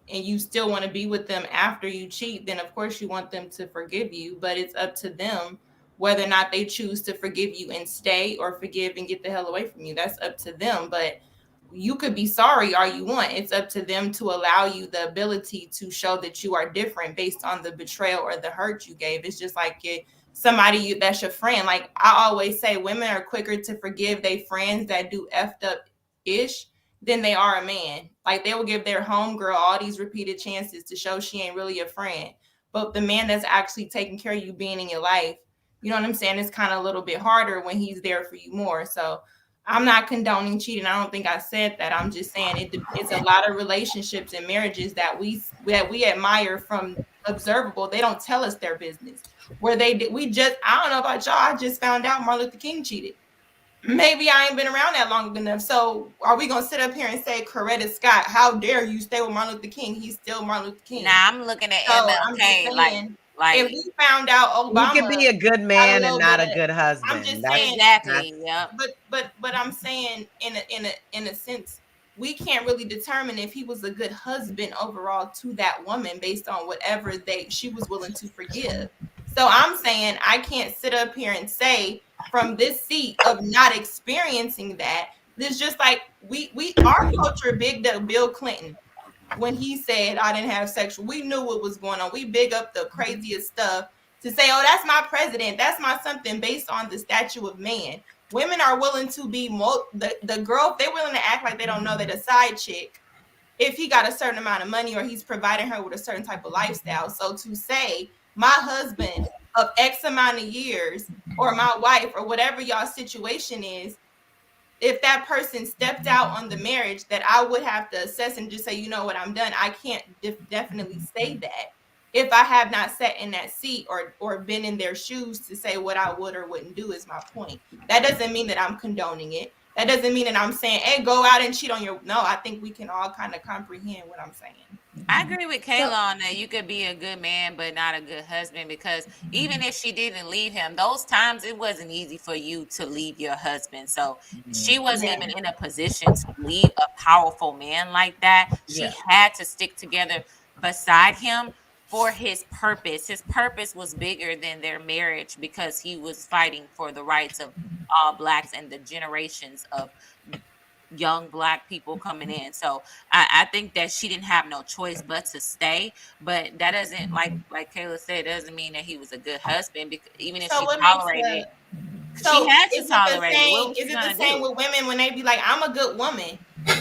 and you still want to be with them after you cheat, then of course you want them to forgive you. But it's up to them whether or not they choose to forgive you and stay, or forgive and get the hell away from you. That's up to them. But you could be sorry all you want. It's up to them to allow you the ability to show that you are different based on the betrayal or the hurt you gave. It's just like somebody that's your friend. Like I always say, women are quicker to forgive their friends that do effed up ish than they are a man. Like they will give their homegirl all these repeated chances to show she ain't really a friend. But the man that's actually taking care of you, being in your life, you know what I'm saying, it's kind of a little bit harder when he's there for you more. So I'm not condoning cheating. I don't think I said that. I'm just saying it's a lot of relationships and marriages that we admire from observable. They don't tell us their business. Where I don't know about y'all, I just found out Martin Luther King cheated. Maybe I ain't been around that long enough. So are we gonna sit up here and say, Coretta Scott, how dare you stay with Martin Luther King? He's still Martin Luther King. Nah, I'm looking at MLK like if we found out Obama, you can be a good man and not a good husband. I'm just saying, exactly. Yeah. But I'm saying in a sense, we can't really determine if he was a good husband overall to that woman based on whatever she was willing to forgive. So I'm saying I can't sit up here and say from this seat of not experiencing that. It's just like our culture big up Bill Clinton. When he said I didn't have sexual, we knew what was going on. We big up the craziest stuff to say, oh, that's my president, that's my something, based on the statue of man. Women are willing to be the girl, if they're willing to act like they don't know that a side chick, if he got a certain amount of money or he's providing her with a certain type of lifestyle. So to say my husband of X amount of years, or my wife, or whatever y'all situation is, if that person stepped out on the marriage, that I would have to assess and just say, you know what, I'm done. I can't definitely say that if I have not sat in that seat or been in their shoes to say what I would or wouldn't do, is my point. That doesn't mean that I'm condoning it. That doesn't mean that I'm saying, hey, go out and cheat on your. No, I think we can all kind of comprehend what I'm saying. I agree with Kayla on that. You could be a good man, but not a good husband, because even if she didn't leave him, those times it wasn't easy for you to leave your husband. So she wasn't even in a position to leave a powerful man like that. She had to stick together beside him for his purpose. His purpose was bigger than their marriage, because he was fighting for the rights of all Blacks and the generations of young Black people coming in. So I think that she didn't have no choice but to stay. But that doesn't, like Kayla said, doesn't mean that he was a good husband, because even if she tolerated it, she had to tolerate it. Is it the same with women when they be like, I'm a good woman?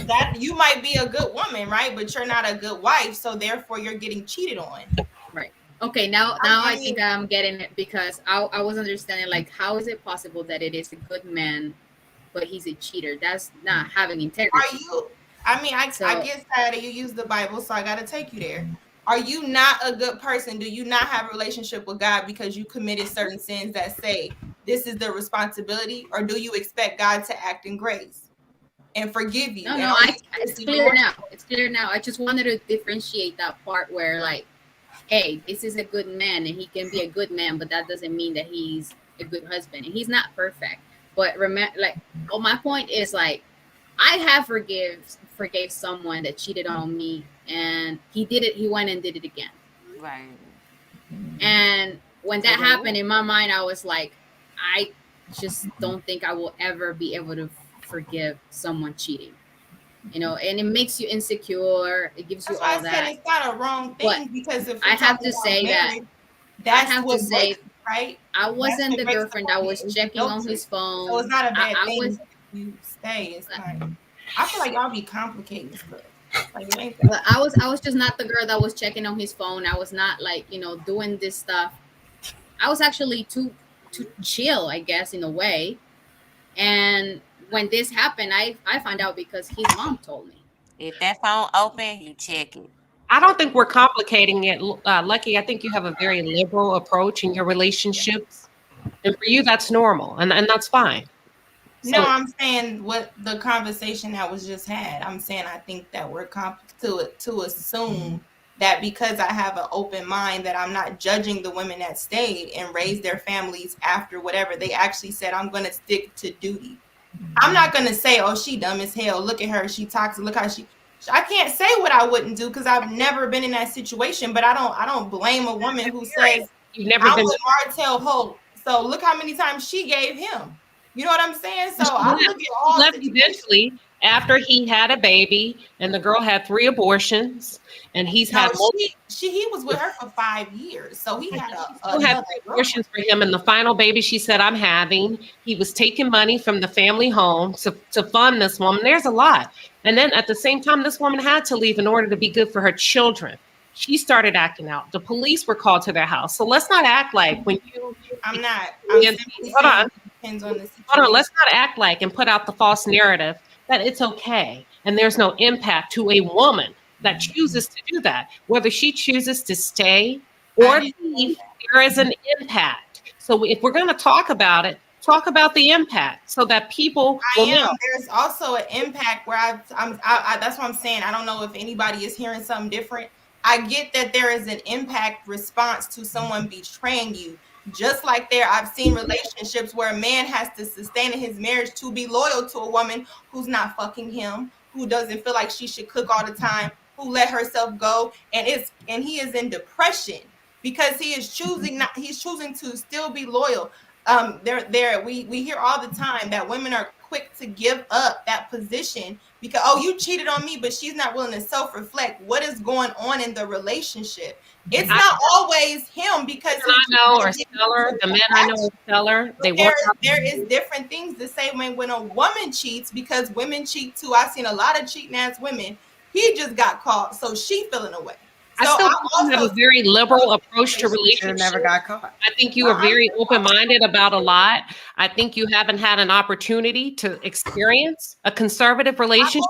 That you might be a good woman, right? But you're not a good wife, so therefore you're getting cheated on. Right. Okay, now I think I'm getting it, because I was understanding, like, how is it possible that it is a good man but he's a cheater? That's not having integrity. Are you? I mean, I get that you use the Bible, so I got to take you there. Are you not a good person? Do you not have a relationship with God because you committed certain sins that say this is the responsibility? Or do you expect God to act in grace and forgive you? No, it's clear now. It's clear now. I just wanted to differentiate that part where, like, hey, this is a good man and he can be a good man, but that doesn't mean that he's a good husband. And he's not perfect. But remember, like, my point is, like, I have forgave someone that cheated on me, and he did it. He went and did it again. Right. And when that happened, in my mind, I was like, I just don't think I will ever be able to forgive someone cheating. You know, and it makes you insecure. It gives you all that. It's not a wrong thing, but because if I have to say right? I wasn't the girlfriend that was checking on his phone. So it's not a bad thing. You stay. It's like, I feel like y'all be complicating stuff. Like, but I was just not the girl that was checking on his phone. I was not, like, you know, doing this stuff. I was actually too chill, I guess, in a way. And when this happened, I found out because his mom told me. If that phone open, you check it. I don't think we're complicating it, Lucky. I think you have a very liberal approach in your relationships. And for you, that's normal, and that's fine. No, I'm saying what the conversation that was just had. I'm saying I think that we're to assume that because I have an open mind that I'm not judging the women that stayed and raised their families after whatever. They actually said, I'm going to stick to duty. I'm not going to say, oh, she dumb as hell. Look at her. She toxic. Look how I can't say what I wouldn't do because I've never been in that situation, but I don't blame a woman who says, You've never I'm been with Martell Holt. So look how many times she gave him. You know what I'm saying? So I look at all situations. Eventually, after he had a baby, and the girl had 3 abortions, and he's had he was with her for 5 years, so he had had 3 abortions for him. And the final baby she said, I'm having, he was taking money from the family home to fund this woman. There's a lot. And then at the same time, this woman had to leave in order to be good for her children. She started acting out. The police were called to their house. So let's not act like when you. I'm not. Hold on. Depends on the situation. Hold on. Let's not act like and put out the false narrative that it's okay and there's no impact to a woman that chooses to do that. Whether she chooses to stay or leave, there is an impact. So if we're going to talk about it, talk about the impact so that people will know. There's also an impact where that's what I'm saying. I don't know if anybody is hearing something different. I get that there is an impact response to someone betraying you. Just like I've seen relationships where a man has to sustain in his marriage to be loyal to a woman who's not fucking him, who doesn't feel like she should cook all the time, who let herself go, and he is in depression because he's choosing to still be loyal. We hear all the time that women are quick to give up that position because, oh, you cheated on me, but she's not willing to self-reflect what is going on in the relationship. It's not always him because I know or seller, the men I know are seller. There is different things to say when a woman cheats, because women cheat too. I've seen a lot of cheating ass women. He just got caught, so she feeling away. So I still have a very liberal approach to relationships. Never got caught. I think you are very open-minded about a lot. I think you haven't had an opportunity to experience a conservative relationship.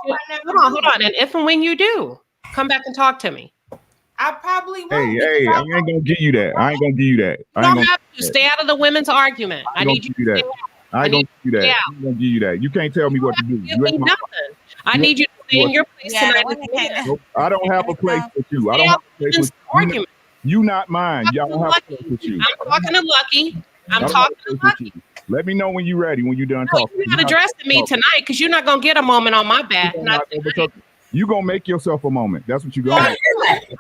Hold on. And if and when you do, come back and talk to me. I probably won't. Hey, I ain't gonna give you that. I ain't gonna give you that. You don't have to stay out of the women's argument. I need you to stay out. I ain't gonna give you that. I ain't gonna give you that. You can't tell me what to do. Give me nothing. I need you to stay in your place tonight. Nope, I don't have a place with you. I don't have a place with you. You not mine. Y'all don't have a place with you. I'm talking to Lucky. I'm talking to Lucky. Let me know when you're ready, when you're done talking. You're not addressing me tonight because you're not gonna get a moment on my back. You gonna make yourself a moment. That's what you're gonna do.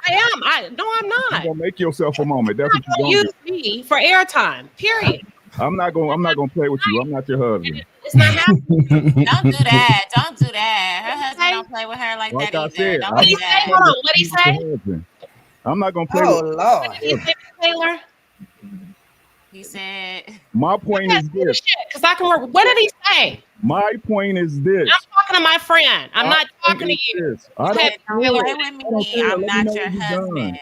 I am. No, I'm not. You're gonna make yourself a moment. That's what you're gonna use me for airtime. Period. I'm not gonna play with you. I'm not your husband. It's not happening. Don't do that. Don't do that. Her husband don't play with her like that either. Said, don't do that. Hold on. What'd he say? I'm not gonna play with you. Lord. What did he say, Taylor? He said. My point is this. Because I can work. What did he say? My point is this. I'm talking to my friend. I'm not talking to you. Play with me. I'm not your husband.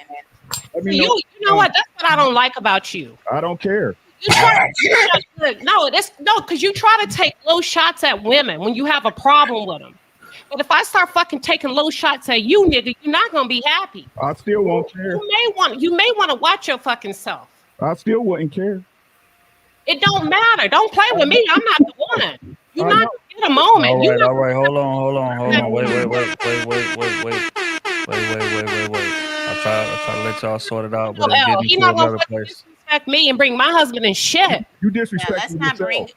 You know what? That's what I don't like about you. I don't care. Because you try to take low shots at women when you have a problem with them. But if I start fucking taking low shots at you, nigga, you're not gonna be happy. I still won't care. You may want to watch your fucking self. I still wouldn't care. It don't matter. Don't play with me. I'm not the one. You're not gonna get a moment. All right. Hold on. Wait. I try to let y'all sort it out, but it's getting to another place. Disrespect me and bring my husband in shit. You disrespect let's not bring up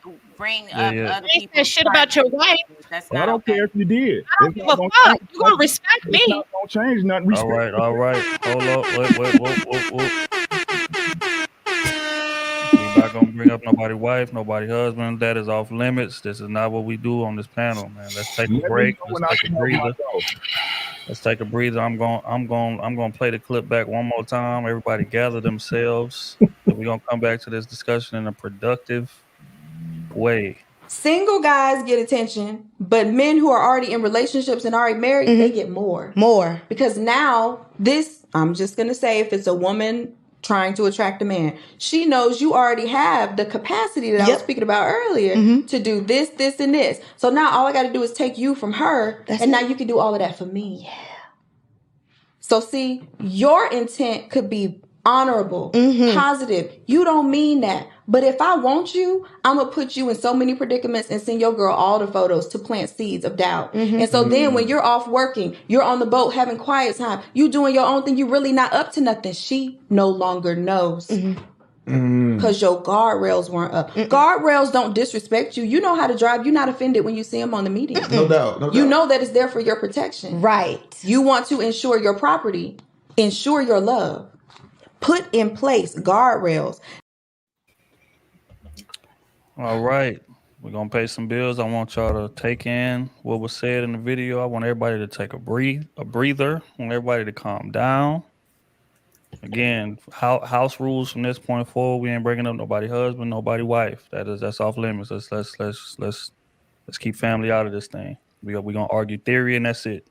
other people. Shit about your wife. That's I don't care if you did. I don't give a fuck. You gonna respect me? It's not gonna change nothing. All right. Hold up. Wait. We're not gonna bring up nobody's wife, nobody's husband. That is off limits. This is not what we do on this panel, man. Let's take a break. Let's take a breather. Let's take a breather. I'm gonna play the clip back one more time. Everybody gather themselves. We're gonna come back to this discussion in a productive way. Single guys get attention, but men who are already in relationships and already married, they get more. Because now I'm just gonna say, if it's a woman trying to attract a man, she knows you already have the capacity that I was speaking about earlier to do this, and this. So now all I got to do is take you from her, now you can do all of that for me. Yeah. So see, your intent could be honorable, positive. You don't mean that, But if I want you, I'm going to put you in so many predicaments and send your girl all the photos to plant seeds of doubt. And so then when you're off working, you're on the boat having quiet time, you doing your own thing, you're really not up to nothing. She no longer knows. Because your guardrails weren't up. Guardrails don't disrespect you. You know how to drive. You're not offended when you see them on the median. No doubt. You know that it's there for your protection. Right. You want to ensure your property, ensure your love. Put in place guardrails. All right. We're going to pay some bills. I want y'all to take in what was said in the video. I want everybody to take a breather. I want everybody to calm down. Again, house rules from this point forward. We ain't breaking up nobody husband, nobody wife. That's off limits. Let's keep family out of this thing. We gonna argue theory and that's it.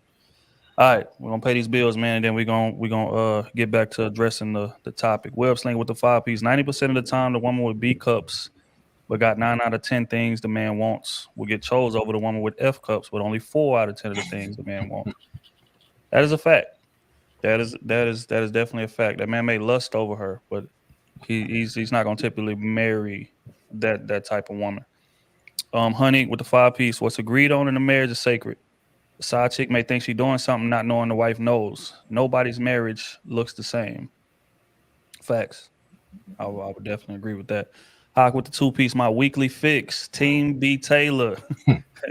All right, we're gonna pay these bills, man, and then we're gonna get back to addressing the topic. Web sling with the 5 piece. 90% of the time, the woman with B cups, but got 9 out of 10 things the man wants, will get chose over the woman with F cups, but only 4 out of 10 of the things the man wants. That is a fact. That is definitely a fact. That man may lust over her, but he's not gonna typically marry that type of woman. Honey with the 5 piece. What's agreed on in the marriage is sacred. The side chick may think she's doing something, not knowing the wife knows. Nobody's marriage looks the same. Facts. I would definitely agree with that. Hawk with the 2 piece. My weekly fix. Team B Taylor.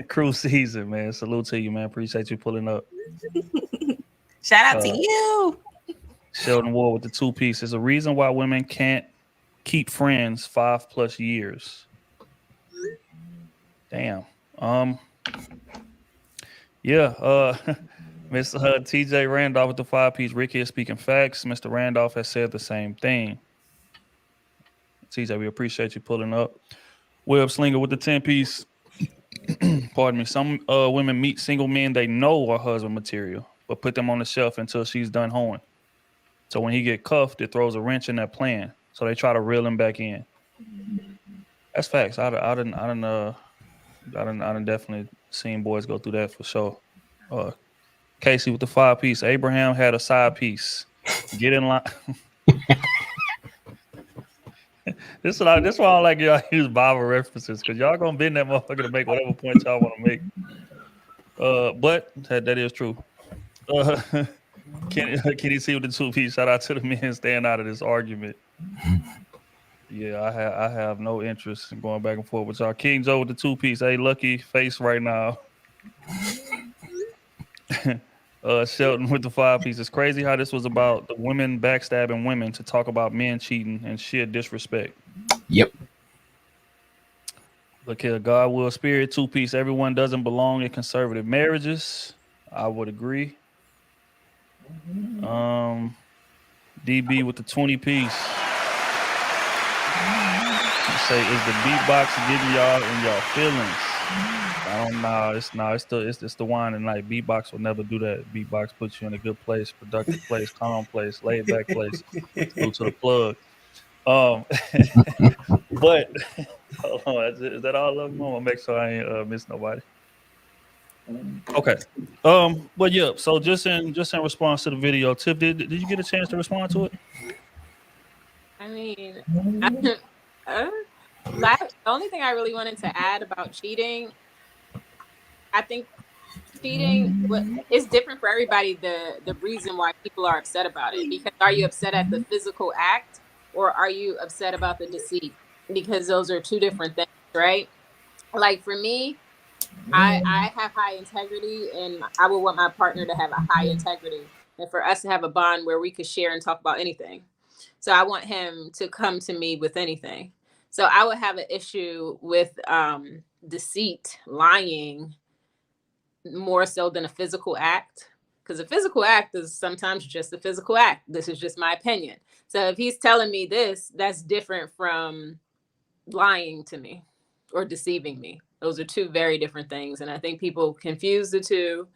Cruise season, man. Salute to you, man. Appreciate you pulling up. Shout out to you. Sheldon Ward with the 2 piece. There's a reason why women can't keep friends 5+ years. Damn. Yeah. Mr. TJ Randolph with the 5 piece. Ricky is speaking facts. Mr. Randolph has said the same thing. TJ, we appreciate you pulling up. Web Slinger with the 10 piece. Pardon me. Some women meet single men they know are husband material, but put them on the shelf until she's done hoeing. So when he get cuffed, it throws a wrench in that plan. So they try to reel him back in. That's facts. I done definitely seen boys go through that for sure. Casey with the 5 piece. Abraham had a side piece. Get in line. This is why I like y'all use Bible references, because y'all gonna bend that motherfucker to make whatever point y'all want to make. But that is true. Kenny C with the 2 piece. Shout out to the men staying out of this argument. Yeah, I have no interest in going back and forth with y'all. King Joe with the 2 piece. Hey, lucky face right now. Shelton with the 5 piece. It's crazy how this was about the women backstabbing women to talk about men cheating and sheer disrespect. Yep. Look here, God will spirit 2 piece. Everyone doesn't belong in conservative marriages. I would agree. DB with the 20 piece. Say, is the beatbox getting y'all in y'all feelings? I don't know. It's the wine and night. Beatbox will never do that. Beatbox puts you in a good place, productive place, calm place, laid back place. Go to the plug. But hold on, is that all of them? I'm gonna make sure I ain't miss nobody. Okay. But yeah. So just in response to the video, Tiff, did you get a chance to respond to it? I mean, the only thing I really wanted to add about cheating, I think cheating is different for everybody. The reason why people are upset about it, because are you upset at the physical act or are you upset about the deceit? Because those are 2 different things, right? Like for me, I have high integrity, and I would want my partner to have a high integrity, and for us to have a bond where we could share and talk about anything. So I want him to come to me with anything. So I would have an issue with deceit, lying, more so than a physical act, because a physical act is sometimes just a physical act. This is just my opinion. So if he's telling me this, that's different from lying to me or deceiving me. Those are 2 very different things. And I think people confuse the 2.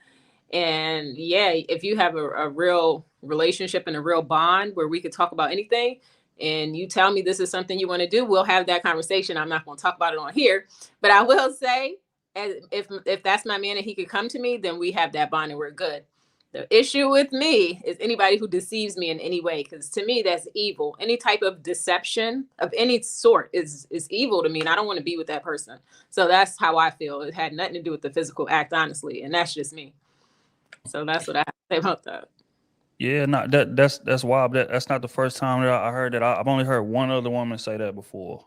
And yeah, if you have a real relationship and a real bond where we could talk about anything, and you tell me this is something you want to do, we'll have that conversation. I'm not going to talk about it on here, but I will say, if that's my man and he could come to me, then we have that bond and we're good. The issue with me is anybody who deceives me in any way, because to me that's evil. Any type of deception of any sort is evil to me, and I don't want to be with that person. So that's how I feel. It had nothing to do with the physical act, honestly, and that's just me. So that's what I have to say about that. Yeah, no, that's wild. That's not the first time that I heard that. I've only heard one other woman say that before,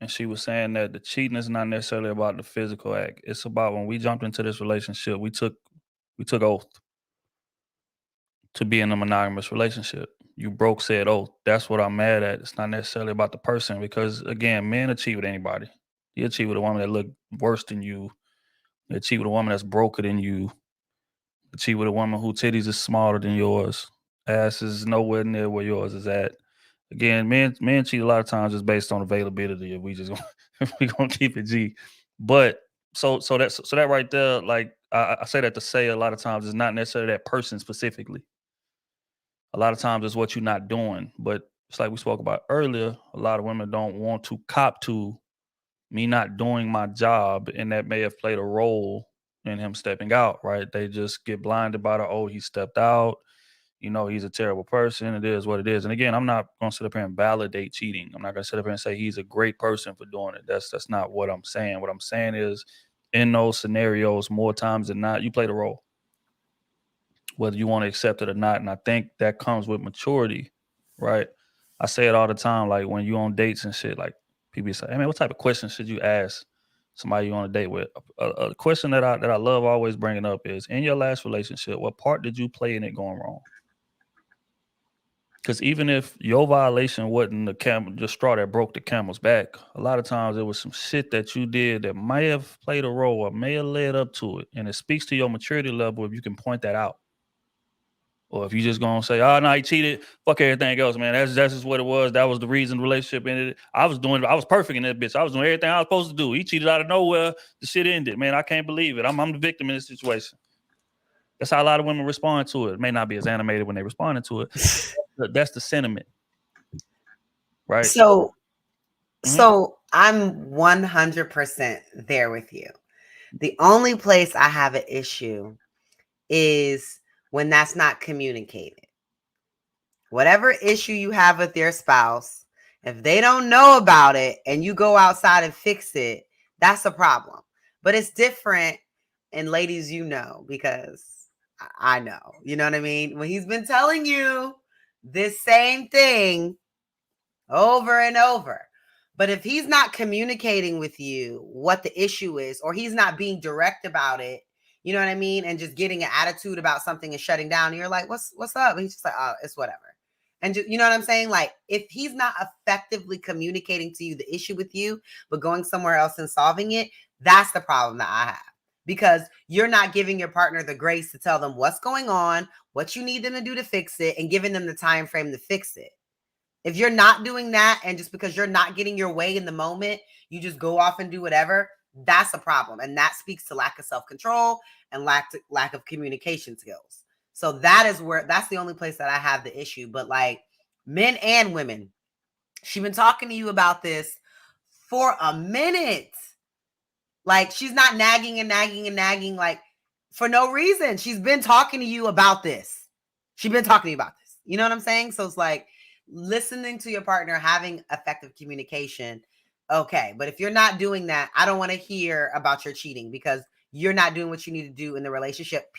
and she was saying that the cheating is not necessarily about the physical act. It's about when we jumped into this relationship, we took oath to be in a monogamous relationship. You broke said oath. That's what I'm mad at. It's not necessarily about the person, because again, men will cheat with anybody. You'll cheat with a woman that look worse than you. You'll cheat with a woman that's broker than you. You'll cheat with a woman whose titties is smaller than yours. Ass is nowhere near where yours is at. Again, men cheat a lot of times just based on availability. If we just we gonna keep it G. But so that right there, like I say that to say a lot of times it's not necessarily that person specifically. A lot of times it's what you're not doing. But it's like we spoke about earlier, a lot of women don't want to cop to me not doing my job, and that may have played a role in him stepping out, right? They just get blinded by he stepped out. He's a terrible person. It is what it is. And again, I'm not going to sit up here and validate cheating. I'm not going to sit up here and say he's a great person for doing it. That's not what I'm saying. What I'm saying is, in those scenarios, more times than not, you play the role, whether you want to accept it or not. And I think that comes with maturity, right? I say it all the time, like when you on dates and shit, like people say, hey man, what type of questions should you ask somebody you on a date with? A question that I love always bringing up is, in your last relationship, what part did you play in it going wrong? Because even if your violation wasn't the straw that broke the camel's back, a lot of times there was some shit that you did that may have played a role or may have led up to it. And it speaks to your maturity level if you can point that out. Or if you just gonna say, oh no, he cheated, fuck everything else, man. That's just what it was. That was the reason the relationship ended. I was perfect in that bitch. I was doing everything I was supposed to do. He cheated out of nowhere. The shit ended. Man, I can't believe it. I'm the victim in this situation. That's how a lot of women respond to it. It may not be as animated when they responded to it. That's the sentiment. Right. So I'm 100% there with you. The only place I have an issue is when that's not communicated. Whatever issue you have with your spouse, if they don't know about it and you go outside and fix it, that's a problem. But it's different, and ladies, because I know, you know what I mean? When he's been telling you this same thing over and over. But if he's not communicating with you what the issue is, or he's not being direct about it, you know what I mean? And just getting an attitude about something and shutting down, and you're like, what's up? And he's just like, oh, it's whatever. And you know what I'm saying? Like, if he's not effectively communicating to you the issue with you, but going somewhere else and solving it, that's the problem that I have. Because you're not giving your partner the grace to tell them what's going on, what you need them to do to fix it, and giving them the time frame to fix it. If you're not doing that, and just because you're not getting your way in the moment, you just go off and do whatever, that's a problem. And that speaks to lack of self-control and lack of communication skills. So that's the only place that I have the issue. But like, men and women, she's been talking to you about this for a minute. Like, she's not nagging like for no reason. She's been talking to you about this. She's been talking to you about this. You know what I'm saying? So it's like, listening to your partner, having effective communication. Okay. But if you're not doing that, I don't want to hear about your cheating, because you're not doing what you need to do in the relationship.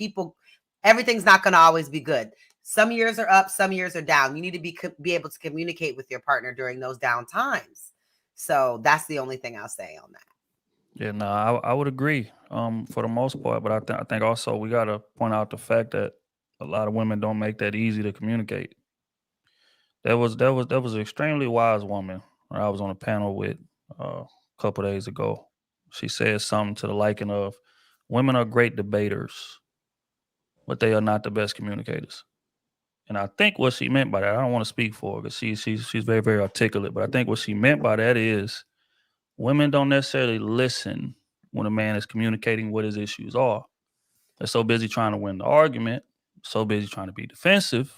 Everything's not going to always be good. Some years are up, some years are down. You need to be able to communicate with your partner during those down times. So that's the only thing I'll say on that. Yeah, no, I would agree for the most part, but I think also we got to point out the fact that a lot of women don't make that easy to communicate. There was an extremely wise woman I was on a panel with a couple days ago. She said something to the liking of, women are great debaters, but they are not the best communicators. And I think what she meant by that, I don't want to speak for her because she's very, very articulate, but I think what she meant by that is women don't necessarily listen when a man is communicating what his issues are. They're so busy trying to win the argument, so busy trying to be defensive,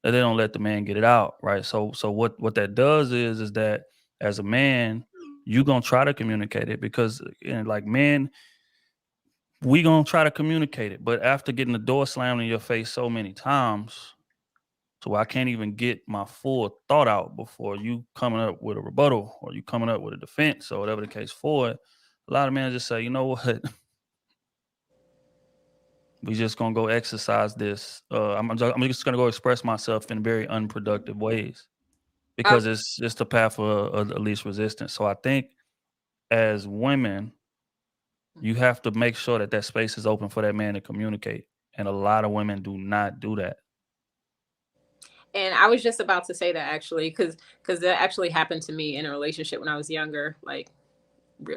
that they don't let the man get it out, right? So what that does is that as a man, you're gonna try to communicate it, because like men we gonna try to communicate it. But after getting the door slammed in your face so many times, so I can't even get my full thought out before you coming up with a rebuttal or you coming up with a defense or whatever the case for it. A lot of men just say, you know what? We just gonna go exercise this. I'm just gonna go express myself in very unproductive ways because it's just the path of least resistance. So I think as women, you have to make sure that space is open for that man to communicate, and a lot of women do not do that. And I was just about to say that actually, because that actually happened to me in a relationship when I was younger, like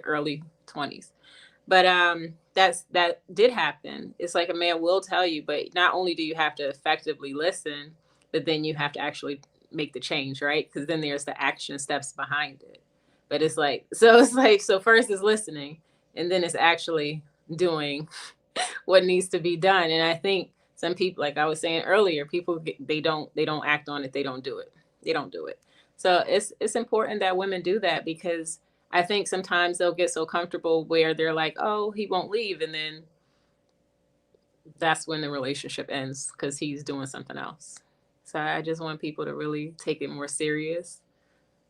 early 20s. But that did happen. It's like a man will tell you, but not only do you have to effectively listen, but then you have to actually make the change, right? Because then there's the action steps behind it. But it's like so first is listening, and then it's actually doing what needs to be done. And I think some people, like I was saying earlier, people they don't act on it, they don't do it. So it's important that women do that, because I think sometimes they'll get so comfortable where they're like, oh, he won't leave, and then that's when the relationship ends because he's doing something else. So I just want people to really take it more serious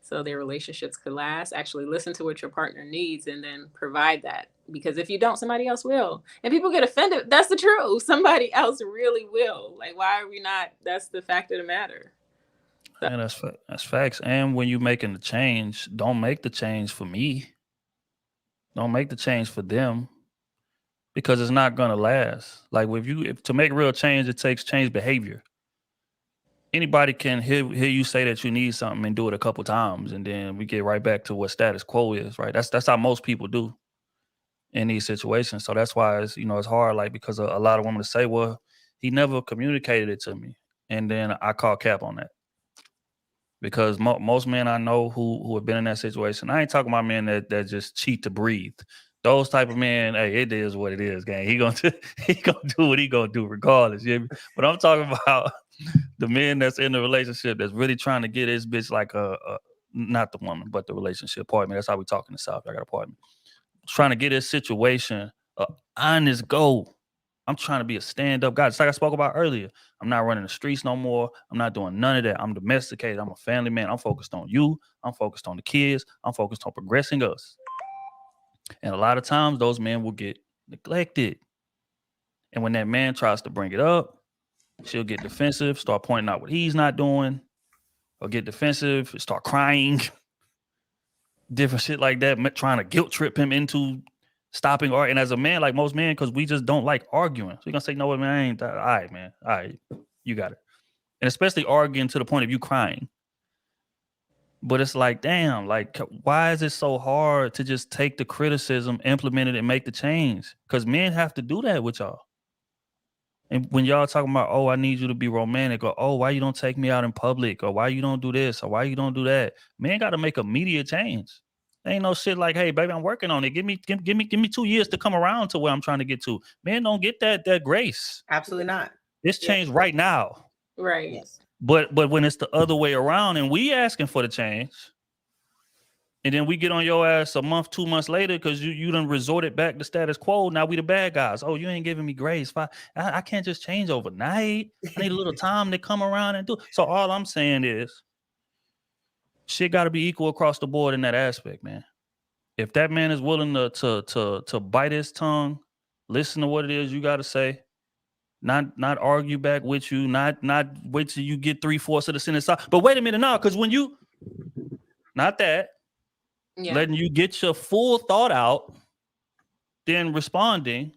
so their relationships could last. Actually listen to what your partner needs and then provide that, because if you don't, somebody else will. And people get offended. That's the truth. Somebody else really will. Like, why are we not? That's the fact of the matter. And that's facts. And when you're making the change, don't make the change for me. Don't make the change for them, because it's not gonna last. Like if to make real change, it takes change behavior. Anybody can hear you say that you need something and do it a couple times, and then we get right back to what status quo is, right? That's how most people do in these situations. So that's why it's hard, like, because a lot of women say, well, he never communicated it to me, and then I call cap on that. Because most men I know who have been in that situation, I ain't talking about men that just cheat to breathe. Those type of men, hey, it is what it is, gang. He gonna do what he gonna do regardless. You know? But I'm talking about the men that's in the relationship that's really trying to get his bitch like not the woman, but the relationship partner. That's how we talk in the South. I got a partner trying to get his situation a honest goal. I'm trying to be a stand-up guy. Just like I spoke about earlier. I'm not running the streets no more. I'm not doing none of that. I'm domesticated. I'm a family man. I'm focused on you. I'm focused on the kids. I'm focused on progressing us. And a lot of times those men will get neglected. And when that man tries to bring it up, she'll get defensive, start pointing out what he's not doing, or get defensive, start crying, different shit like that, trying to guilt trip him into stopping arguing. And as a man, like most men, because we just don't like arguing. So you're gonna say, no, man, I ain't that. All right, man. All right, you got it. And especially arguing to the point of you crying. But it's like, damn, like, why is it so hard to just take the criticism, implement it, and make the change? Because men have to do that with y'all. And when y'all talking about, oh, I need you to be romantic, or oh, why you don't take me out in public, or why you don't do this, or why you don't do that, men got to make immediate change. There ain't no shit like, hey, baby, I'm working on it. Give me 2 years to come around to where I'm trying to get to. Men don't get that grace. Absolutely not. It's changed right now. Right. Yes. But when it's the other way around and we asking for the change, and then we get on your ass a month, 2 months later because you done resorted back to status quo. Now we the bad guys. Oh, you ain't giving me grace. I can't just change overnight. I need a little time to come around and do. So all I'm saying is, shit got to be equal across the board in that aspect, man. If that man is willing to bite his tongue, listen to what it is you got to say, not argue back with you, not wait till you get 3/4 of the sentence out. But wait a minute now, because when you not that. Yeah. Letting you get your full thought out, then responding,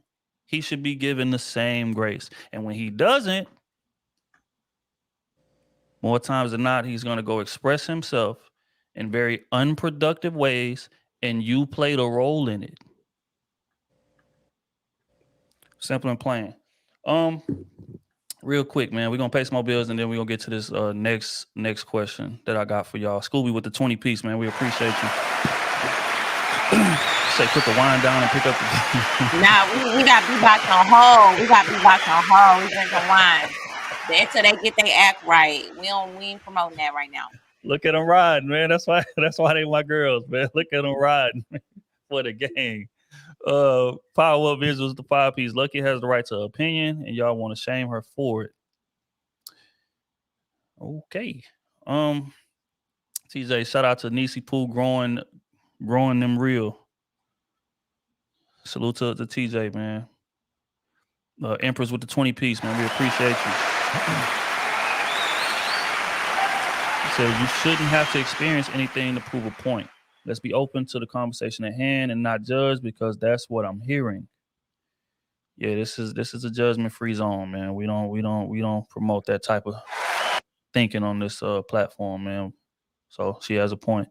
he should be given the same grace. And when he doesn't, more times than not, he's going to go express himself in very unproductive ways, and you played a role in it. Simple and plain. Real quick, man, we're going to pay some more bills, and then we're going to get to this next question that I got for y'all. Scooby with the 20-piece, man. We appreciate you. Say, put the wine down and pick up the... Nah, we got B-Box on hold. We drinking wine. Until they get their act right. We ain't promoting that right now. Look at them riding, man. That's why they my girls, man. Look at them riding for the gang. Power Up Visuals, the 5-piece. Lucky has the right to opinion, and y'all want to shame her for it. Okay. TJ, shout out to Nisi Poo growing them real. Salute to TJ, man. Empress with the 20-piece, man. We appreciate you. He said you shouldn't have to experience anything to prove a point. Let's be open to the conversation at hand and not judge, because that's what I'm hearing. Yeah, this is a judgment-free zone, man. We don't promote that type of thinking on this platform, man. So she has a point.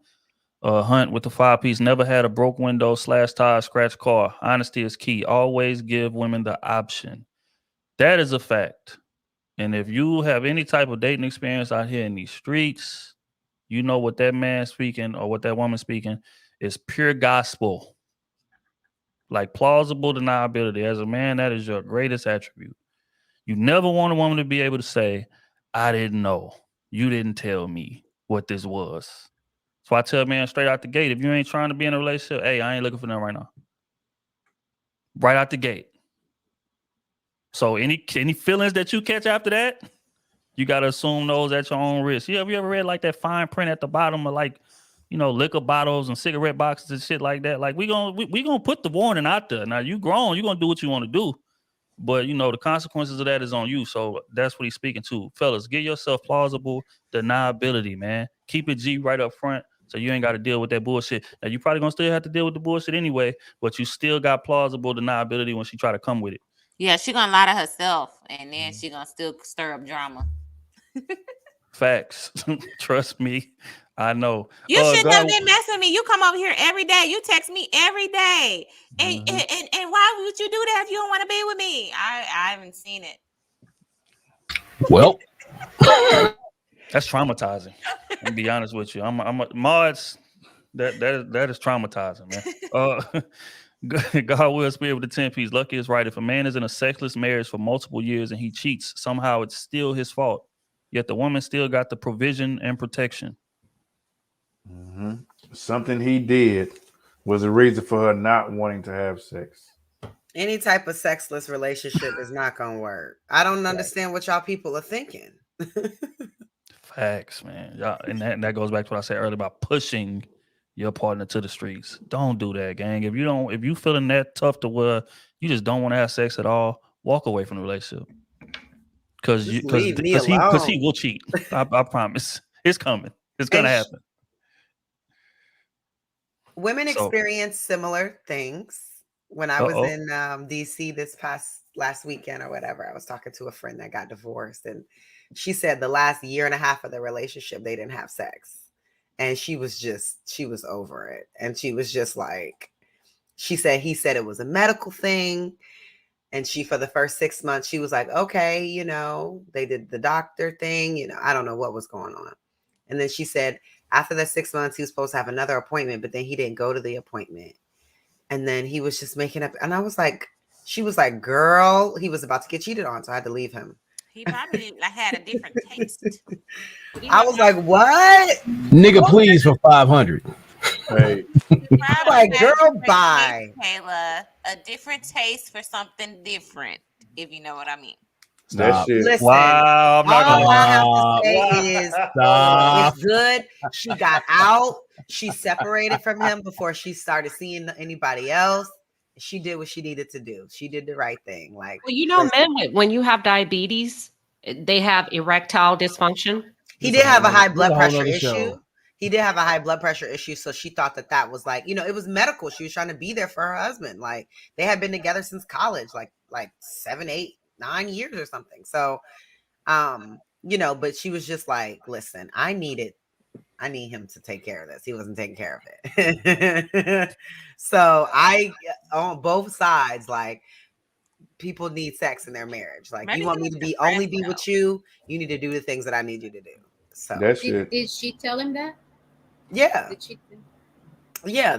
Hunt with the 5-piece. Never had a broke window, slash tire, scratch car. Honesty is key. Always give women the option. That is a fact. And if you have any type of dating experience out here in these streets, you know what that man speaking or what that woman speaking is pure gospel. Like plausible deniability. As a man, that is your greatest attribute. You never want a woman to be able to say, I didn't know. You didn't tell me what this was. So I tell man straight out the gate, if you ain't trying to be in a relationship, hey, I ain't looking for them right now. Right out the gate. So any feelings that you catch after that, you got to assume those at your own risk. Have you ever read like that fine print at the bottom of like, liquor bottles and cigarette boxes and shit like that? Like we gonna put the warning out there. Now you grown, you gonna do what you want to do. But the consequences of that is on you. So that's what he's speaking to. Fellas, give yourself plausible deniability, man. Keep it G right up front so you ain't got to deal with that bullshit. Now you probably gonna still have to deal with the bullshit anyway, but you still got plausible deniability when she try to come with it. Yeah, she gonna lie to herself, and then she gonna still stir up drama. Facts. Trust me, I know. You shouldn't have been messing with me. You come over here every day. You text me every day, and why would you do that if you don't want to be with me? I haven't seen it. Well, that's traumatizing. I'll be honest with you. I'm a mods. That is traumatizing, man. God will spear with the 10-piece. Lucky is right. If a man is in a sexless marriage for multiple years and he cheats, somehow it's still his fault. Yet the woman still got the provision and protection. Mm-hmm. Something he did was a reason for her not wanting to have sex. Any type of sexless relationship is not gonna work. I don't understand what y'all people are thinking. Facts, man. Y'all, and that goes back to what I said earlier about pushing your partner to the streets. Don't do that, gang. If you feeling that tough to where you just don't want to have sex at all, walk away from the relationship. Because he will cheat. I promise. It's coming. It's gonna happen. Women experience similar things. When I was in DC last weekend or whatever, I was talking to a friend that got divorced, and she said the last year and a half of the relationship they didn't have sex. And she was over it. And she was just like, he said it was a medical thing. And for the first 6 months, she was like, okay, they did the doctor thing, I don't know what was going on. And then she said, after that 6 months, he was supposed to have another appointment, but then he didn't go to the appointment. And then he was just making up. And I was like, she was like, girl, he was about to get cheated on. So I had to leave him. He probably had a different taste. I was like, what? Nigga, please, for 500. Hey. I'm like, girl, bye. Kayla, a different taste for something different, if you know what I mean. That shit. Listen, wow, I'm not all I have to say is it's good. She got out. She separated from him before she started seeing anybody else. She did what she needed to do. She did the right thing. Like, well, men, when you have diabetes, they have erectile dysfunction. He did have a high blood pressure issue. He did have a high blood pressure issue. So she thought that was like, it was medical. She was trying to be there for her husband. Like, they had been together since college, like 7, 8, 9 years or something. So, but she was just like, listen, I need him to take care of this. He wasn't taking care of it. So on both sides, like, people need sex in their marriage. Like, maybe you want me to only be with you. You need to do the things that I need you to do. So did she tell him that? Yeah. Yeah.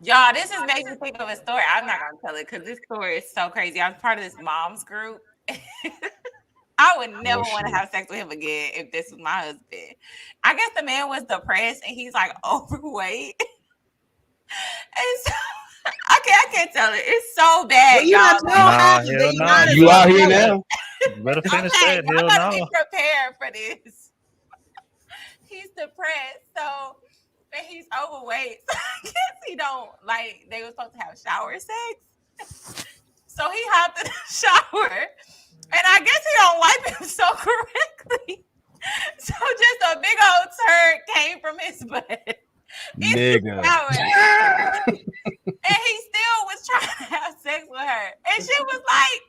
Y'all, this just makes me think of a story. I'm not gonna tell it because this story is so crazy. I was part of this mom's group. I would never want to have sex with him again if this was my husband. I guess the man was depressed and he's like overweight. And so I can't tell it. It's so bad, Well, you y'all. don't have to. hell You no. might as You well out here tell it. now. You better finish Okay, that. y'all Hell gotta be no. prepared for this. He's depressed, so and he's overweight. So I guess he don't like. They were supposed to have shower sex, so he hopped in the shower, and I guess he don't wipe himself correctly. So just a big old turd came from his butt. Nigga. And he still was trying to have sex with her. And she was like,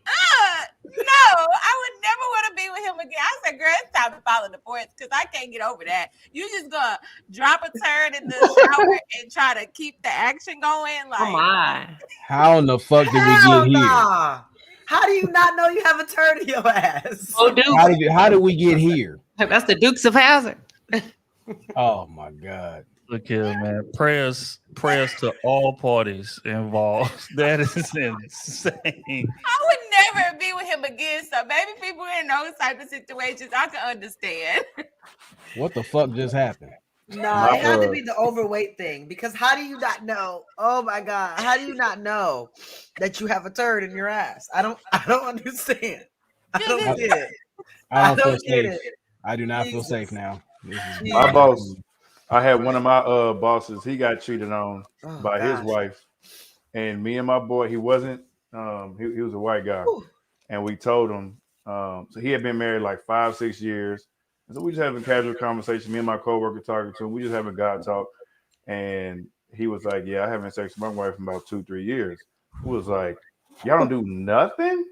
no, I would never want to be with him again. I said, girl, it's time to file a divorce because I can't get over that. You just gonna drop a turd in the shower and try to keep the action going. Like, Oh my. How in the fuck did we Hell get here? nah. How do you not know you have a turd in your ass? Oh, Duke. How did we get here? That's the Dukes of Hazzard. Oh my God. Look here, man. Prayers to all parties involved. That is insane. I would never be with him again. So maybe people in those type of situations, I can understand. What the fuck just happened? No, it had to be the overweight thing because how do you not know? Oh my God, how do you not know that you have a turd in your ass? I don't understand. I don't get it. I don't feel get safe. it. I do not feel Jesus. safe now. My boss, I had one of my bosses, he got cheated on by his gosh. wife. And me and my boy, he wasn't, he was a white guy. And we told him, so he had been married like 5-6 years. And so we just having casual conversation. Me and my coworker talking to him. We just having God talk. And he was like, yeah, I haven't sex with my wife in about 2-3 years. It was like, y'all don't do nothing?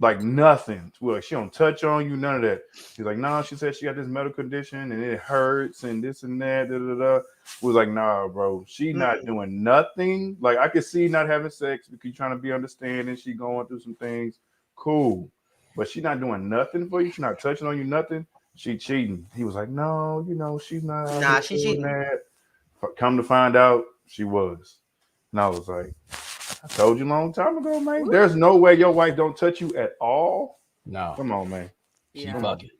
Like nothing. Well, she don't touch on you, none of that. He's like, nah, she said she got this medical condition and it hurts and this and that. Da, da, da. We was like, nah, bro, she not doing nothing. Like I could see not having sex because you're trying to be understanding. She going through some things. Cool. But she not doing nothing for you. She not touching on you, nothing. She cheating. He was like, no, she's not. Nah, she cheating. That. Come to find out, she was. And I was like, I told you a long time ago, man. There's no way your wife don't touch you at all. No. Come on, man. She fucking.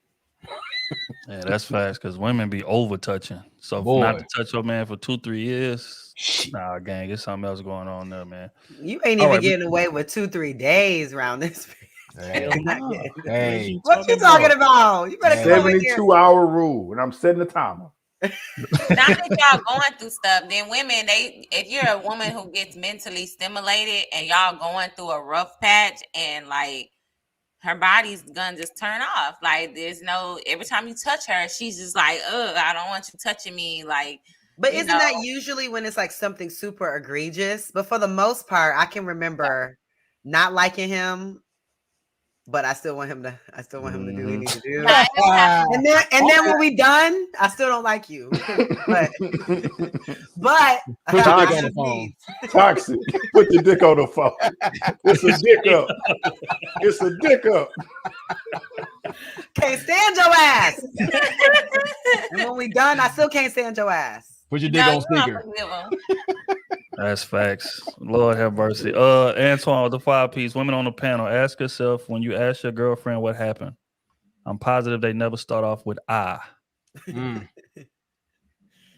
Yeah, that's fast because women be over touching. So not to touch your man for 2-3 years, nah, gang, there's something else going on there, man. You ain't even getting away with 2-3 days around this. Hey. What you talking about? You better come over here. 72-hour rule, and I'm setting the timer. Now that y'all going through stuff, then women, if you're a woman who gets mentally stimulated and y'all going through a rough patch and like her body's gonna just turn off. Like there's no, every time you touch her, she's just like, I don't want you touching me. Like, but isn't that usually when it's like something super egregious? But for the most part, I can remember not liking him. But I still want him to do what he needs to do. And then when we done, I still don't like you. but put your dick on the phone. Toxic. Put your dick on the phone. It's a dick up. It's a dick up. Can't stand your ass. And when we done, I still can't stand your ass. Put your dick on speaker. That's facts. Lord have mercy. Antoine with the 5-piece. Women on the panel, ask yourself when you ask your girlfriend what happened. I'm positive they never start off with I.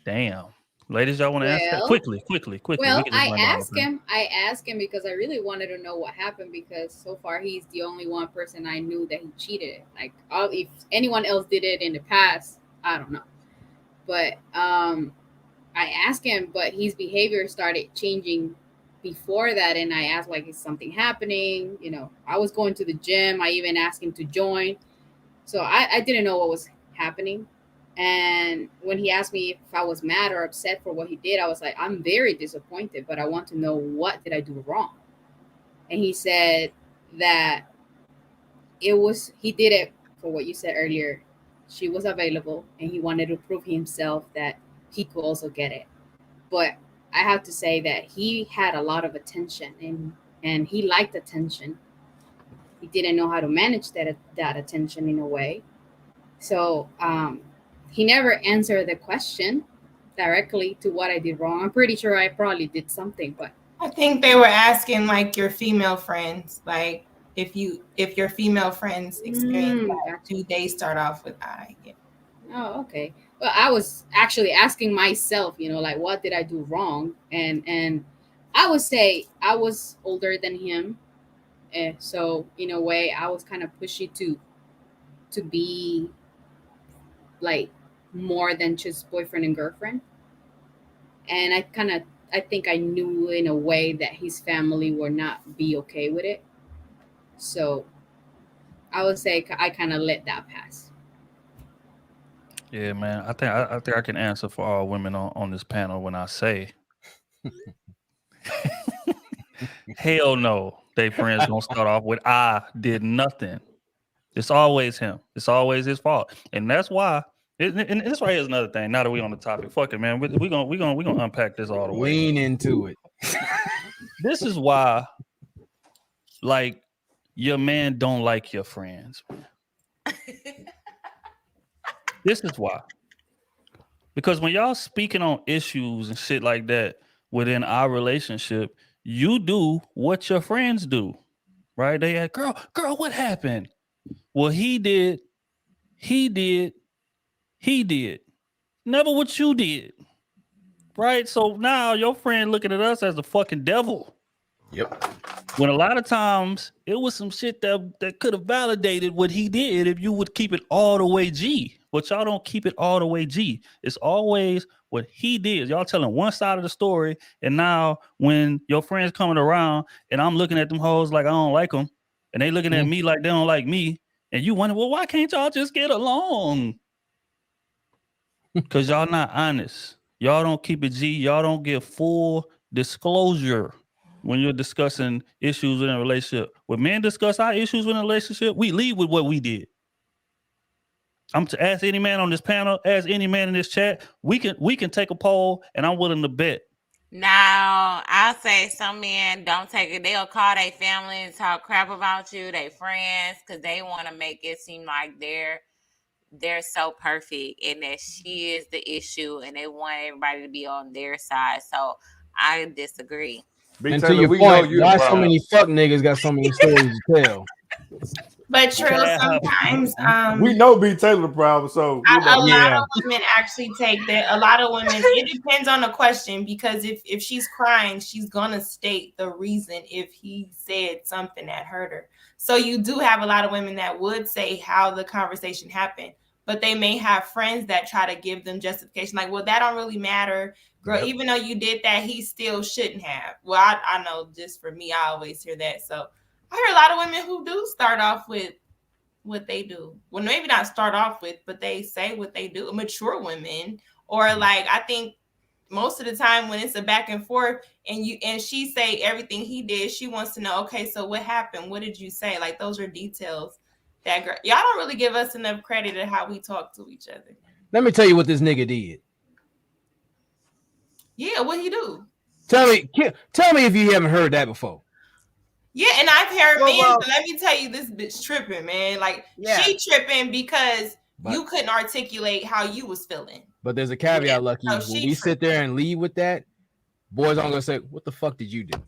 Damn. Ladies, y'all want to answer that? Quickly. Well, I asked him because I really wanted to know what happened because so far he's the only one person I knew that he cheated. Like if anyone else did it in the past, I don't know. But I asked him, but his behavior started changing before that. And I asked, like, is something happening? You know, I was going to the gym. I even asked him to join. So I didn't know what was happening. And when he asked me if I was mad or upset for what he did, I was like, I'm very disappointed, but I want to know what did I do wrong? And he said that he did it for what you said earlier. She was available and he wanted to prove himself that he could also get it. But I have to say that he had a lot of attention and he liked attention. He didn't know how to manage that attention in a way. So he never answered the question directly to what I did wrong. I'm pretty sure I probably did something, but I think they were asking like your female friends, like if your female friends experience that, do they start off with I? Yeah. Oh, okay. Well, I was actually asking myself, you know, like what did I do wrong? And I would say I was older than him, so in a way, I was kind of pushy to be like more than just boyfriend and girlfriend. And I think I knew in a way that his family would not be okay with it. So I would say I kind of let that pass. Yeah, man. I think I can answer for all women on this panel when I say, hell no, they friends gonna start off with I did nothing. It's always him. It's always his fault, and that's why. And this right here is another thing. Now that we on the topic, fuck it, man. We gonna unpack this all the way. Lean into it. This is why, like, your man don't like your friends. This is why. Because when y'all speaking on issues and shit like that within our relationship, you do what your friends do, right? They ask, girl, what happened? Well, he did. Never what you did, right? So now your friend looking at us as the fucking devil. Yep. When a lot of times it was some shit that could have validated what he did if you would keep it all the way G. But y'all don't keep it all the way G. It's always what he did. Y'all telling one side of the story, and now when your friends coming around and I'm looking at them hoes like I don't like them, and they looking at me like they don't like me, and you wonder, well, why can't y'all just get along? Because y'all not honest. Y'all don't keep it G. Y'all don't give full disclosure when you're discussing issues in a relationship. When men discuss our issues in a relationship, we lead with what we did. I'm to ask any man on this panel, ask any man in this chat. We can take a poll, and I'm willing to bet. Now, I'll say some men don't take it. They'll call their family and talk crap about you, their friends, because they want to make it seem like they're so perfect and that she is the issue, and they want everybody to be on their side. So I disagree. And to your point, why so many fuck niggas got so many stories to tell? But true, sometimes we know B Taylor the problem, so a lot of women actually take that. A lot of women, it depends on the question, because if she's crying, she's gonna state the reason if he said something that hurt her. So you do have a lot of women that would say how the conversation happened, but they may have friends that try to give them justification, like, well, that don't really matter, girl. Even though you did that, he still shouldn't have. Well, I know, just for me, I always hear that. So I hear a lot of women who do start off with what they do. Well, maybe not start off with, but they say what they do. Mature women, or like, I think most of the time when it's a back and forth and she say everything he did, she wants to know, okay, so what happened? What did you say? Like, those are details that y'all don't really give us enough credit at how we talk to each other. Let me tell you what this nigga did. Yeah, what he do? Tell me if you haven't heard that before. Yeah, and I've heard men. So let me tell you, this bitch tripping, man. Like, she tripping because you couldn't articulate how you was feeling. But there's a caveat, Lucky. When we sit there and lead with that, boys aren't gonna say, "What the fuck did you do?"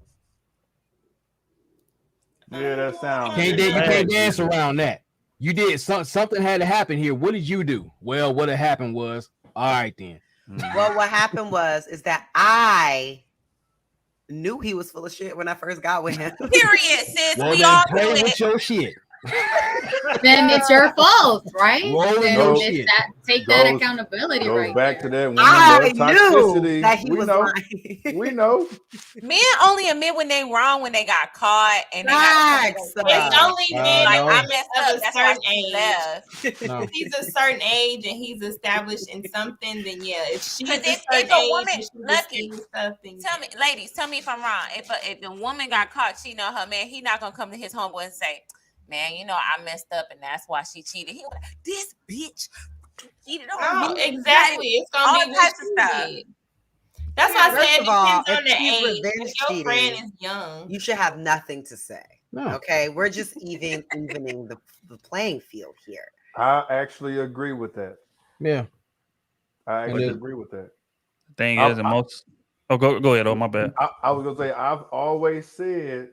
Yeah, that sounds. You can't dance around that. You did something had to happen here. What did you do? Well, what had happened was, all right then. Well, what happened is that I knew he was full of shit when I first got with him. Period, sis. Well, we all play do with it. your shit. Then it's your fault, right? Take that Goes accountability, right? back to that. I toxicity. knew that he was lying. We know. Men only admit when they wrong when they got caught, and they got It's only men like, no. I messed up. Of a That's why certain she age. left. No. If he's a certain age and he's established in something, then yeah. If she's a If certain a age woman, and she's Lucky, stuff, then tell me, ladies, tell me if I'm wrong. If the woman got caught cheating on her man, he not gonna come to his homeboy and say, "Man, you know I messed up and that's why she cheated." He was like, "This bitch cheated on me." Exactly. It's gonna all be types what of stuff. did. That's why I First said of it all, depends on if the she's age. revenge If your friend cheating, is young, you should have nothing to say. No. Okay, we're just evening the playing field here. I actually agree with that. Yeah, I actually agree with that. Thing is, and most. Oh, go ahead. Oh, my bad. I was gonna say I've always said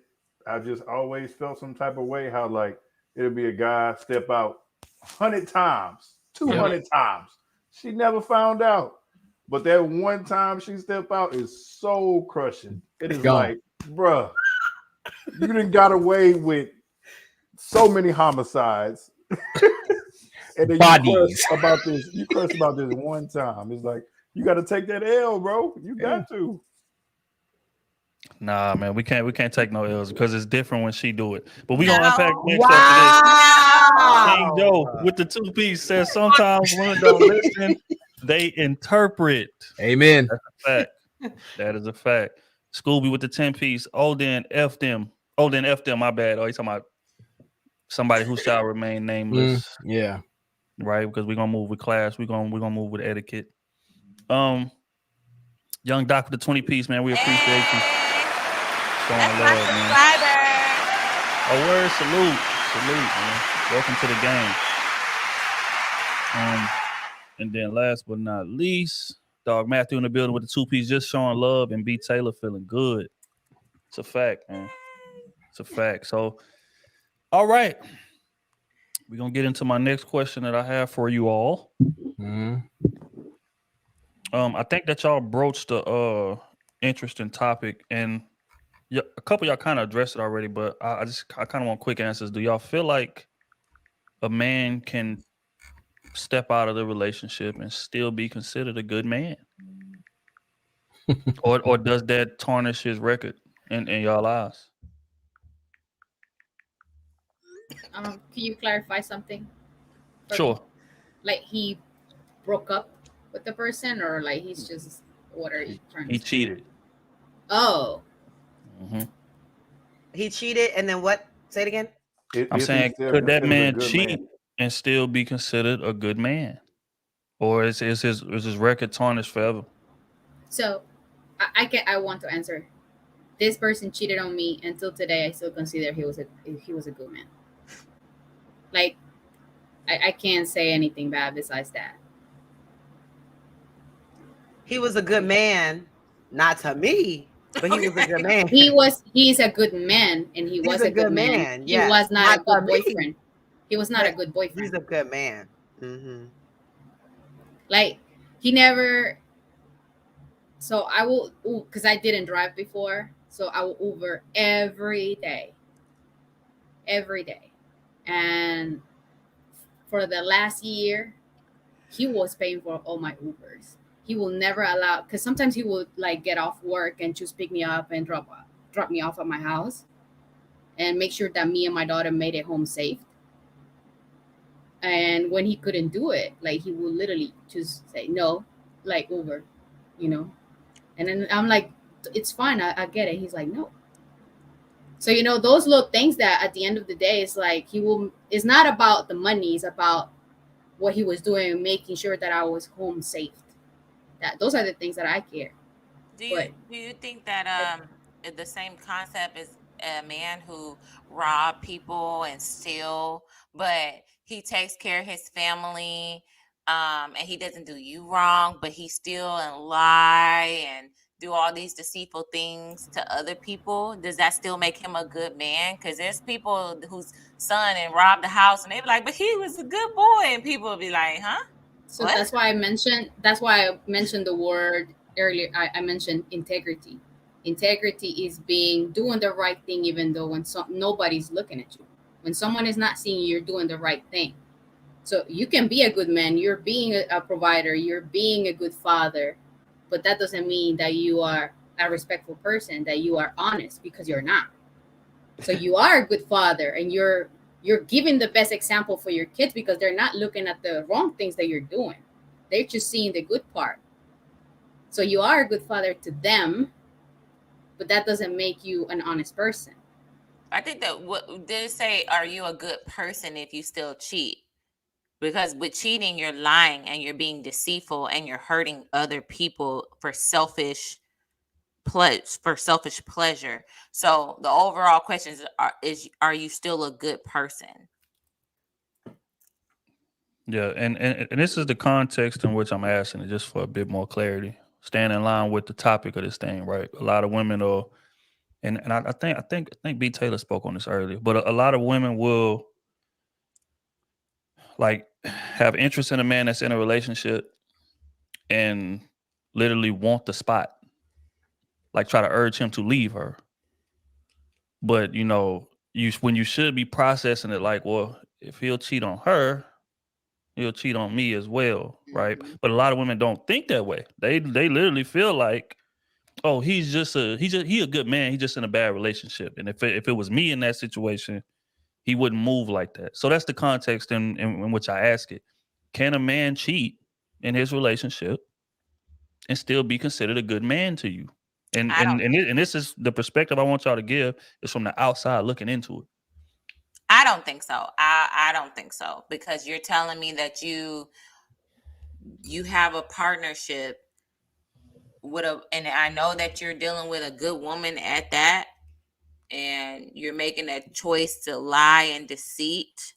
I just always felt some type of way how like it'll be a guy step out 100 times, 200 times. She never found out, but that one time she stepped out is so crushing. It is Gone. like, bruh, you done got away with so many homicides. And then Bodies. you cursed about this one time. It's like, you got to take that L, bro. You got to. Nah, man, we can't take no L's because it's different when she do it. But we No. gonna unpack next after this. King Wow. Joe with the 2 piece says sometimes women don't listen, they interpret. Amen. That's a fact. That is a fact. Scooby with the 10 piece. Oh, then F them. Oh, then F them. My bad. Oh, he's talking about somebody who shall remain nameless. Yeah. Right? Because we're gonna move with class. We're gonna move with etiquette. Young Doc with the 20 piece, man. We appreciate you. Showing That's my love, man. subscriber. A word, salute, man. Welcome to the game. And then last but not least, Dog Matthew in the building with the 2 piece, just showing love, and B Taylor feeling good. It's a fact, man. It's a fact. So, all right, we're gonna get into my next question that I have for you all. I think that y'all broached a interesting topic, and a couple of y'all kind of addressed it already, but I kind of want quick answers. Do y'all feel like a man can step out of the relationship and still be considered a good man? or does that tarnish his record in y'all eyes? Can you clarify something? Sure. Like he broke up with the person, or like he's just, what are you trying to He say? cheated. Oh. Mm-hmm. He cheated, and then what? Say it again. I'm saying, could that man cheat and still be considered a good man, or is his record tarnished forever? So I want to answer. This person cheated on me. Until today, I still consider he was a good man. Like, I can't say anything bad besides that. He was a good man, not to me, but he was a good man. He's a good man, and he was a good man. He yes. was not a good to me, boyfriend. He was not a good boyfriend. He's a good man. Mm-hmm. Like, he never. So I will, because I didn't drive before, so I will Uber every day, and for the last year, he was paying for all my Ubers. He will never allow, because sometimes he would like get off work and just pick me up and drop me off at my house, and make sure that me and my daughter made it home safe. And when he couldn't do it, like, he would literally just say no, like, Uber, And then I'm like, it's fine, I get it. He's like, no. So, those little things that at the end of the day, it's like it's not about the money, it's about what he was doing, making sure that I was home safe. Those are the things that I care. Do you think that the same concept is a man who robbed people and steal, but he takes care of his family, and he doesn't do you wrong, but he steal and lie and do all these deceitful things to other people? Does that still make him a good man? Because there's people whose son and robbed the house, and they be like, but he was a good boy, and people will be like, huh? So what? That's why I mentioned the word earlier. I mentioned integrity. Integrity is doing the right thing, even though when nobody's looking at you, when someone is not seeing you're doing the right thing. So you can be a good man, you're being a provider, you're being a good father, but that doesn't mean that you are a respectful person, that you are honest, because you're not. So you are a good father, and you're giving the best example for your kids, because they're not looking at the wrong things that you're doing. They're just seeing the good part. So you are a good father to them, but that doesn't make you an honest person. I think that what did it say, are you a good person if you still cheat? Because with cheating, you're lying and you're being deceitful and you're hurting other people for selfish pleasure. So the overall question is are you still a good person? Yeah, and this is the context in which I'm asking it, just for a bit more clarity. Staying in line with the topic of this thing, right? A lot of women are, and I think B. Taylor spoke on this earlier, but a lot of women will like have interest in a man that's in a relationship and literally want the spot. like try to urge him to leave her. But you know, when you should be processing it like, well, if he'll cheat on her, he'll cheat on me as well, right? But a lot of women don't think that way. They literally feel like, oh, he a good man. He's just in a bad relationship. And if it was me in that situation, he wouldn't move like that. So that's the context in which I ask it. Can a man cheat in his relationship and still be considered a good man to you? And this is the perspective I want y'all to give, is from the outside looking into it. I don't think so. I don't think so, because you're telling me that you have a partnership with and I know that you're dealing with a good woman at that, and you're making that choice to lie and deceit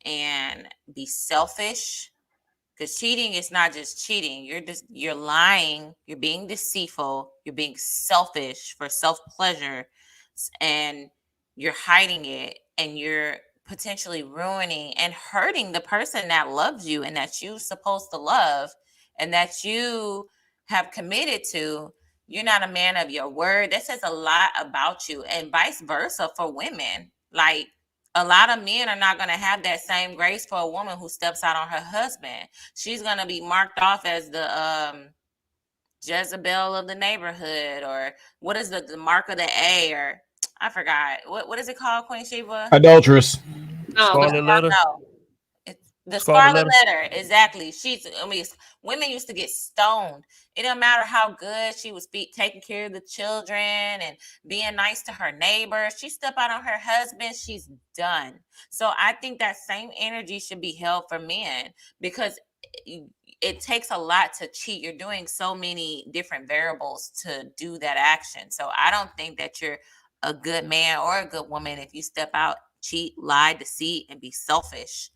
and be selfish. Because cheating is not just cheating. You're lying, you're being deceitful, you're being selfish for self-pleasure, and you're hiding it, and you're potentially ruining and hurting the person that loves you and that you're supposed to love and that you have committed to. You're not a man of your word. That says a lot about you, and vice versa for women. Like, a lot of men are not going to have that same grace for a woman who steps out on her husband. She's going to be marked off as the Jezebel of the neighborhood, or what is the mark of the A, or I forgot. What is it called, Queen Sheba? Adulterous. Scarlet letter. No. The Scarlet Letter, exactly. Women used to get stoned. It didn't matter how good she was taking care of the children and being nice to her neighbors. She step out on her husband, she's done. So I think that same energy should be held for men, because it takes a lot to cheat. You're doing so many different variables to do that action. So I don't think that you're a good man or a good woman if you step out, cheat, lie, deceit, and be selfish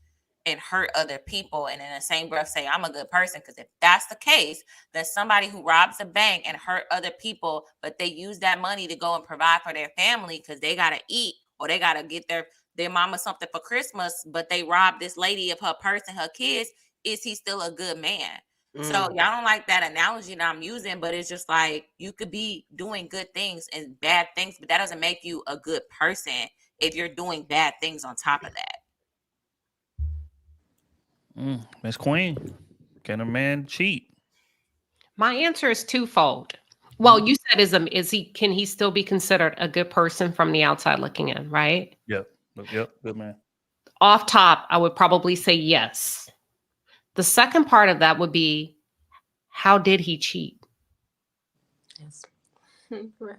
and hurt other people, and in the same breath say I'm a good person. Because if that's the case, then somebody who robs a bank and hurt other people, but they use that money to go and provide for their family because they gotta eat, or they gotta get their mama something for Christmas, but they robbed this lady of her purse and her kids, is he still a good man? So y'all don't like that analogy that I'm using, but it's just like, you could be doing good things and bad things, but that doesn't make you a good person if you're doing bad things on top of that. Miss Queen, can a man cheat? My answer is twofold. Well, you said can he still be considered a good person from the outside looking in, right? Yep, good man. Off top, I would probably say yes. The second part of that would be, how did he cheat? Yes. Right.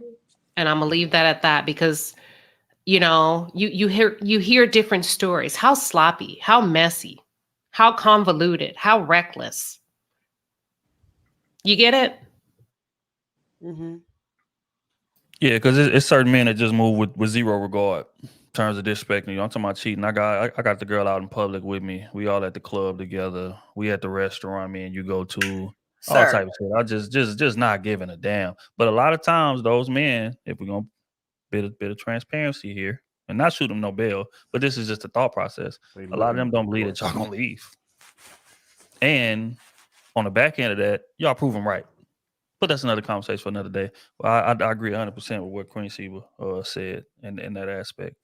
And I'm gonna leave that at that, because you know, you hear different stories. How sloppy, how messy, how convoluted, how reckless. You get it? Mm-hmm. Yeah, because it's certain men that just move with zero regard in terms of disrespecting you. I'm talking about cheating. I got the girl out in public with me. We all at the club together. We at the restaurant, me and you go to. All type of shit. I just not giving a damn. But a lot of times those men, if we're gonna bit of transparency here, and not shoot them no bail, but this is just a thought process. A lot of them don't believe that y'all gonna leave. And on the back end of that, y'all prove them right. But that's another conversation for another day. Well, I agree 100% with what Queen Sheba said in that aspect.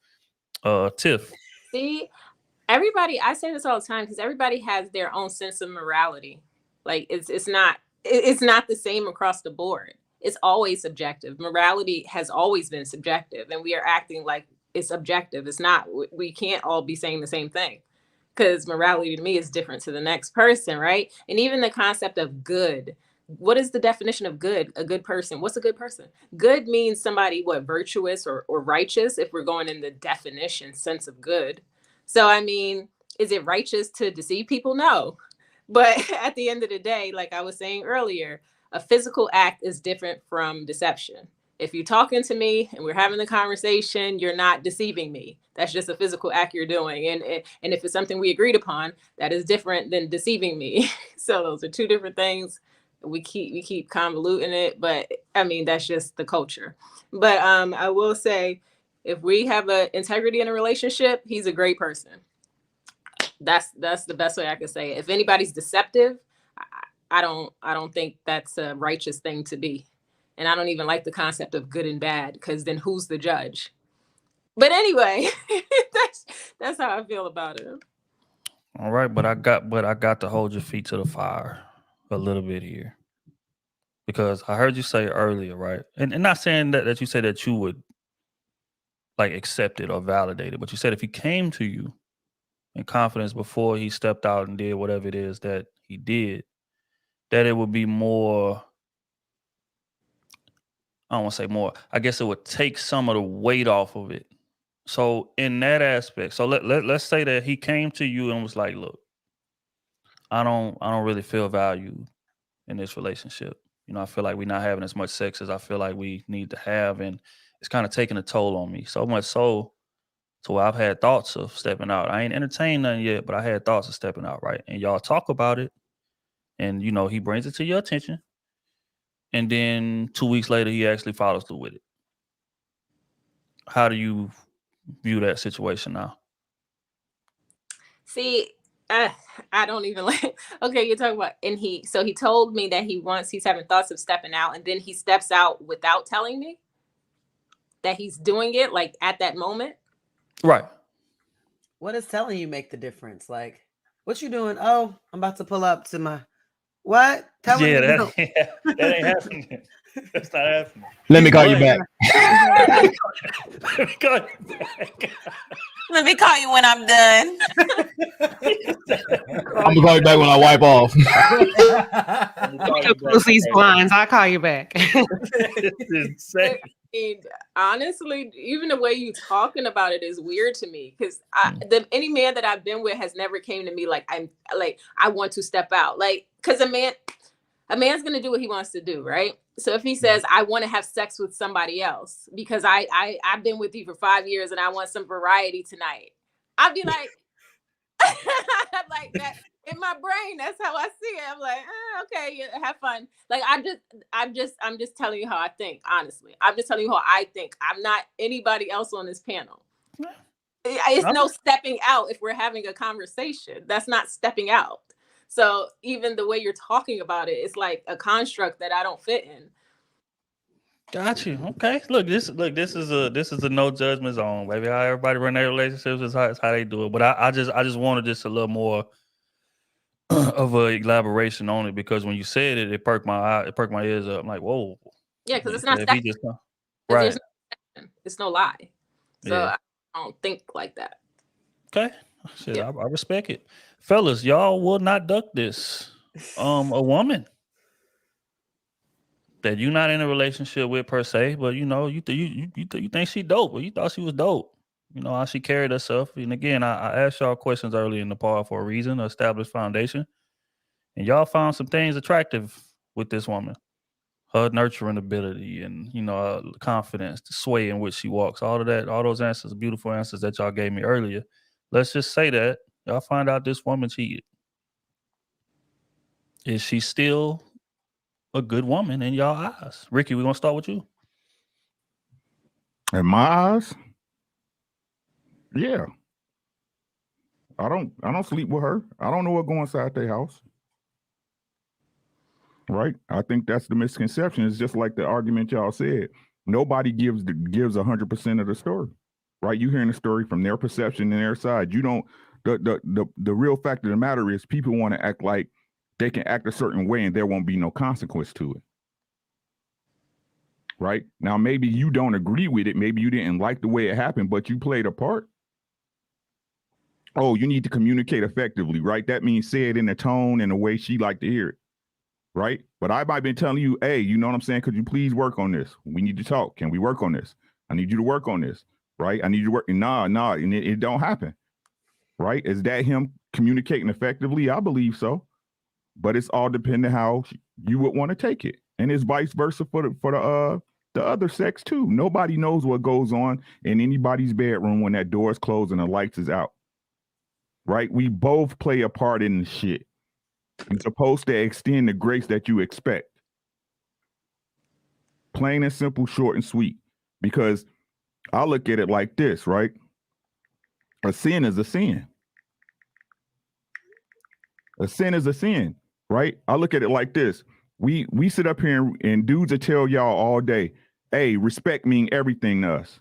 Tiff. See, everybody, I say this all the time because everybody has their own sense of morality. Like it's not the same across the board. It's always subjective. Morality has always been subjective, and we are acting like it's objective. It's not. We can't all be saying the same thing, because morality to me is different to the next person, right? And even the concept of good. What is the definition of good? A good person. What's a good person? Good means somebody, virtuous or righteous, if we're going in the definition sense of good. So, I mean, is it righteous to deceive people? No. But at the end of the day, like I was saying earlier, a physical act is different from deception. If you're talking to me and we're having the conversation, you're not deceiving me. That's just a physical act you're doing. And if it's something we agreed upon, that is different than deceiving me. So those are two different things. We keep convoluting it, but I mean, that's just the culture. But I will say, if we have an integrity in a relationship, he's a great person. That's the best way I can say it. If anybody's deceptive, I don't think that's a righteous thing to be. And I don't even like the concept of good and bad, because then who's the judge? But anyway, that's how I feel about it. All right, but I got to hold your feet to the fire a little bit here. Because I heard you say earlier, right? And not saying that you said that you would like accept it or validate it, but you said if he came to you in confidence before he stepped out and did whatever it is that he did, that it would be more, I don't want to say more, I guess it would take some of the weight off of it. So in that aspect, so let's say that he came to you and was like, look, I don't really feel valued in this relationship. You know, I feel like we're not having as much sex as I feel like we need to have, and it's kind of taking a toll on me. So much so to where I've had thoughts of stepping out. I ain't entertained nothing yet, but I had thoughts of stepping out, right? And y'all talk about it, and you know, he brings it to your attention, and then 2 weeks later, he actually follows through with it. How do you view that situation now? See, I don't even like. Okay, you're talking about, and he told me that he's having thoughts of stepping out, and then he steps out without telling me that he's doing it, like at that moment. Right. What does telling you make the difference? Like, what you doing? Oh, I'm about to pull up to my what? Telling Yeah, you that ain't happening. That's not happening. Let me call you back. Let me call you back. Let me call you when I'm done. I'm gonna call you back when I wipe off. Close these blinds. I'll call you back. It's insane. Honestly, even the way you talking about it is weird to me, because any man that I've been with has never came to me like I want to step out, like, because a man's gonna do what he wants to do, right? So if he says I want to have sex with somebody else because I've been with you for 5 years and I want some variety tonight, I'd be like, like that in my brain. That's how I see it. I'm like, okay, yeah, have fun. Like I'm just telling you how I think. Honestly, I'm just telling you how I think. I'm not anybody else on this panel. It's no stepping out if we're having a conversation. That's not stepping out. So even the way you're talking about it, it's like a construct that I don't fit in. Got you. Okay. Look, this is a no judgment zone, baby. How everybody run their relationships is how they do it. But I just wanted just a little more of a elaboration on it, because when you said it, it perked my ears up. I'm like, whoa. Yeah, because it's not stepping. Right. It's no lie. So Yeah. I don't think like that. Okay. Shit, I respect it. Fellas, y'all will not duck this. A woman that you're not in a relationship with per se, but you know, you think she dope, or you thought she was dope. You know how she carried herself. And again, I asked y'all questions early in the pod for a reason, an established foundation. And y'all found some things attractive with this woman. Her nurturing ability and, you know, confidence, the sway in which she walks, all of that, all those answers, beautiful answers that y'all gave me earlier. Let's just say that y'all find out this woman cheated. Is she still a good woman in y'all eyes? Ricky, we're gonna start with you. In my eyes, yeah. I don't sleep with her. I don't know what goes inside their house. Right? I think that's the misconception. It's just like the argument y'all said. Nobody gives 100% of the story. Right? You hearing the story from their perception and their side. You don't. The real fact of the matter is, people want to act like they can act a certain way and there won't be no consequence to it. Right? Now, maybe you don't agree with it. Maybe you didn't like the way it happened, but you played a part. Oh, you need to communicate effectively, right? That means say it in a tone and a way she like to hear it, right? But I might have been telling you, hey, you know what I'm saying? Could you please work on this? We need to talk. Can we work on this? I need you to work on this, right? I need you to work. Nah, and it don't happen, right? Is that him communicating effectively? I believe so, but it's all depending how you would want to take it, and it's vice versa for the other sex too. Nobody knows what goes on in anybody's bedroom when that door is closed and the lights is out. Right? We both play a part in the shit. You're supposed to extend the grace that you expect. Plain and simple, short and sweet. Because I look at it like this, right? A sin is a sin. A sin is a sin, right? I look at it like this. We sit up here and dudes will tell y'all all day, hey, respect mean everything to us.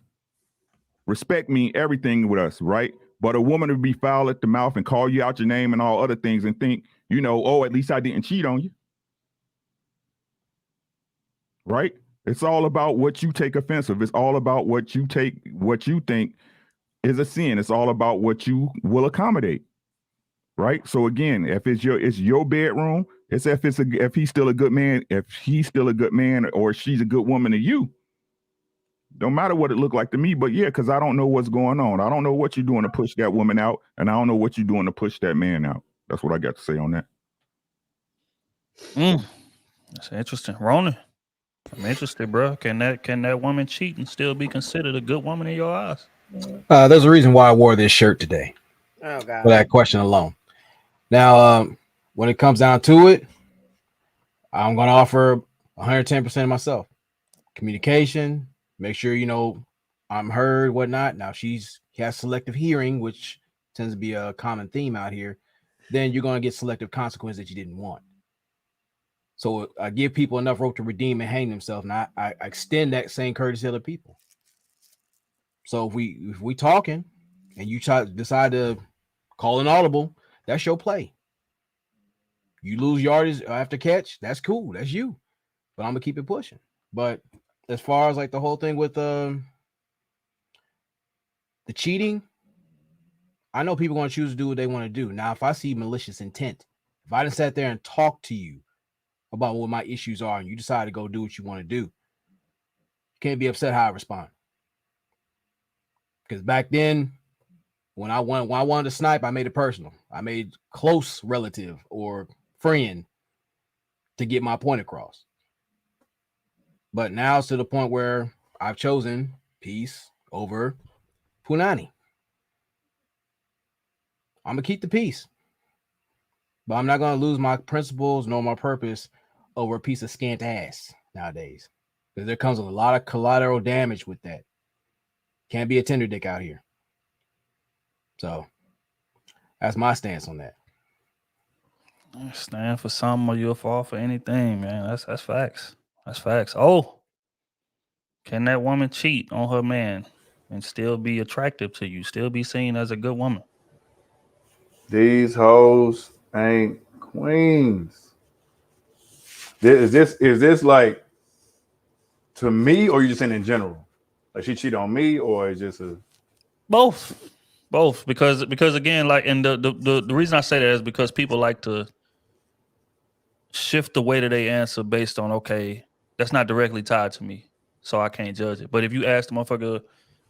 Respect mean everything with us, right? But a woman would be foul at the mouth and call you out your name and all other things and think, you know, oh, at least I didn't cheat on you. Right? It's all about what you take offensive. It's all about what you think is a sin. It's all about what you will accommodate. Right? So again, if it's your bedroom, it's if he's still a good man, or she's a good woman to you. Don't matter what it looked like to me, but yeah, because I don't know what's going on. I don't know what you're doing to push that woman out, and I don't know what you're doing to push that man out. That's what I got to say on that. That's interesting. Ronan, I'm interested, bro. Can that woman cheat and still be considered a good woman in your eyes? There's a reason why I wore this shirt today. Oh God. For that question alone. Now, when it comes down to it, I'm going to offer 110% of myself. Communication, make sure, you know, I'm heard, whatnot. Now, she has selective hearing, which tends to be a common theme out here. Then you're going to get selective consequences that you didn't want. So I give people enough rope to redeem and hang themselves. And I extend that same courtesy to other people. So if we talking and you decide to call an audible, that's your play. You lose yardage after catch, that's cool. That's you. But I'm gonna keep it pushing. But as far as like the whole thing with the cheating, I know people gonna choose to do what they want to do. Now, if I see malicious intent, if I done sat there and talked to you about what my issues are, and you decide to go do what you want to do, you can't be upset how I respond. Because back then, when I wanted to snipe, I made it personal. I made close relative or friend to get my point across. But now it's to the point where I've chosen peace over punani. I'm gonna keep the peace, but I'm not gonna lose my principles nor my purpose over a piece of scant ass nowadays. Because there comes a lot of collateral damage with that. Can't be a tender dick out here. So that's my stance on that. Stand for something or you'll fall for anything, man. That's facts. That's facts. Oh, can that woman cheat on her man and still be attractive to you, still be seen as a good woman? These hoes ain't queens. Is this like to me, or you just saying in general? Like she cheated on me, or is just a both? Because again, like, and the reason I say that is because people like to shift the way that they answer based on, okay, that's not directly tied to me, so I can't judge it. But if you ask the motherfucker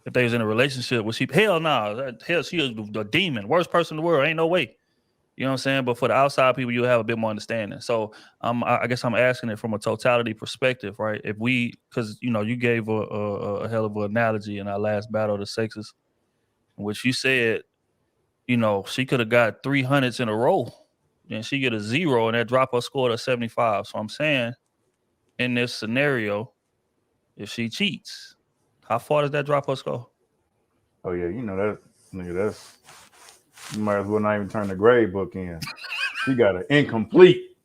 if they was in a relationship, was she? Hell no, hell, she was a demon, worst person in the world. Ain't no way. You know what I'm saying? But for the outside people, you'll have a bit more understanding. So I guess I'm asking it from a totality perspective, right? If we, because you know, you gave a hell of an analogy in our last battle of the sexes, in which you said, you know, she could have got 300s in a row, and she get a 0, and that drop her score to 75. So I'm saying, in this scenario, if she cheats, how far does that drop her score? Oh yeah, you know that nigga. That's you might as well not even turn the grade book in. She got an incomplete.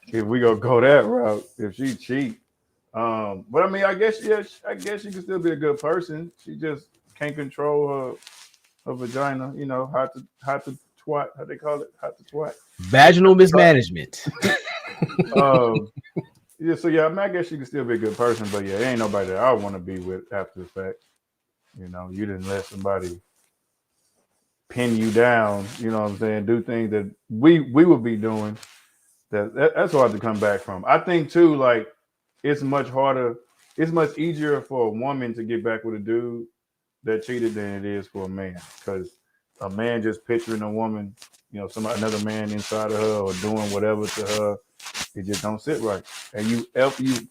If we go that route, if she cheat, but I mean, I guess she can still be a good person. She just can't control her vagina. You know how to twat. How they call it? How to twat. Vaginal mismanagement. Yeah. So yeah, I mean, I guess she can still be a good person, but yeah, ain't nobody that I want to be with after the fact. You know, you didn't let somebody pin you down. You know what I'm saying? Do things that we would be doing. That's hard to come back from. I think too, like it's much harder. It's much easier for a woman to get back with a dude that cheated than it is for a man, because a man just picturing a woman, you know, another man inside of her or doing whatever to her, it just don't sit right. And you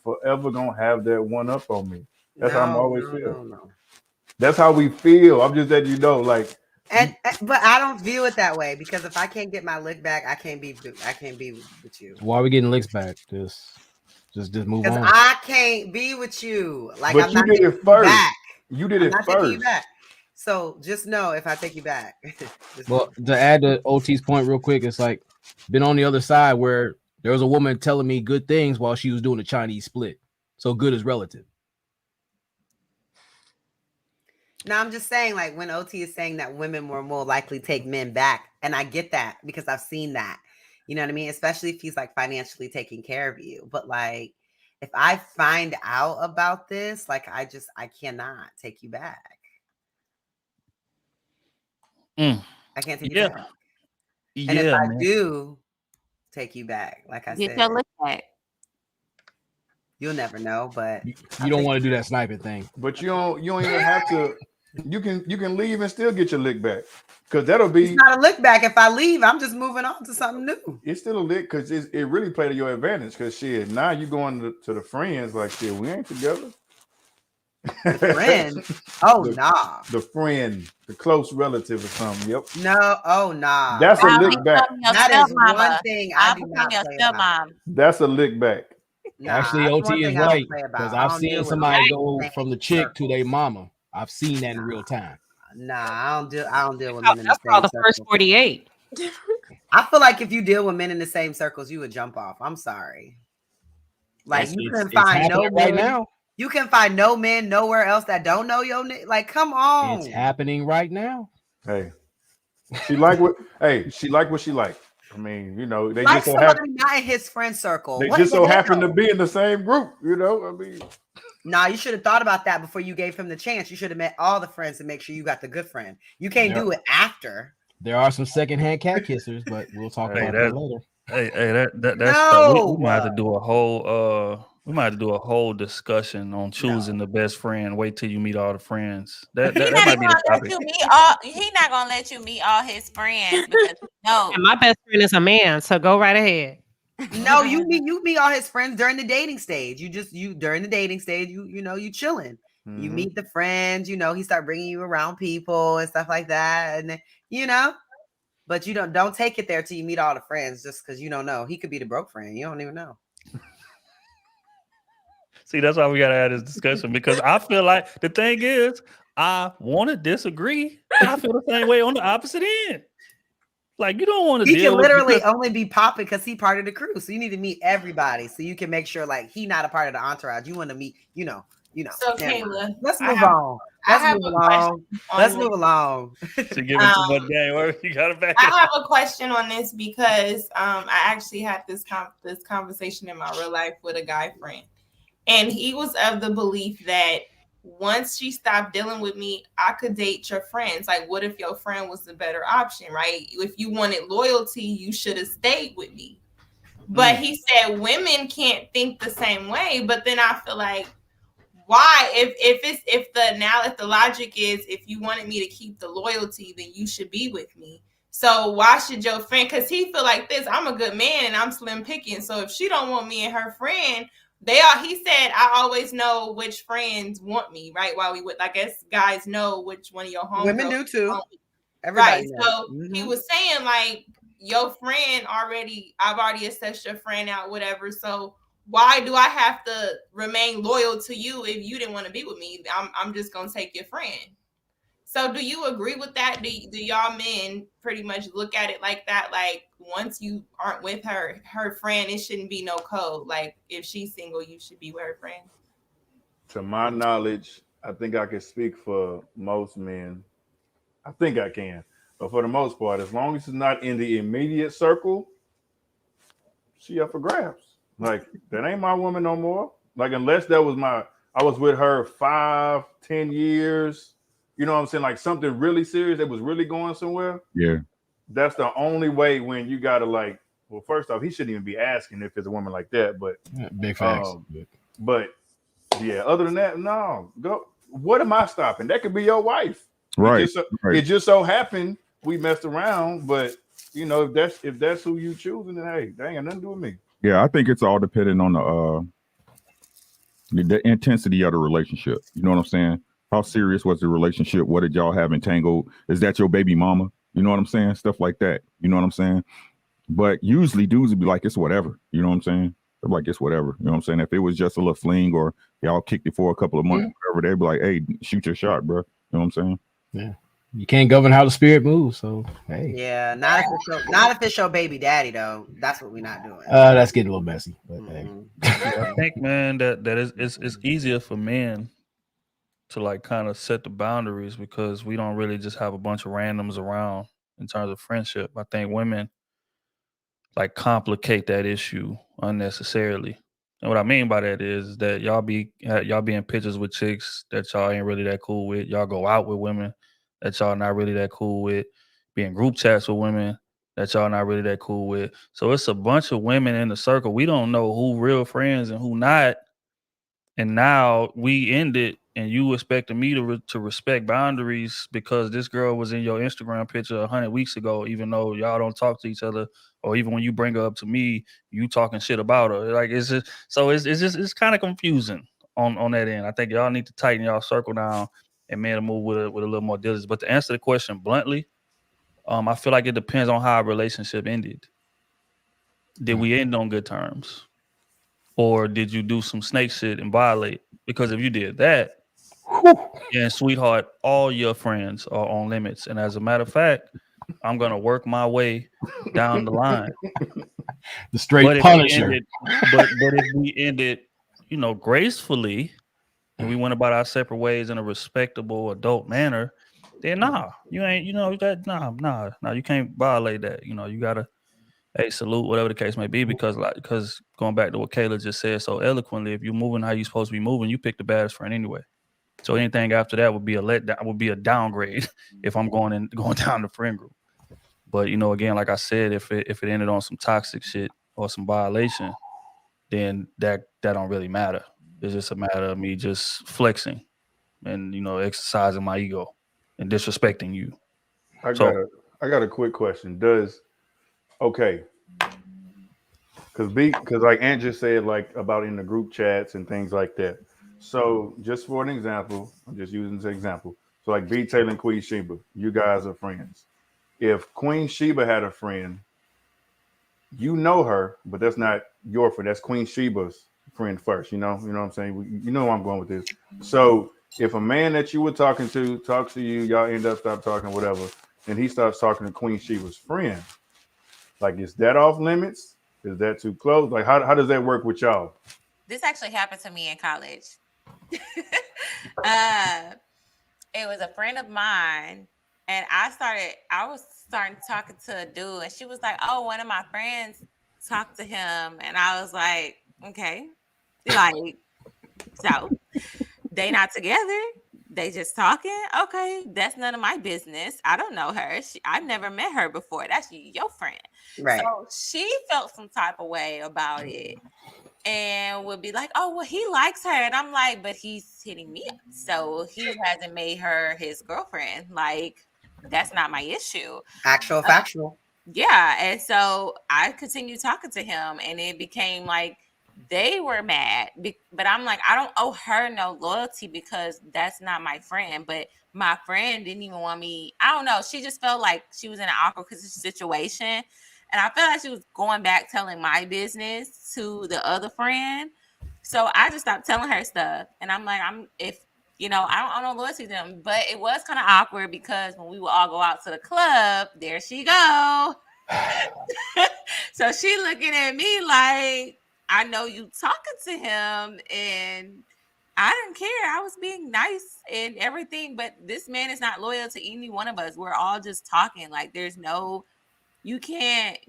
forever gonna have that one up on me. That's how I'm always feel. No. That's how we feel. I'm just letting you know, like. But I don't view it that way, because if I can't get my lick back, I can't be with you. Why are we getting licks back? Just move on. Because I can't be with you. Like, but I'm you not did it first. Back. You did it not first. Taking you back. So just know if I take you back. Well, to add to OT's point real quick, it's like been on the other side where There was a woman telling me good things while she was doing a Chinese split. So good is relative. No, I'm just saying, like, when OT is saying that women were more likely to take men back, and I get that because I've seen that. You know what I mean? Especially if he's like financially taking care of you. But like, if I find out about this, like, I cannot take you back. I can't take you back. And if I do take you back, like I said, your look back. You'll never know. But you don't want to do that sniping thing. But you don't even have to. You can leave and still get your lick back, because that'll be. It's not a lick back. If I leave, I'm just moving on to something new. It's still a lick because it really played to your advantage. Because shit, now you going to the friends like shit. We ain't together. The friend? Oh nah. The friend, the close relative or something. Yep. No. Oh nah. That's a lick back. That is one thing I do not play about. That's a lick back. Nah, actually, OT is right because I've seen somebody go from the chick to their mama. I've seen that in real time. Nah, I don't deal with men in the That's same called the circle. first 48. I feel like if you deal with men in the same circles, you would jump off. I'm sorry. Like you can find no men right now. You can find no men nowhere else that don't know your name. Like, come on. It's happening right now. Hey, she like what she like. I mean, you know, they like just so somebody happen. not in his friend circle. They What just the so hell? happen to be in the same group. You know, I mean. Nah, you should have thought about that before you gave him the chance. You should have met all the friends to make sure you got the good friend. You can't do it after. There are some secondhand cat kissers, but we'll talk about that later. That's No. we might have to do a whole we might have to do a whole discussion on choosing the best friend. Wait till you meet all the friends. That might be the topic. He's not gonna let you meet all his friends because no. And my best friend is a man, so go right ahead. No, you meet all his friends during the dating stage. During the dating stage, you chilling. Mm-hmm. You meet the friends, he start bringing you around people and stuff like that, and but you don't take it there till you meet all the friends just because you don't know. He could be the broke friend. You don't even know. See, that's why we gotta have this discussion because I feel like the thing is, I want to disagree, but I feel the same way on the opposite end. Like you don't want to. He can literally only be popping because he part of the crew. So you need to meet everybody so you can make sure like he not a part of the entourage. You want to meet, So Kayla, let's move on. Let's move along. To give him too much game, you got to back. I have a question on this because I actually had this conversation in my real life with a guy friend, and he was of the belief that once she stopped dealing with me, I could date your friends. Like, what if your friend was the better option, right? If you wanted loyalty, you should have stayed with me. But he said women can't think the same way. But then I feel like, why? If the logic is if you wanted me to keep the loyalty, then you should be with me. So why should your friend? Because he feel like this. I'm a good man and I'm slim picking. So if she don't want me and her friend. He said, I always know which friends want me, right? While I guess guys know which one of your homies. Women do too. Everybody knows. So he was saying like your friend I've already assessed your friend out, whatever. So why do I have to remain loyal to you if you didn't want to be with me? I'm just going to take your friend. So do you agree with that? Do y'all men pretty much look at it like that? Like once you aren't with her friend, it shouldn't be no code. Like if she's single, you should be with her friend. To my knowledge, I think I can speak for most men. I think I can. But for the most part, as long as it's not in the immediate circle, she up for grabs. Like that ain't my woman no more. Like unless I was with her 5-10 years. You know what I'm saying? Like something really serious that was really going somewhere. Yeah. That's the only way when you gotta like, well, first off, he shouldn't even be asking if it's a woman like that, but big facts. But yeah, other than that, no. Go. What am I stopping? That could be your wife. Right. It just so happened we messed around, but if that's who you choosing, then hey, that ain't got nothing to do with me. Yeah, I think it's all dependent on the intensity of the relationship. You know what I'm saying? How serious was the relationship? What did y'all have entangled? Is that your baby mama? You know what I'm saying? Stuff like that. You know what I'm saying? But usually dudes would be like, it's whatever. You know what I'm saying? They're like, it's whatever. You know what I'm saying? If it was just a little fling or y'all kicked it for a couple of months, whatever, they'd be like, hey, shoot your shot, bro. You know what I'm saying? Yeah. You can't govern how the spirit moves. So hey, Yeah, not if it's your baby daddy though. That's what we're not doing. that's getting a little messy. But hey. I think, man, that is it's easier for men to like kind of set the boundaries because we don't really just have a bunch of randoms around in terms of friendship. I think women like complicate that issue unnecessarily. And what I mean by that is that y'all be in pictures with chicks that y'all ain't really that cool with. Y'all go out with women that y'all not really that cool with. Be in group chats with women that y'all not really that cool with. So it's a bunch of women in the circle. We don't know who real friends and who not. And now we end it, and you expecting me to respect boundaries because this girl was in your Instagram picture 100 weeks ago, even though y'all don't talk to each other, or even when you bring her up to me, you talking shit about her. Like it's just so it's kind of confusing on that end. I think y'all need to tighten y'all circle down and man to move with a little more diligence. But to answer the question bluntly, I feel like it depends on how our relationship ended. Did we end on good terms? Or did you do some snake shit and violate? Because if you did that, then sweetheart, all your friends are on limits. And as a matter of fact, I'm gonna work my way down the line. The straight Punisher. But if we ended, gracefully, and we went about our separate ways in a respectable adult manner, then you ain't, you can't violate that. You gotta salute, whatever the case may be, because going back to what Kayla just said so eloquently, if you're moving how you're supposed to be moving, you pick the baddest friend anyway. So anything after that would be a letdown, would be a downgrade if I'm going down the friend group. But again, like I said, if it ended on some toxic shit or some violation, then that don't really matter. It's just a matter of me just flexing and exercising my ego and disrespecting you. I got a quick question. Because like Ant just said, like about in the group chats and things like that. So just for an example, I'm just using this example. So like B Taylor and Queen Sheba, you guys are friends. If Queen Sheba had a friend, you know her, but that's not your friend. That's Queen Sheba's friend first. You know what I'm saying? You know where I'm going with this. So if a man that you were talking to talks to you, y'all end up stop talking, whatever, and he starts talking to Queen Sheba's friend, like, is that off limits? Is that too close? Like, how does that work with y'all? This actually happened to me in college. It was a friend of mine, and I was starting talking to a dude, and she was like, "Oh, one of my friends talked to him," and I was like, "Okay, like, so they not together." They just talking. Okay, that's none of my business. I don't know her. I've never met her before. That's your friend. Right. So she felt some type of way about it and would be like, "Oh, well, he likes her." And I'm like, "But he's hitting me up. So he hasn't made her his girlfriend. Like, that's not my issue." Actual factual. Yeah. And so I continued talking to him, and it became like they were mad. But I'm like, I don't owe her no loyalty because that's not my friend. But my friend didn't even want me. I don't know. She just felt like she was in an awkward situation. And I felt like she was going back telling my business to the other friend. So I just stopped telling her stuff. And I'm like, I don't owe no loyalty to them. But it was kind of awkward because when we would all go out to the club, there she go. So she looking at me like, I know you talking to him, and I didn't care. I was being nice and everything, but this man is not loyal to any one of us. We're all just talking. Like, there's no, you can't,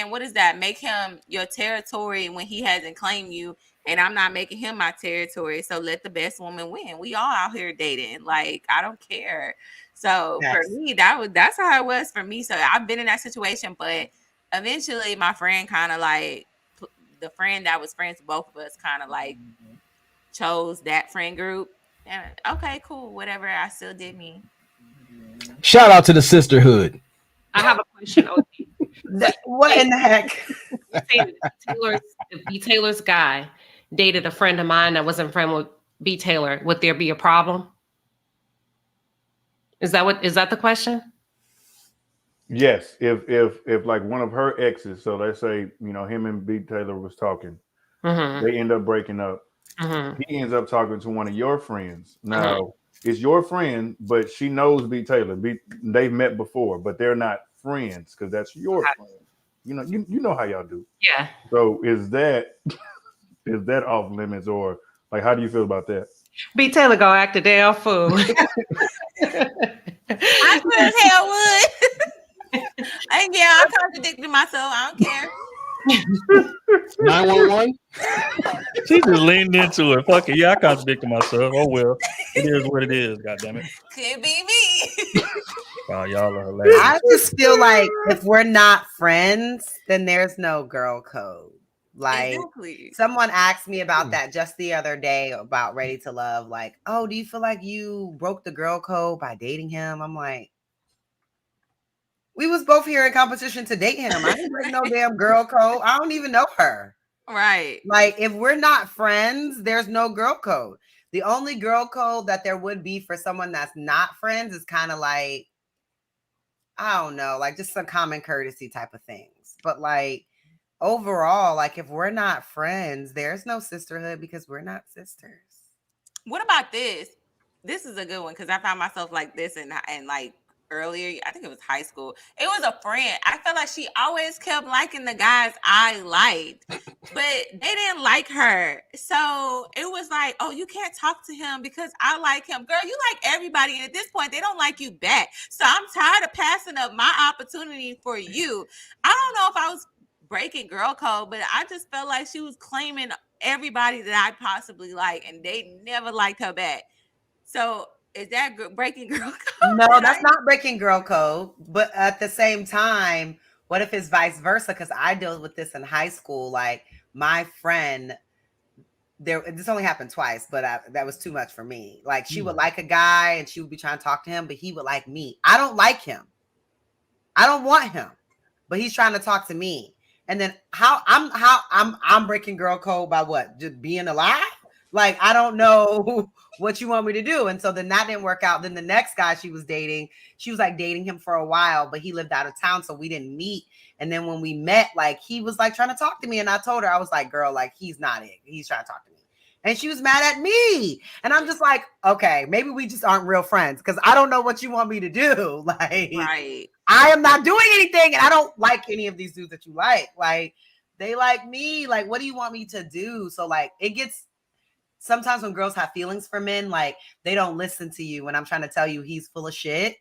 what is that? Make him your territory when he hasn't claimed you, and I'm not making him my territory. So let the best woman win. We all out here dating. Like, I don't care. So for me, that's how it was for me. So I've been in that situation, but eventually my friend kind of like, the friend that was friends with both of us kind of like chose that friend group. And okay, cool, whatever. I still did me. Shout out to the sisterhood. I have a question. What in the heck? If B Taylor's guy dated a friend of mine that wasn't friend with B Taylor, would there be a problem? Is that the question? Yes, if like one of her exes, so let's say him and B Taylor was talking, they end up breaking up. He ends up talking to one of your friends. Now, is your friend, but she knows B Taylor. They've met before, but they're not friends because that's your friend. You know how y'all do. Yeah. So is that off limits, or like how do you feel about that? B Taylor gonna act a damn fool. I sure as hell would. And yeah, I contradicted myself. I don't care. 911. She just leaned into it. Fuck it. Yeah, I contradicted myself. Oh well. It is what it is, goddammit. Could be me. Wow, y'all are hilarious. I just feel like if we're not friends, then there's no girl code. Like Exactly. someone asked me about that just the other day about Ready to Love. Like, oh, do you feel like you broke the girl code by dating him? I'm like, we was both here in competition to date him. I didn't break no damn girl code. I don't even know her. Right. Like, if we're not friends, there's no girl code. The only girl code that there would be for someone that's not friends is kind of like, I don't know, like just some common courtesy type of things. But like overall, like if we're not friends, there's no sisterhood because we're not sisters. What about this? This is a good one because I found myself like this and like earlier, I think it was high school. It was a friend. I felt like she always kept liking the guys I liked, but they didn't like her. So it was like, oh, you can't talk to him because I like him. Girl, you like everybody. And at this point, they don't like you back. So I'm tired of passing up my opportunity for you. I don't know if I was breaking girl code, but I just felt like she was claiming everybody that I possibly like, and they never liked her back. So is that breaking girl code? No, that's not breaking girl code. But at the same time, what if it's vice versa? Because I dealt with this in high school. Like my friend, this only happened twice, but that was too much for me. Like she would like a guy and she would be trying to talk to him, but he would like me. I don't like him. I don't want him, but he's trying to talk to me. And then I'm breaking girl code by what? Just being alive? Like, I don't know what you want me to do. And so then that didn't work out. Then the next guy she was dating, she was like dating him for a while, but he lived out of town. So we didn't meet. And then when we met, like he was like trying to talk to me. And I told her, I was like, girl, like he's not it. He's trying to talk to me. And she was mad at me. And I'm just like, okay, maybe we just aren't real friends because I don't know what you want me to do. Like, right. I am not doing anything. And I don't like any of these dudes that you like. Like, they like me. Like, what do you want me to do? So like, it gets, sometimes when girls have feelings for men, like they don't listen to you when I'm trying to tell you he's full of shit,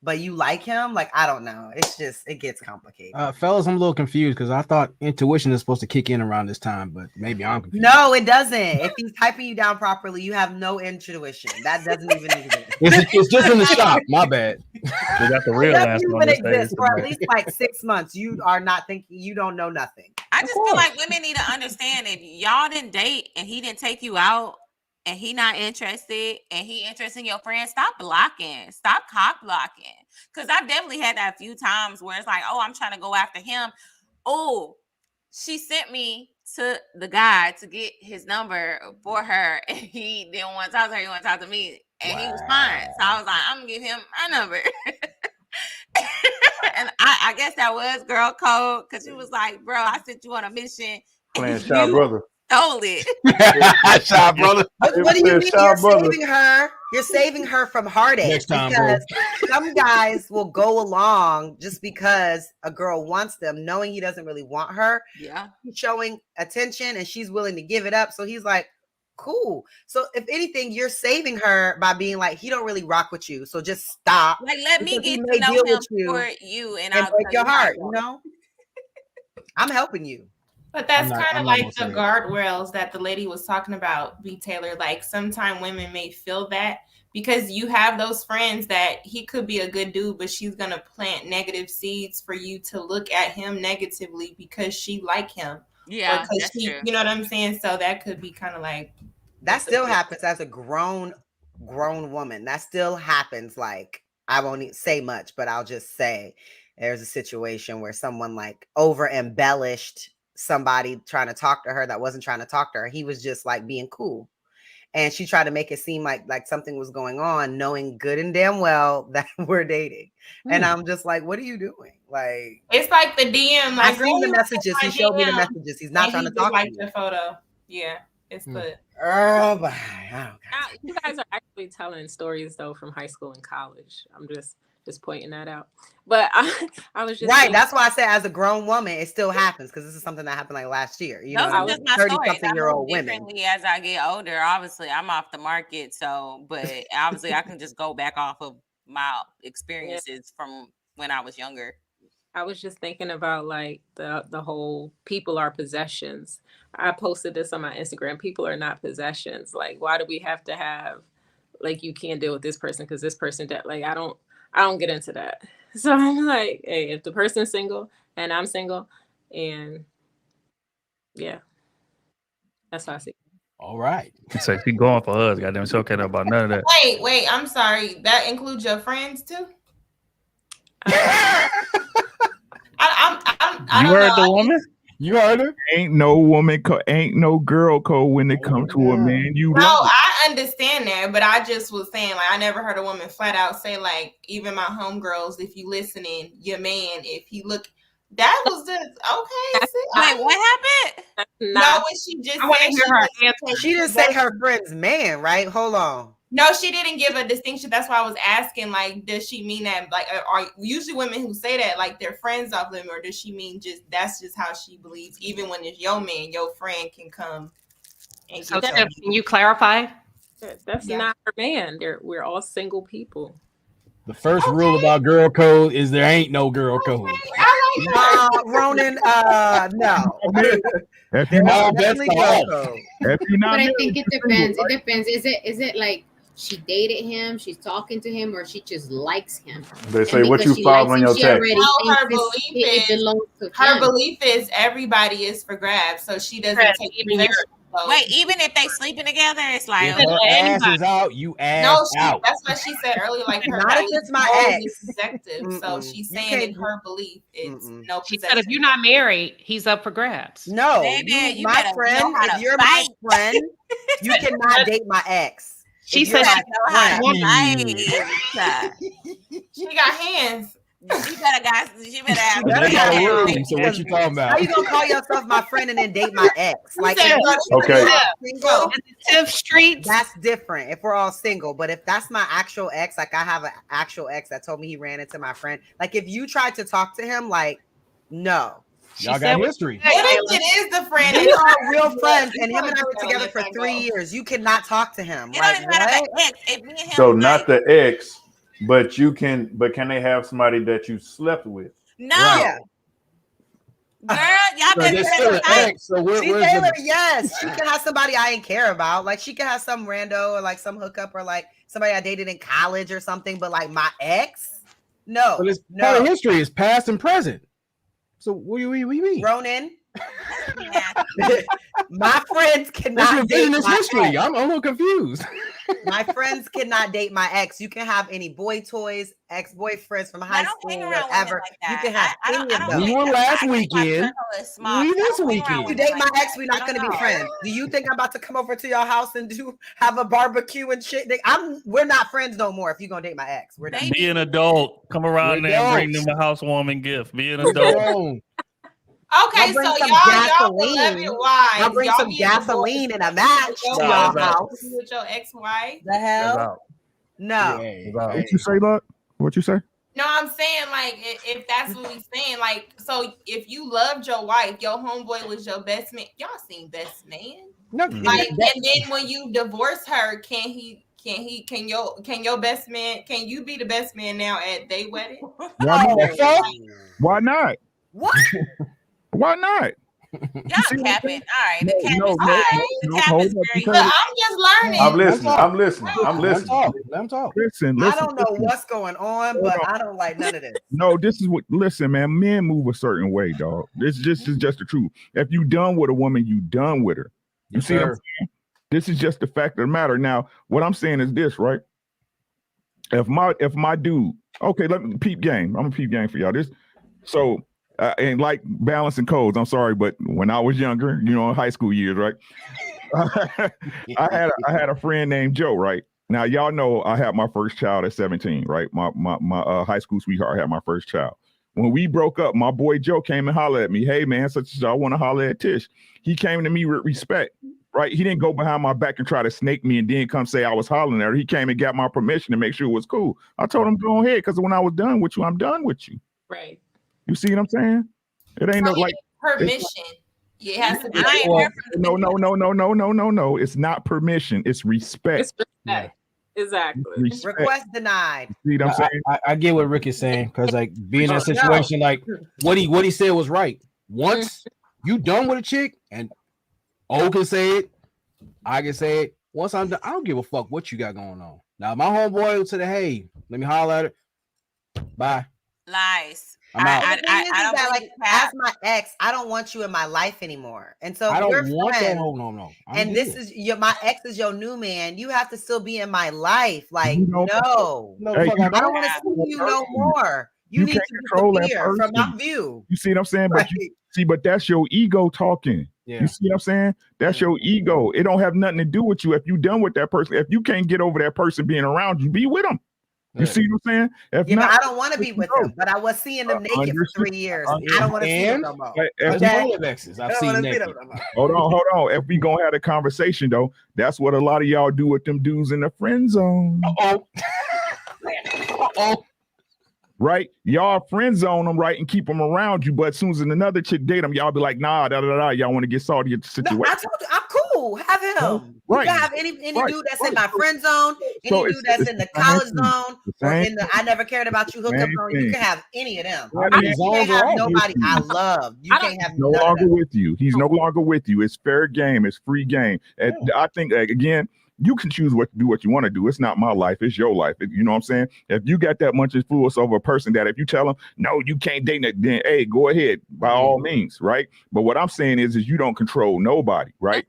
but you like him. Like, I don't know. It's just, it gets complicated. Fellas, I'm a little confused because I thought intuition is supposed to kick in around this time, but maybe I'm confused. No, it doesn't. If he's typing you down properly, you have no intuition. That doesn't even exist. It's just in the shop. My bad. We got the real answer on this exist for at least like 6 months. You are not thinking, you don't know nothing. I just feel like women need to understand if y'all didn't date and he didn't take you out and he not interested and he interested in your friend, stop blocking. Stop cock blocking. Because I've definitely had that a few times where it's like, oh, I'm trying to go after him. Oh, she sent me to the guy to get his number for her and he didn't want to talk to her. He wanted to talk to me and he was fine. So I was like, I'm going to give him my number. And I guess that was girl code because she was like, bro, I sent you on a mission. Playing shy brother. Stole it. Shy brother. What do you mean you're saving her? You're saving her from heartache. Next time, because some guys will go along just because a girl wants them, knowing he doesn't really want her. Yeah. He's showing attention and she's willing to give it up. So he's like, cool. So if anything, you're saving her by being like, he don't really rock with you. So just stop. Like, let me get to know him for you and I'll break your heart, you know? I'm helping you. But that's kind of like the guardrails that the lady was talking about, B. Taylor. Like sometimes women may feel that because you have those friends that he could be a good dude, but she's going to plant negative seeds for you to look at him negatively because she like him. Yeah, that's true. You know what I'm saying? So that could be kind of like. That still happens as a grown woman. That still happens. Like, I won't say much, but I'll just say there's a situation where someone like over embellished somebody trying to talk to her that wasn't trying to talk to her. He was just like being cool. And she tried to make it seem like something was going on, knowing good and damn well that we're dating. And I'm just like, what are you doing? Like, it's like the DM. Like, I seen the messages. He showed me the messages. He's not trying to talk to you. The photo. Yeah. It's the Oh my! You guys are actually telling stories though from high school and college. I'm just pointing that out. But I was just right. thinking, That's why I said, as a grown woman, it still happens because this is something that happened like last year. You know, Those are just my stories. I 30-something-year-old move women. differently as I get older. Obviously, I'm off the market, so but obviously, I can just go back off of my experiences from when I was younger. I was just thinking about like the whole people are possessions. I posted this on my Instagram. People are not possessions. Like, why do we have to have like you can't deal with this person because this person that like I don't get into that. So I'm like, hey, if the person's single and I'm single, and yeah, that's how I see it. All right. So she going for us, goddamn. She don't care about none of that. Wait, I'm sorry. That includes your friends too? I You don't heard know. the woman? You heard her? Ain't no woman ain't no girl code when it comes to a man you No, love. I understand that, but I just was saying, like, I never heard a woman flat out say, like, even my homegirls, if you listening, your man, if he look, that was just okay. Wait, what happened? No, what she just said. She didn't say her friend's man, right? Hold on. No, she didn't give a distinction. That's why I was asking, like, does she mean that, like, are usually women who say that, like, they're friends of them, or does she mean just that's just how she believes? Even when it's your man, your friend can come and So, get Tiff, can you clarify? That's not her man. We're all single people. The first rule about girl code is there ain't no girl code. Ronan, no. If you're not, But I think it depends. It depends. Is it like she dated him, she's talking to him, or she just likes him? They say what you follow on your text. Her belief is everybody is for grabs, so she doesn't take possession. Wait, even if they sleeping together, it's like If her ass is out, you ass out. That's what she said earlier. Like her Not if it's my ex. Subjective, so she's saying in her belief, it's no. She said if you're not married, he's up for grabs. No, Baby, you my better friend, know how if to you're fight. my friend, you cannot date my ex. She If you're said my friend. She got hands. She better have. So what you talking about? How you gonna call yourself my friend and then date my ex? Like, said, okay. Single, Tiff Streets. that's different if we're all single. But if that's my actual ex, like I have an actual ex that told me he ran into my friend. Like if you tried to talk to him, like no. Y'all got history. What if it is the friend? We are real friends, and him and I were together for 3 years. You cannot talk to him. Like what? So not the ex, but you can. But can they have somebody that you slept with? No. Yeah. Girl, y'all better See, Taylor, yes, she can have somebody I didn't care about. Like she can have some rando or like some hookup or like somebody I dated in college or something. But like my ex, no, But it's part of history is past and present. So what do you mean? Ronan, my friends cannot date this my history. ex. I'm a little confused. My friends cannot date my ex. You can have any boy toys, ex-boyfriends from high school, whatever. You can have any of those. We were last weekend. We this weekend. You date my ex, we're not going to be friends. Do you think I'm about to come over to your house and have a barbecue and shit? We're not friends no more. If you're gonna date my ex, we're not. Be an adult. Come around there and bring them a housewarming gift. Be an adult. Okay, so y'all beloved wives. I'll bring some gasoline and a match to your house. With your ex-wife. The hell? No. What you say, Luck? What you say? No, I'm saying like if that's what he's saying, like so if you loved your wife, your homeboy was your best man. Y'all seen Best Man? No, like and then when you divorce her, can your best man? Can you be the best man now at their wedding? Why not? What? Why not? Y'all capping. All right. The cap is No, high. The cap is very Look, I'm just learning. I'm listening. Let him talk. Listen. I don't know what's going on, but I don't like none of this. No, this is what. Listen, man. Men move a certain way, dog. This is just the truth. If you done with a woman, you done with her. You see what I'm saying? This is just the fact of the matter. Now, what I'm saying is this, right? If my dude, okay, let me peep game. I'm a peep game for y'all. And like balancing codes, I'm sorry, but when I was younger, in high school years, right? I had a friend named Joe, right? Now y'all know I had my first child at 17, right? My high school sweetheart had my first child. When we broke up, my boy Joe came and hollered at me. Hey man, I want to holler at Tish. He came to me with respect. Right? He didn't go behind my back and try to snake me and then come say I was hollering at her. He came and got my permission to make sure it was cool. I told him, go ahead, because when I was done with you, I'm done with you. Right. You see what I'm saying? It ain't no like permission. It has to be. No. It's not permission. It's respect. It's respect. Exactly. Respect. Request denied. See what I'm saying? I get what Rick is saying, because like being in a situation, like what he said was right. Once you done with a chick, and O can say it, I can say it. Once I'm done, I don't give a fuck what you got going on. Now my homeboy will say, "Hey, let me holler at her." Bye. Lies. I'm out. The thing is that, like, as my ex, I don't want you in my life anymore. And so I don't we're want friends, that. No. And this is my ex is your new man. You have to still be in my life. Like, Hey, no, I don't want to see you no more. You need can't to control that disappear from person. my view. You see what I'm saying? But but that's your ego talking. Yeah. You see what I'm saying? That's your ego. It don't have nothing to do with you. If you done with that person, if you can't get over that person being around you, be with them. You see what I'm saying? If Yeah, not, but I don't want to be with them. But I was seeing them naked for 3 years. I don't want to see them no more. I've seen naked. Hold on. If we gonna have a conversation though, that's what a lot of y'all do with them dudes in the friend zone. Right? Y'all friend zone them, right, and keep them around you. But as soon as another chick date them, y'all be like, nah, y'all want to get salty at the situation. No, I told you, I'm cool. Have him. Right. You can have any dude that's in my friend zone, any dude that's in the college zone, or in the I never cared about you hookup zone. You can have any of them. You can't have nobody I love. You can't have no longer with you. He's no longer with you. It's fair game. It's free game. And I think again, you can choose what you want to do. It's not my life. It's your life. You know what I'm saying? If you got that much influence over a person that if you tell them, no, you can't date that, then hey, go ahead by all means, right? But what I'm saying is you don't control nobody, right?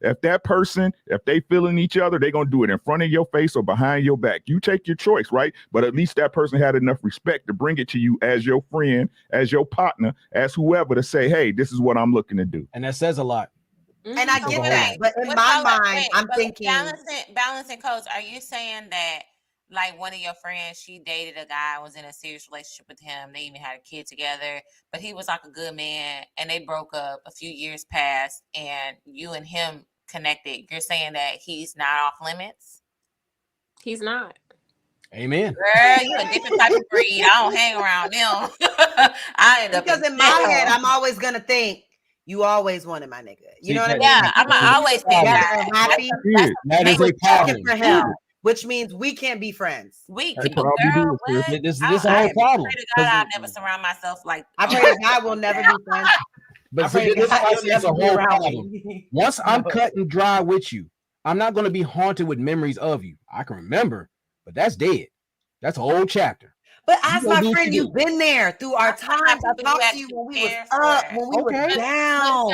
If that person, if they feeling each other, they're going to do it in front of your face or behind your back. You take your choice, right? But at least that person had enough respect to bring it to you as your friend, as your partner, as whoever to say, hey, this is what I'm looking to do. And that says a lot. And I get that, but in my mind, I'm thinking balancing coach. Are you saying that like one of your friends, she dated a guy, was in a serious relationship with him, they even had a kid together, but he was like a good man, and they broke up, a few years passed, and you and him connected? You're saying that he's not off limits? He's not. Amen. Girl, you a different type of breed. I don't hang around them. I end up because in my head, I'm always gonna think. You always wanted my nigga. You know what I mean? Yeah, I'm always think that. Happy. That is a problem for him, which means we can't be friends. We This is a whole problem. God, I never surround myself like. I pray to God we'll never be friends. But see, this is a whole problem. Once I'm cut and dry with you, I'm not going to be haunted with memories of you. I can remember, but that's dead. That's a whole chapter. But as my friend, you've been there through our times. I talked to you when we was up, when we were down.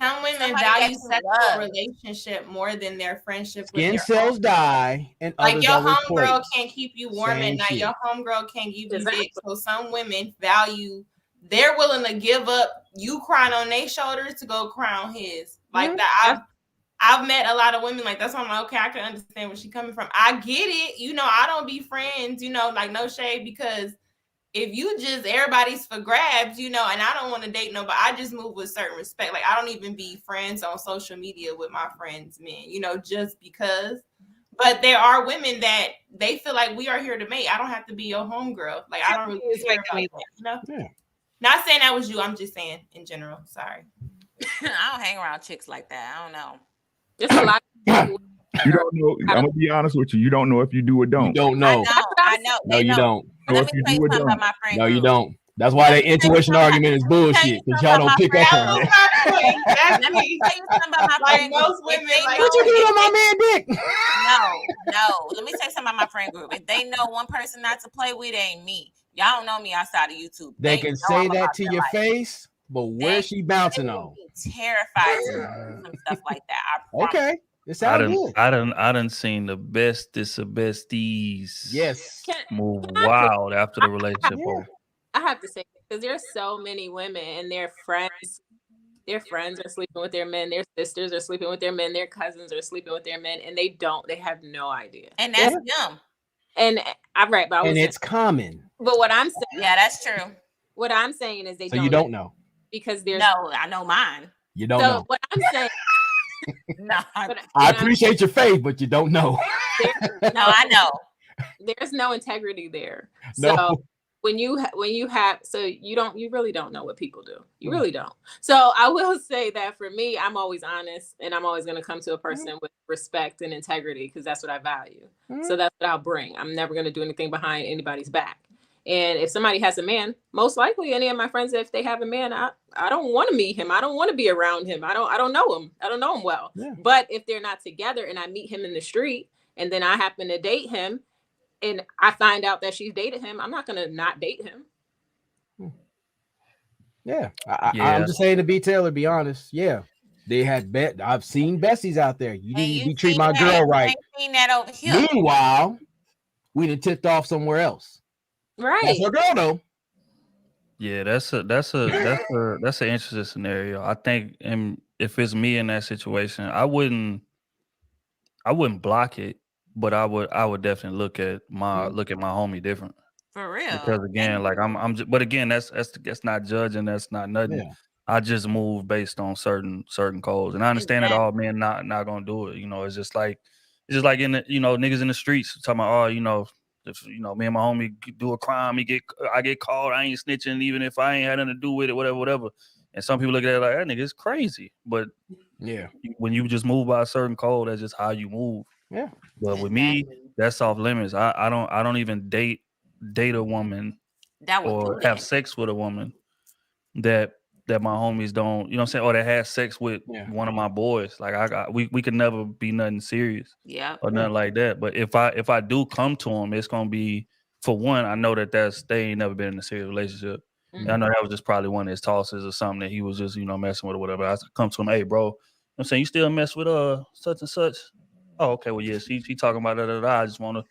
Some women value sexual relationship more than their friendship. Skin cells die, and like your others homegirl can't keep you warm at night. Your homegirl can't give you dick. So some women value. They're willing to give up you crying on their shoulders to go cry on his. Like that. I've met a lot of women like that's why I'm like, okay, I can understand where she's coming from. I get it. You know, I don't be friends, you know, like no shade, because if you just everybody's for grabs, you know, and I don't want to date nobody, I just move with certain respect. Like I don't even be friends on social media with my friends, men, you know, just because. But there are women that they feel like we are here to mate. I don't have to be your homegirl. Like I don't really care about that, you know? Yeah. Not saying that was you. I'm just saying in general. Sorry. I don't hang around chicks like that. I don't know. There's a lot of you don't know. I'm gonna be honest with you. You don't know if you do or don't. You don't know. I know. No, you don't. Know if you do or don't. No, you don't. That's why the intuition argument is bullshit, because y'all don't pick up on it. Let me tell you something about my friend group. Most women like, what you doing on my man dick? No. Let me tell you something about my friend group. If they know one person not to play with, it ain't me. Y'all don't know me outside of YouTube. They can say that to your face, but where's she bouncing on? Terrified to do some stuff like that. Okay. I done seen the bestest of besties. Yes. Move wild after the relationship over. I have to say, because there's so many women and their friends are sleeping with their men, their sisters are sleeping with their men, their cousins are sleeping with their men, and they have no idea. And that's them. And I'm right, but it's common. But what I'm saying, yeah, that's true. What I'm saying is they you don't know. Because there's I know mine. You don't So know. what I'm saying, No, I appreciate your faith, but you don't know. no, I know. There's no integrity there. No. So when you have, so you really don't know what people do. You really don't. So I will say that for me, I'm always honest, and I'm always going to come to a person with respect and integrity because that's what I value. So that's what I'll bring. I'm never going to do anything behind anybody's back. And if somebody has a man, most likely any of my friends, if they have a man, I don't want to meet him. I don't want to be around him. I don't know him. I don't know him well. Yeah. But if they're not together and I meet him in the street and then I happen to date him and I find out that she's dated him, I'm not going to not date him. Yeah. I'm just saying to be Taylor, be honest. Yeah. They had I've seen Bessies out there. You need to be treat my girl right. Seen that over here. Meanwhile, we done tipped off somewhere else. Right. That's her girl though. Yeah, that's an interesting scenario. I think, if it's me in that situation, I wouldn't block it, but I would definitely look at my homie different. For real. Because again, like but again, that's not judging. That's not nothing. Yeah. I just move based on certain codes, and I understand that all men not gonna do it. It's just like in the niggas in the streets talking about if me and my homie do a crime, I get called, I ain't snitching even if I ain't had nothing to do with it, whatever. And some people look at it like that nigga is crazy, but yeah, when you just move by a certain code, that's just how you move. Yeah. But with me, that's off limits. I don't even date a woman or have sex with a woman that my homies don't, you know what I'm saying, or that has sex with one of my boys. Like we could never be nothing serious. Yeah. Or nothing like that. But if I do come to him, it's gonna be, for one, I know that they ain't never been in a serious relationship. And I know that was just probably one of his tosses or something that he was just, messing with or whatever. I come to him, hey bro, I'm saying, you still mess with such and such? Oh, okay, well, yes, he talking about that. I just want to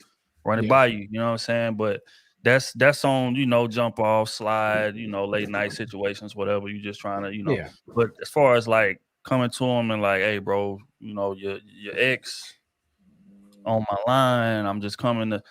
run it by you, you know what I'm saying? But that's on, jump off, slide, late night situations, whatever. You just trying to, Yeah. But as far as like coming to him and like, hey bro, your ex on my line, I'm just coming to,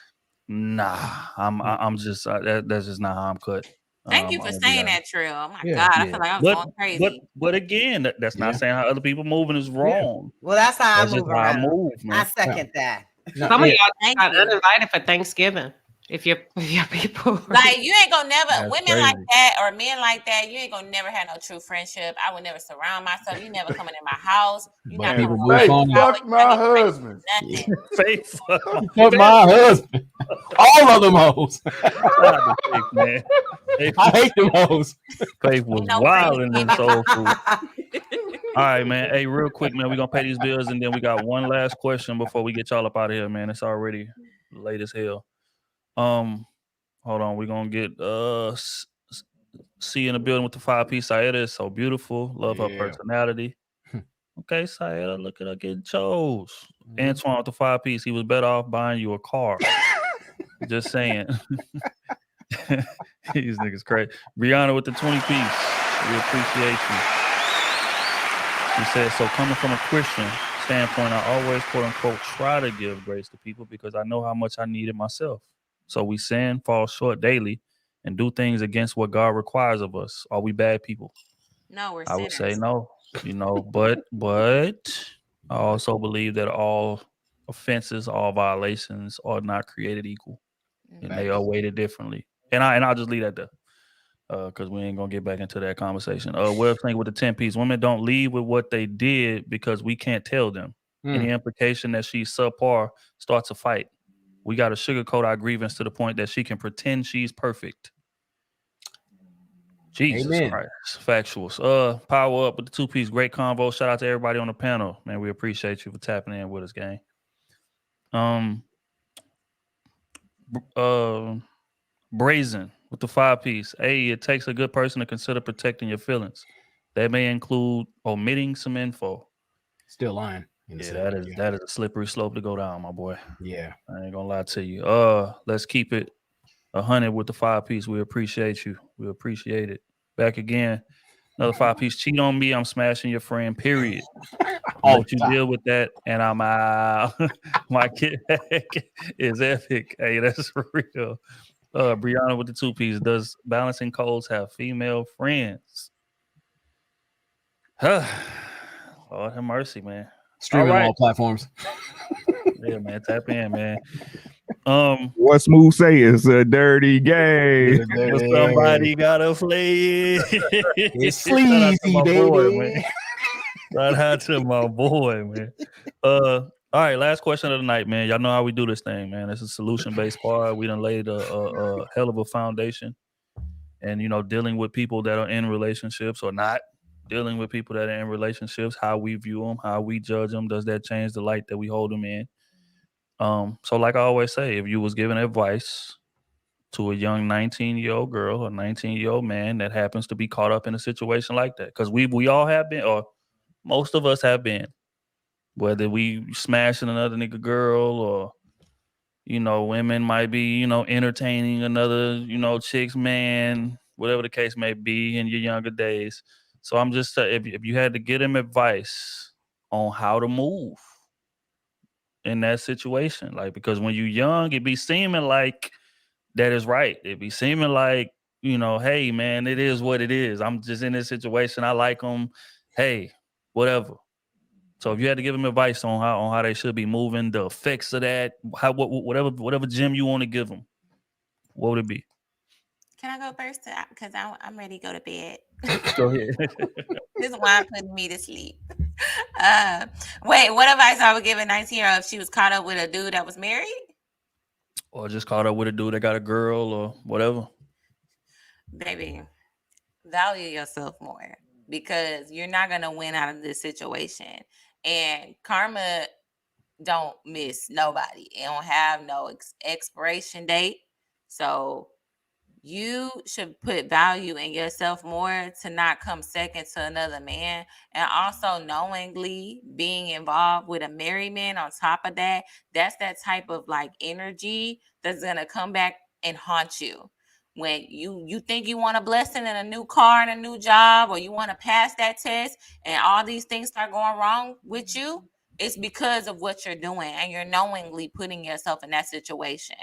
I'm just that's just not how I'm cut. Thank you for saying that, Trill. Oh my God, I feel like I was going crazy. But again, that's not saying how other people moving is wrong. Well, that's how I That's move just how I around. move, man. I second that. Some of y'all got uninvited for Thanksgiving. If your people like, you ain't gonna never, That's women crazy. like that or men like that, you ain't gonna never have no true friendship. I would never surround myself. You never coming in my house. You not coming Fuck my husband. Nothing. Faith, fuck my husband. All of them hoes. Faith, man. I hate them hoes. Faith was wild in them soul food. All right, man. Hey, real quick, man. We're gonna pay these bills and then we got one last question before we get y'all up out of here, man. It's already late as hell. Hold on. We're gonna get C in the building with the 5-piece. Saida is so beautiful. Love her personality. Okay, Saida, look at her getting chose. Antoine with the 5-piece. He was better off buying you a car. Just saying. These niggas crazy. Brianna with the 20-piece. We appreciate you. He said, so coming from a Christian standpoint, I always, quote unquote, try to give grace to people because I know how much I need it myself. So we sin, fall short daily, and do things against what God requires of us. Are we bad people? No, we're I would sinners. say no. But I also believe that all offenses, all violations are not created equal, and they are weighted differently. And I'll just leave that there, because we ain't gonna get back into that conversation. Well, thing with the 10-piece, women don't leave with what they did because we can't tell them. Any implication that she's subpar starts a fight. We got to sugarcoat our grievance to the point that she can pretend she's perfect. Jesus Christ. Factuals. Power up with the 2-piece. Great convo. Shout out to everybody on the panel. Man, we appreciate you for tapping in with us, gang. Brazen with the 5-piece. Hey, it takes a good person to consider protecting your feelings. That may include omitting some info. Still lying. Yeah, that is a slippery slope to go down, my boy. Yeah. I ain't gonna lie to you. Let's keep it 100 with the 5-piece. We appreciate you. We appreciate it. Back again. Another 5-piece. Cheat on me, I'm smashing your friend, period. I'll let you deal with that, and I'm out. My kid is epic. Hey, that's real. Brianna with the 2-piece. Does balancing codes have female friends? Lord have mercy, man. Streaming All on right. all platforms. Yeah, man. Tap in, man. What Smooth say is a dirty game. But somebody gotta play it. It's Shout out to sleazy, my boy, baby. man. Shout out to my boy, man. All right, last question of the night, man. Y'all know how we do this thing, man. It's a solution-based squad. We done laid a hell of a foundation. And, you know, dealing with people that are in relationships or not, dealing with people that are in relationships, how we view them, how we judge them, does that change the light that we hold them in? So like I always say, if you was giving advice to a young 19-year-old girl or 19-year-old man that happens to be caught up in a situation like that, because we all have been, or most of us have been, whether we smashing another nigga girl or, you know, women might be, you know, entertaining another, you know, chick's man, whatever the case may be in your younger days. So I'm just saying, if you had to give him advice on how to move in that situation, like, because when you're young, it be seeming like that is right. It be seeming like, you know, hey man, it is what it is. I'm just in this situation. I like them. Hey, whatever. So if you had to give them advice on how they should be moving, the effects of that, whatever gem you want to give them, what would it be? Can I go first? Because I'm ready to go to bed. Go ahead. This is why I'm putting me to sleep. Wait, what advice I would give a 19-year-old if she was caught up with a dude that was married? Or just caught up with a dude that got a girl or whatever? Baby, value yourself more because you're not going to win out of this situation. And karma don't miss nobody. It don't have no expiration date. So you should put value in yourself more to not come second to another man. And also knowingly being involved with a married man on top of that, that's that type of like energy that's going to come back and haunt you. When you think you want a blessing and a new car and a new job, or you want to pass that test and all these things start going wrong with you, it's because of what you're doing and you're knowingly putting yourself in that situation.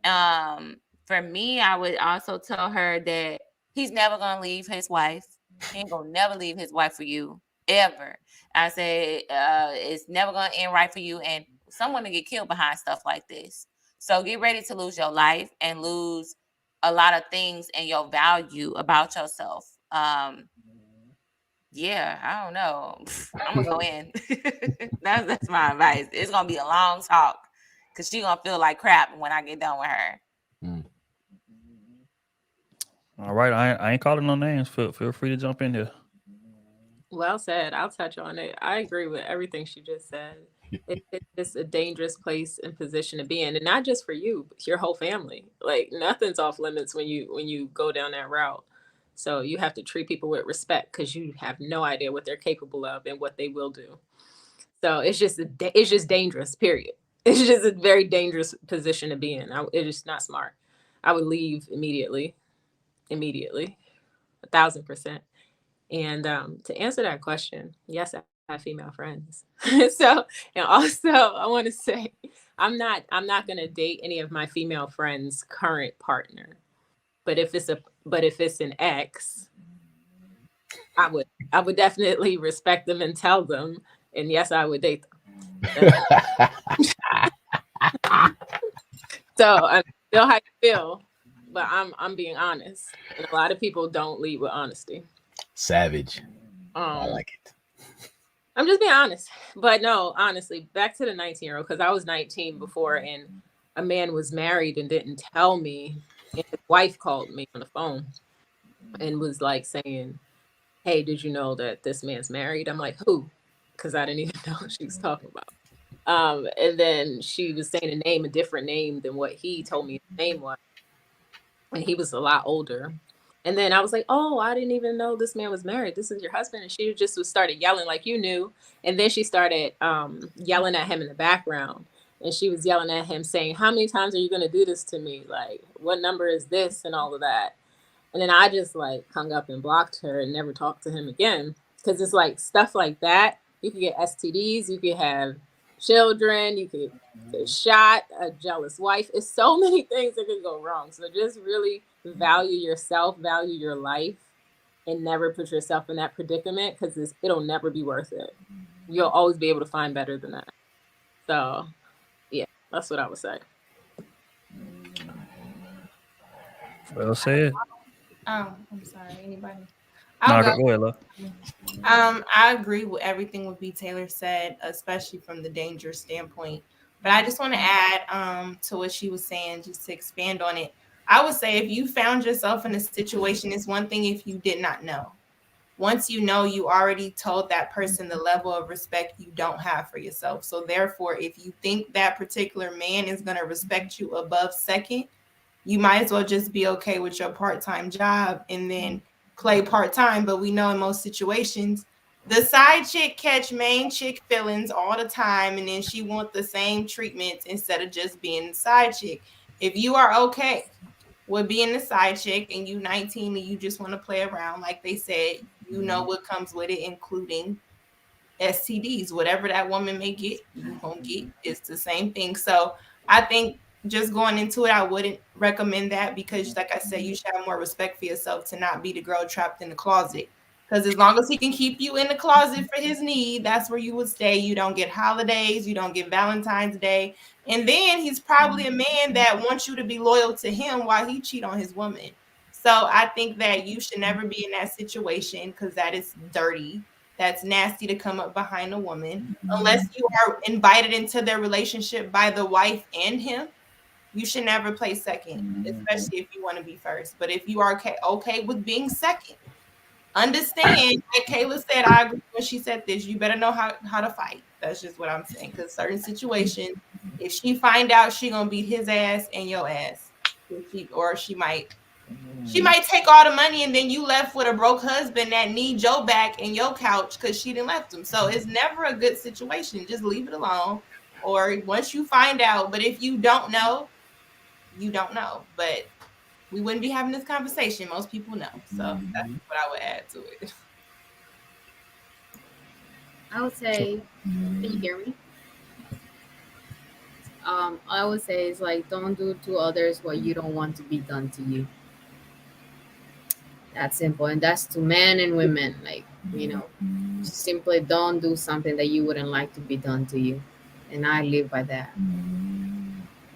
For me, I would also tell her that he's never gonna leave his wife. He ain't gonna never leave his wife for you ever. I said it's never gonna end right for you, and someone to get killed behind stuff like this. So get ready to lose your life and lose a lot of things and your value about yourself. Yeah, I don't know. I'm gonna go in. That's my advice. It's gonna be a long talk because she's gonna feel like crap when I get done with her. All right, I ain't calling no names. Feel free to jump in here. Well said. I'll touch on it. I agree with everything she just said. It's a dangerous place and position to be in, and not just for you, but your whole family. Like nothing's off limits when you go down that route. So you have to treat people with respect because you have no idea what they're capable of and what they will do. So it's just dangerous. Period. It's just a very dangerous position to be in. It is not smart. I would leave immediately, 1,000%. And to answer that question, yes, I have female friends. So, and also I want to say I'm not going to date any of my female friends' current partner. But if it's an ex, I would definitely respect them and tell them, and yes, I would date them. So I feel how you feel, but I'm being honest, and a lot of people don't lead with honesty. Savage. I like it. I'm just being honest. But no, honestly, back to the 19-year-old, because I was 19 before, and a man was married and didn't tell me. And his wife called me on the phone and was like saying, hey, did you know that this man's married? I'm like, who? Because I didn't even know what she was talking about. And then she was saying a different name than what he told me his name was. And he was a lot older. And then I was like, oh, I didn't even know this man was married. This is your husband. And she just started yelling like you knew. And then she started yelling at him in the background. And she was yelling at him saying, how many times are you going to do this to me? Like, what number is this and all of that? And then I just like hung up and blocked her and never talked to him again. Because it's like stuff like that. You could get STDs. You could have children. You could get shot, a jealous wife. It's so many things that could go wrong. So just really value yourself, value your life, and never put yourself in that predicament, because it'll never be worth it. You'll always be able to find better than that. So yeah, that's what I would say. Well said. Oh, I'm sorry. Anybody? No, I'll go go. ahead, love. I agree with everything what B. Taylor said, especially from the danger standpoint. But I just want to add to what she was saying, just to expand on it. I would say if you found yourself in a situation, it's one thing if you did not know. Once you know, you already told that person the level of respect you don't have for yourself. So therefore, if you think that particular man is going to respect you above second, you might as well just be okay with your part-time job and then play part-time. But we know in most situations, the side chick catch main chick feelings all the time, and then she want the same treatments instead of just being the side chick. If you are okay with being the side chick and you 19 and you just want to play around, like they said, you know what comes with it, including STDs. Whatever that woman may get, you gonna get. It's the same thing. So I think just going into it, I wouldn't recommend that, because like I said, you should have more respect for yourself to not be the girl trapped in the closet. Because as long as he can keep you in the closet for his need, that's where you would stay. You don't get holidays, you don't get Valentine's Day. And then he's probably a man that wants you to be loyal to him while he cheat on his woman. So I think that you should never be in that situation, because that is dirty. That's nasty to come up behind a woman. Unless you are invited into their relationship by the wife and him, you should never play second, especially if you want to be first. But if you are okay with being second, understand, like Kayla said, I agree when she said this, you better know how to fight. That's just what I'm saying. Because certain situations, if she find out, she gonna beat his ass and your ass. She might take all the money, and then you left with a broke husband that needs your back and your couch because she didn't left him. So it's never a good situation. Just leave it alone. Or once you find out, but if you don't know, you don't know. But we wouldn't be having this conversation. Most people know. So that's what I would add to it. I would say, can you hear me? I would say it's like, don't do to others what you don't want to be done to you. That's simple, and that's to men and women. Like, simply don't do something that you wouldn't like to be done to you, and I live by that.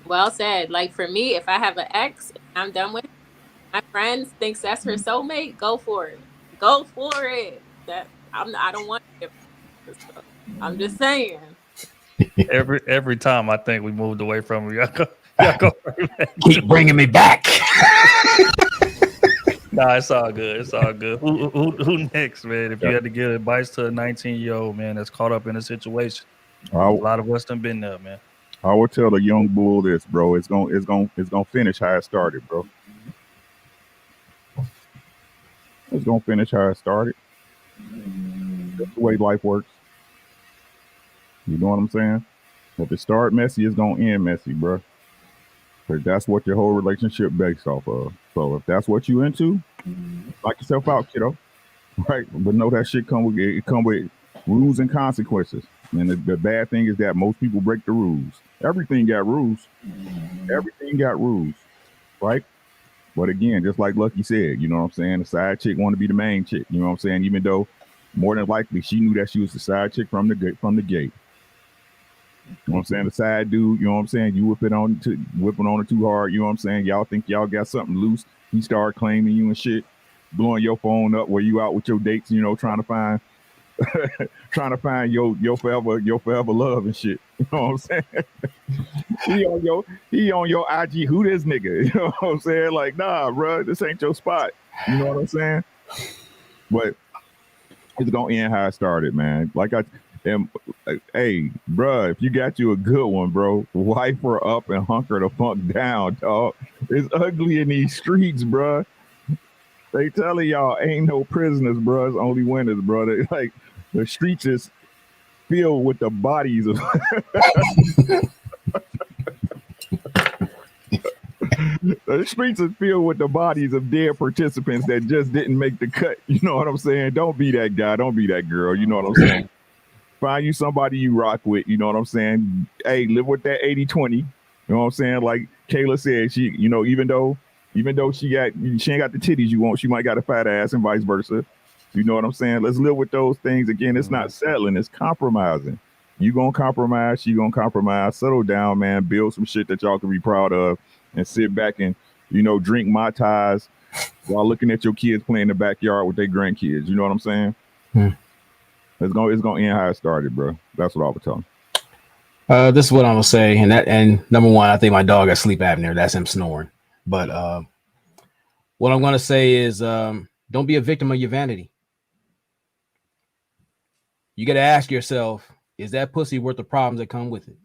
Well said. Like for me, if I have an ex, I'm done with it. My friends thinks that's her soulmate. Go for it. Go for it. I don't want to. I'm just saying. Every time I think we moved away from her, y'all go right back. Keep bringing me back. Nah, it's all good. It's all good. Who next, man? If you had to give advice to a 19-year-old man that's caught up in a situation, a lot of us done been there, man. I would tell the young bull this, bro. It's gonna finish how it started, bro. It's gonna finish how it started. That's the way life works. You know what I'm saying? If it start messy, it's gonna end messy, bro. Because that's what your whole relationship based off of. So if that's what you into, knock yourself out, kiddo. Right? But know that shit come with rules and consequences. And the bad thing is that most people break the rules. Everything got rules. Everything got rules. Right? But again, just like Lucky said, you know what I'm saying? The side chick want to be the main chick. You know what I'm saying? Even though more than likely she knew that she was the side chick from the gate. You know what I'm saying? The side dude, you know what I'm saying? You whipping on it too hard, you know what I'm saying? Y'all think y'all got something loose. He started claiming you and shit, blowing your phone up where you out with your dates, you know, trying to find your forever love and shit. You know what I'm saying? he on your IG, who this nigga? You know what I'm saying? Like, nah, bro, this ain't your spot. You know what I'm saying? But it's gonna end how it started, man. Hey, bro, if you got you a good one, bro, wipe her up and hunker the fuck down, dog. It's ugly in these streets, bro. They telling y'all ain't no prisoners, bro. It's only winners, bro. Like the streets is filled with the bodies of the streets is filled with the bodies of dead participants that just didn't make the cut. You know what I'm saying? Don't be that guy. Don't be that girl. You know what I'm saying? Find you somebody you rock with. You know what I'm saying? Hey, live with that 80-20. You know what I'm saying? Like Kayla said, she, you know, even though Even though she ain't got the titties you want, she might got a fat ass and vice versa. You know what I'm saying? Let's live with those things. Again, it's not settling, it's compromising. You gonna compromise, she gonna compromise. Settle down, man. Build some shit that y'all can be proud of, and sit back and, you know, drink Mai Tais while looking at your kids playing in the backyard with their grandkids. You know what I'm saying? It's gonna end how it started, bro. That's what I would tell them. This is what I'm gonna say, and number one, I think my dog got sleep apnea. That's him snoring. But what I'm gonna say is, don't be a victim of your vanity. You got to ask yourself, is that pussy worth the problems that come with it?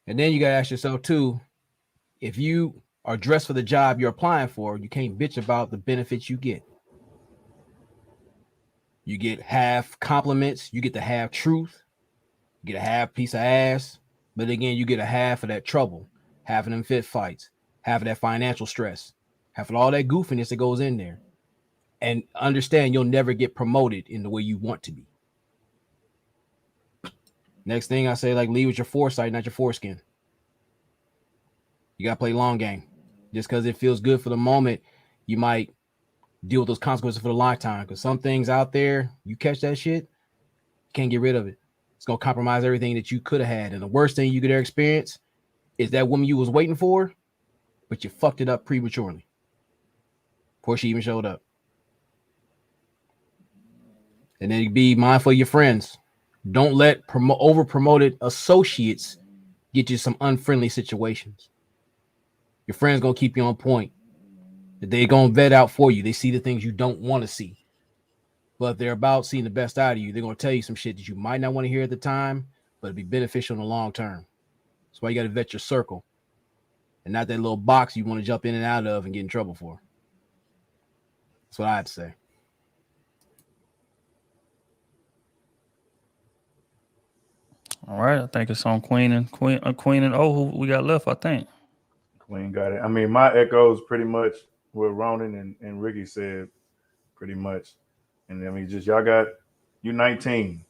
And then you got to ask yourself too, if you are dressed for the job you're applying for, you can't bitch about the benefits you get. You get half compliments, you get the half truth, you get a half piece of ass, but again, you get a half of that trouble, half of them fit fights, half of that financial stress, half of all that goofiness that goes in there. And understand you'll never get promoted in the way you want to be. Next thing I say, like, lead with your foresight, not your foreskin. You got to play long game. Just because it feels good for the moment, you might deal with those consequences for the lifetime. Because some things out there, you catch that shit, you can't get rid of it. It's going to compromise everything that you could have had. And the worst thing you could ever experience is that woman you was waiting for, but you fucked it up prematurely before she even showed up. And then be mindful of your friends. Don't let over-promoted associates get you some unfriendly situations. Your friends going to keep you on point. They're going to vet out for you. They see the things you don't want to see. But if they're about seeing the best out of you, they're going to tell you some shit that you might not want to hear at the time, but it'll be beneficial in the long term. That's why you got to vet your circle and not that little box you want to jump in and out of and get in trouble for. That's what I have to say. All right, I think it's on Queen and O who we got left, I think. Queen got it. I mean, my echoes pretty much what Ronan and Ricky said, pretty much. And I mean, just y'all got you 19.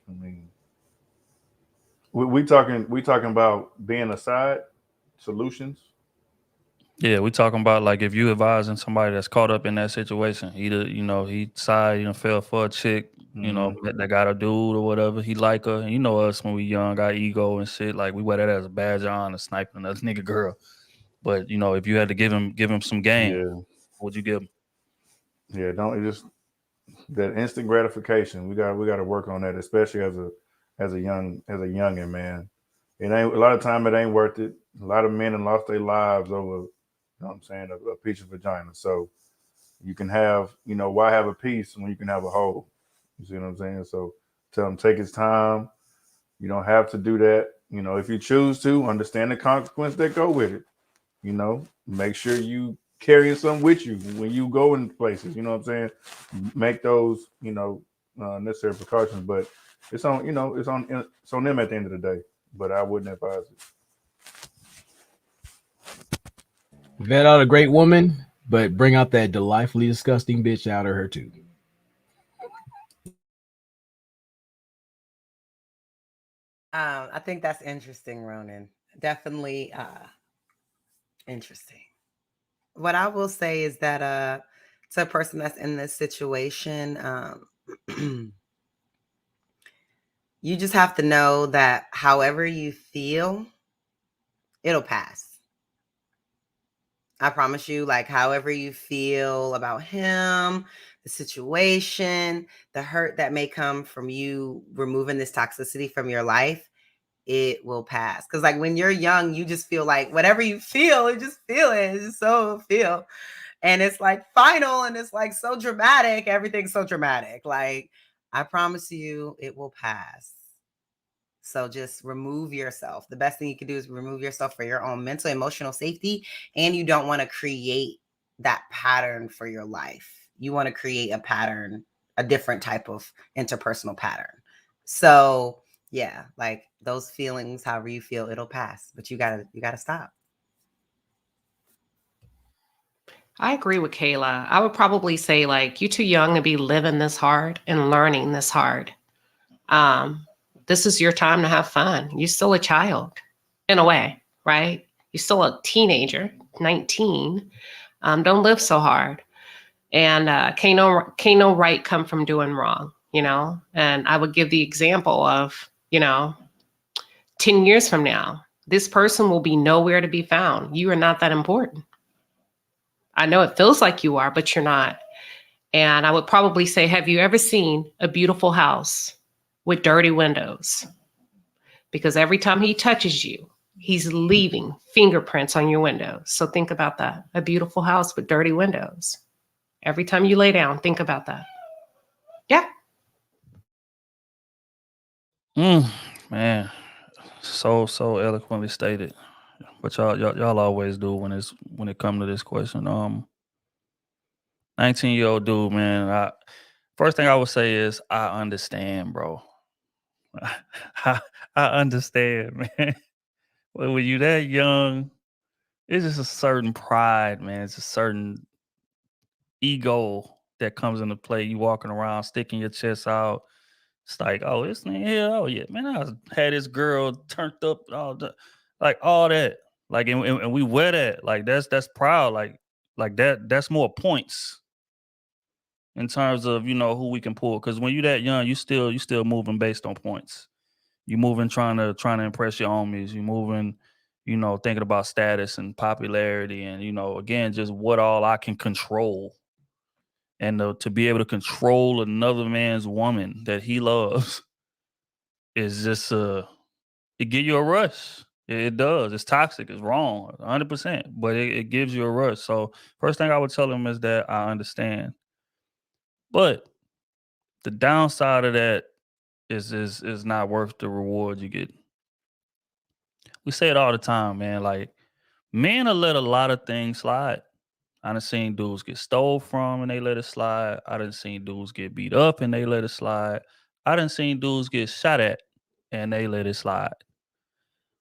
I mean, we talking about being aside solutions. Yeah, we talking about like if you advising somebody that's caught up in that situation, either he decided fell for a chick, that got a dude or whatever, he like her, and us when we young got ego and shit, like we wear that as a badge of honor, sniping another nigga girl. But if you had to give him some game, what would you give him? Yeah, don't just that instant gratification. We got to work on that, especially as a youngin', man. It ain't a lot of time. It ain't worth it. A lot of men have lost their lives over, what I'm saying, a piece of vagina. So you can have, why have a piece when you can have a whole? You see what I'm saying? So tell him take his time. You don't have to do that. If you choose to, understand the consequence that go with it. Make sure you carrying something with you when you go in places. You know what I'm saying? Make those, necessary precautions. But it's on, it's on them at the end of the day. But I wouldn't advise it. Vet out a great woman, but bring out that delightfully disgusting bitch out of her too. I think that's interesting, Ronan. Definitely interesting. What I will say is that to a person that's in this situation, you just have to know that however you feel, it'll pass. I promise you, like however you feel about him, the situation, the hurt that may come from you removing this toxicity from your life, it will pass. Because like when you're young, you just feel like whatever you feel, you just feel it. It's just so feel. And it's like final and it's like so dramatic. Everything's so dramatic. Like I promise you, it will pass. So just remove yourself. The best thing you can do is remove yourself for your own mental, emotional safety. And you don't want to create that pattern for your life. You want to create a pattern, a different type of interpersonal pattern. So yeah, like those feelings, however you feel, it'll pass. But you gotta stop. I agree with Kayla. I would probably say like you're too young to be living this hard and learning this hard. This is your time to have fun. You're still a child in a way, right? You're still a teenager, 19. Don't live so hard. And can't no right come from doing wrong, you know? And I would give the example of, 10 years from now, this person will be nowhere to be found. You are not that important. I know it feels like you are, but you're not. And I would probably say, have you ever seen a beautiful house with dirty windows? Because every time he touches you, he's leaving fingerprints on your windows. So think about that. A beautiful house with dirty windows. Every time you lay down, think about that. Yeah. Man, so eloquently stated. But y'all always do when it comes to this question. 19-year-old dude, man. First thing I would say is I understand, bro. I understand, man. When you that young, it's just a certain pride, man. It's a certain ego that comes into play. You walking around sticking your chest out. It's like, oh, this thing here, oh yeah, man. Had this girl turned up, all that, like, and we wear that, like that's proud, like that's more points in terms of who we can pull. Because when you that young, you still moving based on points. You moving trying to impress your homies. You moving, thinking about status and popularity, and again, just what all I can control. And to be able to control another man's woman that he loves is just it give you a rush. It does. It's toxic. It's wrong, 100%. But it gives you a rush. So first thing I would tell him is that I understand. But the downside of that is not worth the reward you get. We say it all the time, man. Like, men will let a lot of things slide. I done seen dudes get stole from and they let it slide. I done seen dudes get beat up and they let it slide. I done seen dudes get shot at and they let it slide.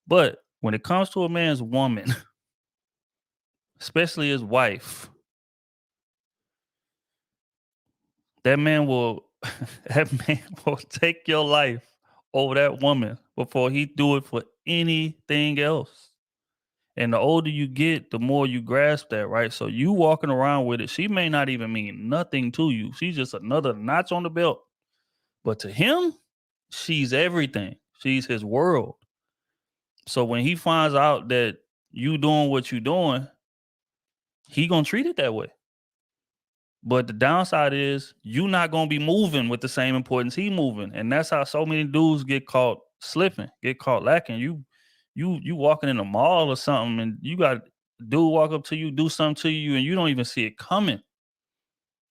But when it comes to a man's woman, especially his wife, that man will take your life over that woman before he do it for anything else. And the older you get, the more you grasp that, right? So you walking around with it, she may not even mean nothing to you. She's just another notch on the belt. But to him, she's everything. She's his world. So when he finds out that you doing what you doing, he gonna treat it that way. But the downside is you not gonna be moving with the same importance he moving. And that's how so many dudes get caught slipping, get caught lacking. You walking in the mall or something and you got a dude walk up to you, do something to you, and you don't even see it coming.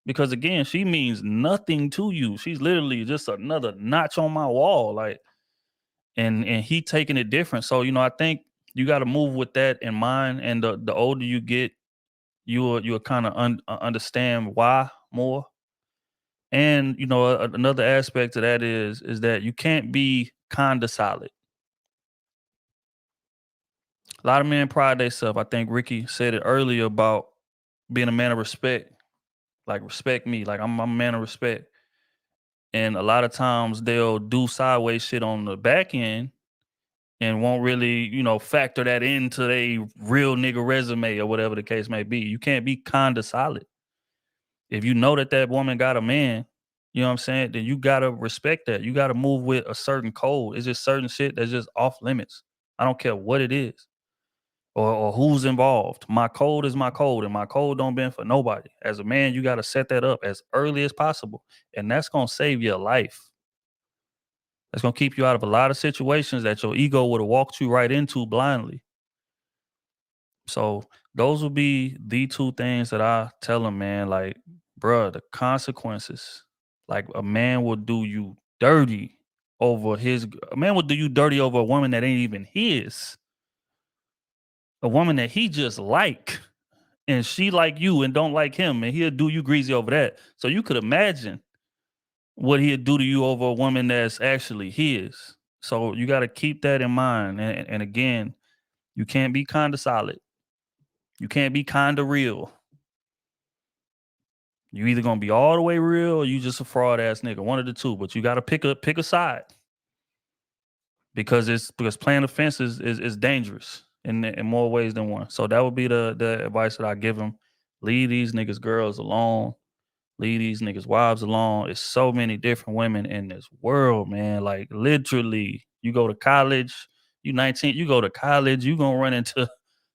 Because again, she means nothing to you. She's literally just another notch on my wall. Like, and he taking it different. So, I think you got to move with that in mind. And the older you get, you'll kind of understand why more. And another aspect of that is that you can't be kinda solid. A lot of men pride themselves. I think Ricky said it earlier about being a man of respect. Like, respect me. Like, I'm a man of respect. And a lot of times they'll do sideways shit on the back end and won't really, factor that into their real nigga resume or whatever the case may be. You can't be kinda solid. If you know that woman got a man, you know what I'm saying, then you gotta respect that. You gotta move with a certain code. It's just certain shit that's just off limits. I don't care what it is or who's involved. My code is my code, and my code don't bend for nobody. As a man, you gotta set that up as early as possible, and that's gonna save your life. That's gonna keep you out of a lot of situations that your ego would have walked you right into blindly. So those would be the two things that I tell them, man. Like, bruh, the consequences. Like, a man will do you dirty a man will do you dirty over a woman that ain't even his. A woman that he just like, and she like you and don't like him, and he'll do you greasy over that. So you could imagine what he'd do to you over a woman that's actually his. So you got to keep that in mind. And again, you can't be kinda solid. You can't be kinda real. You either gonna be all the way real or you just a fraud ass nigga. One of the two, but you gotta pick a side. Because playing offense is dangerous. in more ways than one. So that would be the advice that I give them. Leave these niggas girls alone. Leave these niggas wives alone. It's so many different women in this world, man. Like literally, you go to college, you 19, you go to college, you gonna run into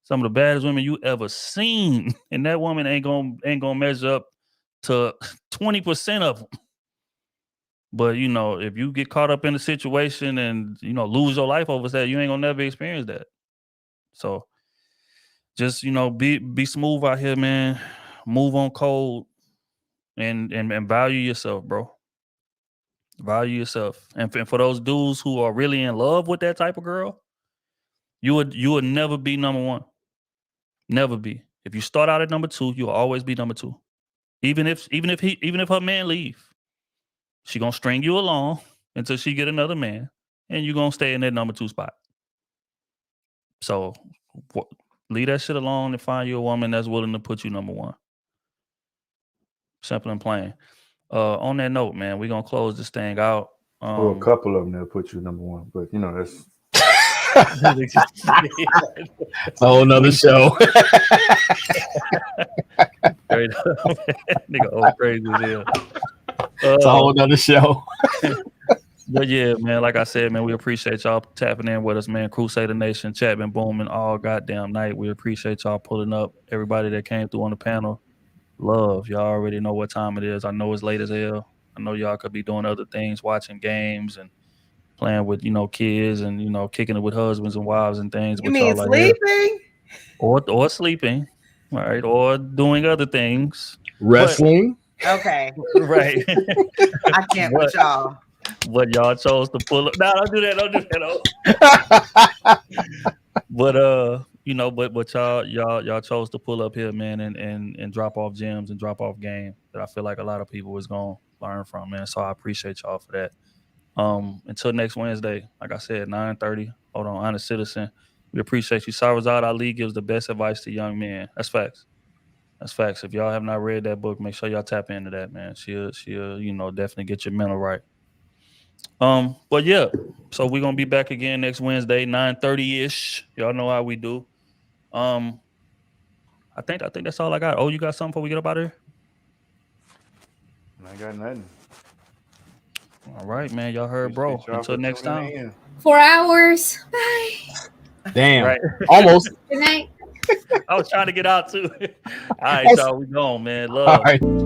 some of the baddest women you ever seen, and that woman ain't gonna measure up to 20% of them. But you know, if you get caught up in a situation and you know lose your life over that, you ain't gonna never experience that. So just you know, be smooth out here, man. Move on code and value yourself, bro. Value yourself. And for those dudes who are really in love with that type of girl, you would never be number one. Never be. If you start out at number two, you'll always be number two. Even if her man leave, she gonna string you along until she get another man, and you gonna stay in that number two spot. So leave that shit alone and find you a woman that's willing to put you number one. Simple and plain. On that note, man, we're gonna close this thing out. Or a couple of them that'll put you number one, but you know that's it's a whole nother show. Nigga, old crazy as hell. It's a whole nother show. But yeah, man, like I said, man, we appreciate y'all tapping in with us, man. Crusader Nation, chat been booming all goddamn night. We appreciate y'all pulling up. Everybody that came through on the panel, love. Y'all already know what time it is. I know it's late as hell. I know y'all could be doing other things, watching games and playing with, you know, kids and, you know, kicking it with husbands and wives and things. You mean sleeping? Or sleeping, all right, or doing other things. Wrestling. Okay. Right. I can't with y'all. But y'all chose to pull up. No, don't do that. But you know, but y'all chose to pull up here, man, and drop off gems and drop off game that I feel like a lot of people is gonna learn from, man. So I appreciate y'all for that. Until next Wednesday, like I said, 9:30. Hold on, Honest Citizen. We appreciate you. Sarazad Ali gives the best advice to young men. That's facts. That's facts. If y'all have not read that book, make sure y'all tap into that, man. She'll you know, definitely get your mental right. But yeah, so we're gonna be back again next Wednesday, 9:30-ish. Y'all know how we do. I think that's all I got. Oh, you got something before we get up out of here? I got nothing. All right, man. Y'all heard, bro. Until next time. 4 hours. Bye. Damn. Right. Almost. Good night. I was trying to get out too. All right, y'all. We gone, man. Love. All right.